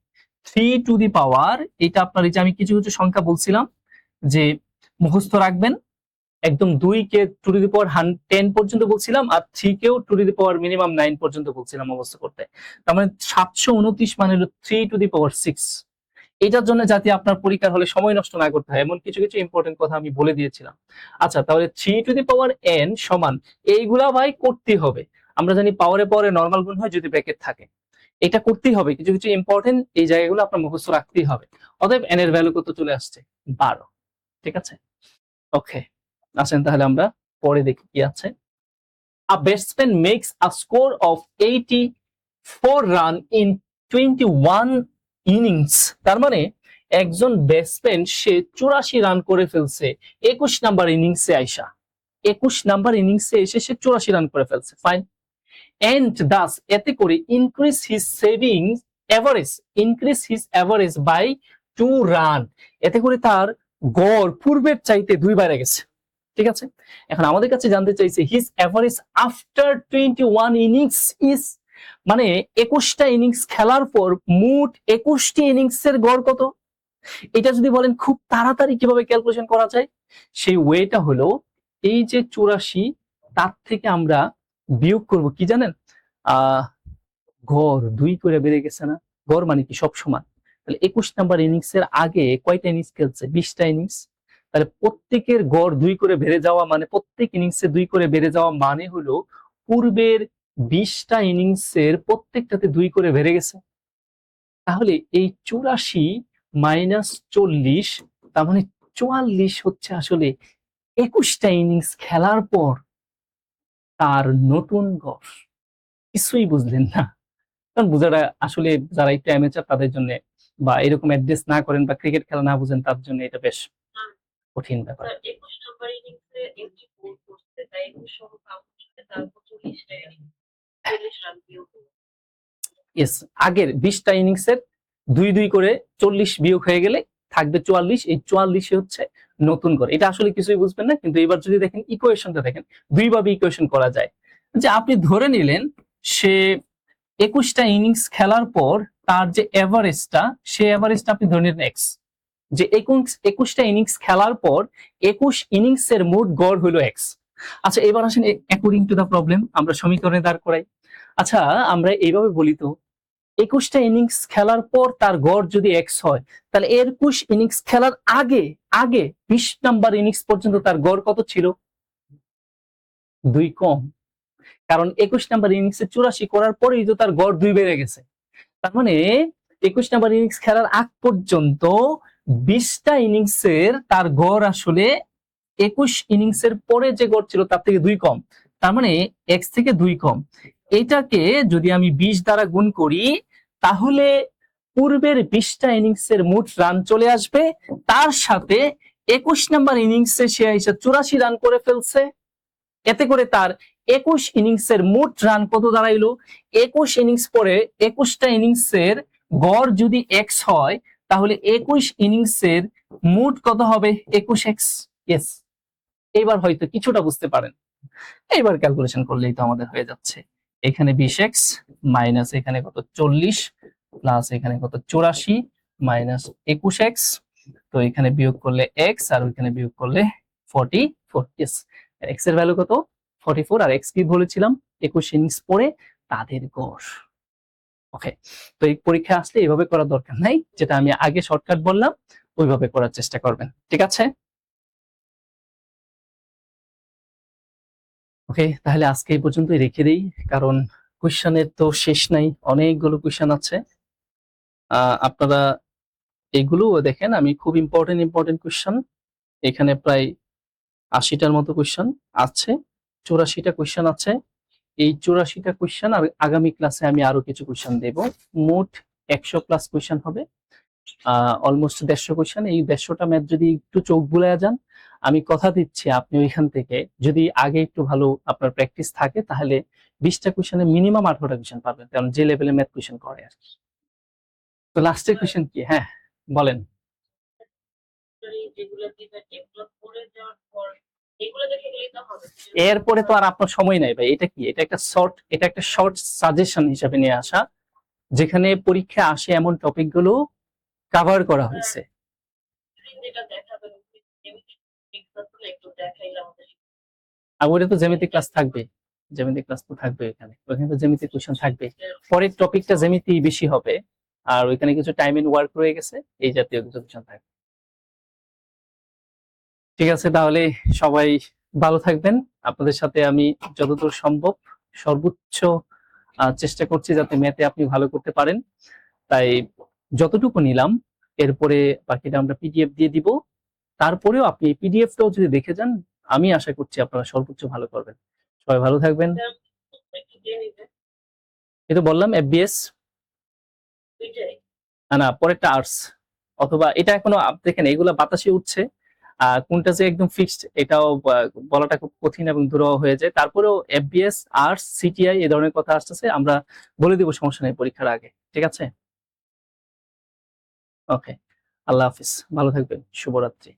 S1: 3 টু দি পাওয়ার, এটা আপনার এই যে আমি কিছু কিছু সংখ্যা বলছিলাম যে মুখস্থ রাখবেন, একদম 2 কে টু দি পাওয়ার 10 পর্যন্ত বলছিলাম, আর 3 কেও টু দি পাওয়ার মিনিমাম 9 পর্যন্ত বলছিলাম মুখস্থ করতে। তার মানে 729 মানে হলো 3 টু দি পাওয়ার 6, এটার জন্য যাতে আপনার পরীক্ষার হলে সময় নষ্ট না করতে হয় এমন কিছু কিছু ইম্পর্টেন্ট কথা আমি বলে দিয়েছিলাম। আচ্ছা, তাহলে 3n সমান এইগুলা ভাই করতে হবে। আমরা জানি পাওয়ারে পাওয়ারে নরমাল গুণ হয় যদি ব্র্যাকেট থাকে, এটা করতেই হবে। কিছু কিছু ইম্পর্টেন্ট এই জায়গাগুলো আপনার মুখস্থ রাখতেই হবে। অতএব n এর ভ্যালু কত চলে আসছে? 12। ঠিক আছে, ওকে। আসেন তাহলে আমরা পরে দেখি কি আছে। A batsman makes a score of 84 run in 21 innings। তার মানে একজন ব্যাটসম্যান সে 84 রান করে ফেলছে 21 নাম্বার ইনিংসে আইসা। 21 নাম্বার ইনিংসে এসে সে 84 রান করে ফেলছে, ফাইন। এন্ড দাস এতে করে increase his savings average by 2 run. এতে করে তার গড় পূর্বের চাইতে 2 বেড়ে গেছে। ঠিক আছে, এখন আমাদের কাছে জানতে চাইছে his average after 21 innings is, মানে 21টা ইনিংস খেলার পর মোট 21টি ইনিংসের গড় কত। এটা যদি বলেন খুব তাড়াতাড়ি কিভাবে ক্যালকুলেশন করা যায়, সেই ওয়েটা হলো এই যে 84 তার থেকে আমরা বিয়োগ করব কি জানেন, গড় 2 করে বেড়ে গেছে না, গড় মানে কি সব সমান। তাহলে 21 নাম্বার ইনিংস এর আগে কয়টা ইনিংস খেলছে? 20টা ইনিংস। তাহলে প্রত্যেকের গড় 2 করে বেড়ে যাওয়া মানে প্রত্যেক ইনিংসে 2 করে বেড়ে যাওয়া মানে হলো পূর্বের 20টা ইনিংসের প্রত্যেকটাতে 2 করে বেড়ে গেছে। তাহলে এই 84 মাইনাস 40 তার মানে 44 হচ্ছে আসলে 21টা ইনিংস খেলার পর তার নতুন গড়। কিছুই বুঝলেন না, কারণ বোঝাটা আসলে যারা একটু অ্যামেচার তাদের জন্য, বা এরকম অ্যাড্রেস না করেন বা ক্রিকেট খেলা না বুঝেন তার জন্য এটা বেশ কঠিন ব্যাপার। ইয়েস, আগের 20টা ইনিংসের 2-2 করে 40 বিয়োগ হয়ে গেলে থাকবে 44। এই 44 হচ্ছে নতুন গড়। এটা আসলে কিছুই বুঝবেন না, কিন্তু এবার যদি দেখেন ইকুয়েশনটা দেখেন, দুইভাবে ইকুয়েশন করা যায়। যে আপনি ধরে নিলেন সে 21টা ইনিংস খেলার পর তার যে এভারেজটা, সে এভারেজটা আপনি ধরে নিলেন এক্স। যে 21টা ইনিংস খেলার পর 21 ইনিংসের মোট গড় হলো এক্স। আচ্ছা, এবার আসেন অ্যাকর্ডিং টু দা প্রবলেম আমরা সমীকরণে দাঁড় করাই। আচ্ছা, আমরা এইভাবে বলি তো 21টা ইনিংস খেলার পর তার গড় যদি এক্স হয়, তাহলে 21 ইনিংস খেলার আগে আগে 20 নাম্বার ইনিংস পর্যন্ত তার গড় কত ছিল? 2 কম। কারণ 21 নাম্বার ইনিংসে 84 করার পরেই তো তার গড় 2 বেড়ে গেছে। তার মানে 21 নাম্বার ইনিংস খেলার আগ পর্যন্ত 20টা ইনিংসের তার গড় আসলে 21 ইনিংসের পরে যে গড় ছিল তার থেকে 2 কম। তার মানে এক্স থেকে 2 কম। এটাকে যদি আমি 20 দ্বারা গুণ করি তাহলে পূর্বের 20টা ইনিংসের মোট রান চলে আসবে, তার সাথে 21 নাম্বার ইনিংসে সে এসে 84 রান করে ফেলছে। এতে করে তার 21 ইনিংসের মোট রান কত দাঁড়াইলো? 21 ইনিংস পরে 21টা ইনিংসের গড় যদি এক্স হয় তাহলে 21 ইনিংসের মোট কত হবে? 21x। ইয়েস, এবার হয়তো কিছুটা বুঝতে পারেন। এইবার ক্যালকুলেশন করলেই তো আমাদের হয়ে যাচ্ছে। এখানে 20x মাইনাস এখানে কত 40 প্লাস এখানে কত 84 মাইনাস 21x, তো এখানে বিয়োগ করলে x আর ওইখানে বিয়োগ করলে 44। ইয়েস, x এর ভ্যালু কত? 44। আর x কি বলেছিলাম? 21 ইনিংস পরে তাদের গড়। ওকে, তো এই পরীক্ষা আসলে এইভাবে করার দরকার নাই, যেটা আমি আগে শর্টকাট বললাম ওইভাবে করার চেষ্টা করবেন। ঠিক আছে, ওকে। তাহলে আজকে এই পর্যন্তই রেখে দিই, কারণ কোশ্চেনের তো শেষ নাই, অনেকগুলো কোশ্চেন আছে। আপনারা এগুলো দেখেন, আমি খুব ইম্পর্টেন্ট কোশ্চেন, এখানে প্রায় 80টার মতো কোশ্চেন আছে, 84টা কোশ্চেন আছে। এই 84টা কোশ্চেন আর আগামী ক্লাসে আমি আরো কিছু কোশ্চেন দেব। মোট 100 প্লাস কোশ্চেন হবে, অলমোস্ট 150 কোশ্চেন। এই 150টা ম্যাথ যদি একটু চোখ বুলায়া যান, আমি কথা দিচ্ছি আপনি ওইখান থেকে যদি আগে একটু ভালো আপনার প্র্যাকটিস থাকে তাহলে 20টা কোশ্চেনে মিনিমাম 18টা কোশ্চেন পাবেন, কারণ যে লেভেলে ম্যাথ কোশ্চেন করে আর কি। তো লাস্টের কোশ্চেন কি? হ্যাঁ বলেন। এরপরে তো আর আপনার সময় নাই ভাই। এটা কি? এটা একটা শর্ট সাজেশন হিসেবে নিয়ে আসা, যেখানে পরীক্ষা আসে এমন টপিক গুলো কভার করা হয়েছে। আর ওটা তো জ্যামিতিক ক্লাস থাকবে, জ্যামিতিক ক্লাস তো থাকবে এখানে, ওখানে তো জ্যামিতিক কোশ্চেন থাকবে। পরের টপিকটা জ্যামিতি বেশি হবে, আর ওইখানে কিছু টাইম ইন ওয়ার্ক রয়ে গেছে, এই জাতীয় কিছু বিষয় থাকবে। ঠিক আছে, তাহলে সবাই ভালো থাকবেন। আপনাদের সাথে আমি যতদূর সম্ভব সর্বোচ্চ চেষ্টা করছি যাতে ম্যাথে আপনি ভালো করতে পারেন। তাই যতটুকু নিলাম এরপরে বাকিটা আমরা পিডিএফ দিয়ে দিব। তারপরেও আপনি এই পিডিএফটাও যদি দেখে যান, আমি আশা করছি আপনারা সর্বোচ্চ ভালো করবেন। সবাই ভালো থাকবেন। এই তো বললাম এফবিএস, না পরেরটা আর্টস, অথবা এটা এখনো দেখেন এগুলা বাতাসে উঠছে, কোনটা যে একদম ফিক্সড এটাও বলাটা খুব কঠিন এবং দুরূহ হয়ে যায়। তারপরেও এফবিএস, আর্টস, সিটিআই এই ধরনের কথা আসতেছে, আমরা বলে দিব, সমস্যা নেই পরীক্ষার আগে। ঠিক আছে, ওকে, আল্লাহ হাফিজ, ভালো থাকবেন, শুভরাত্রি।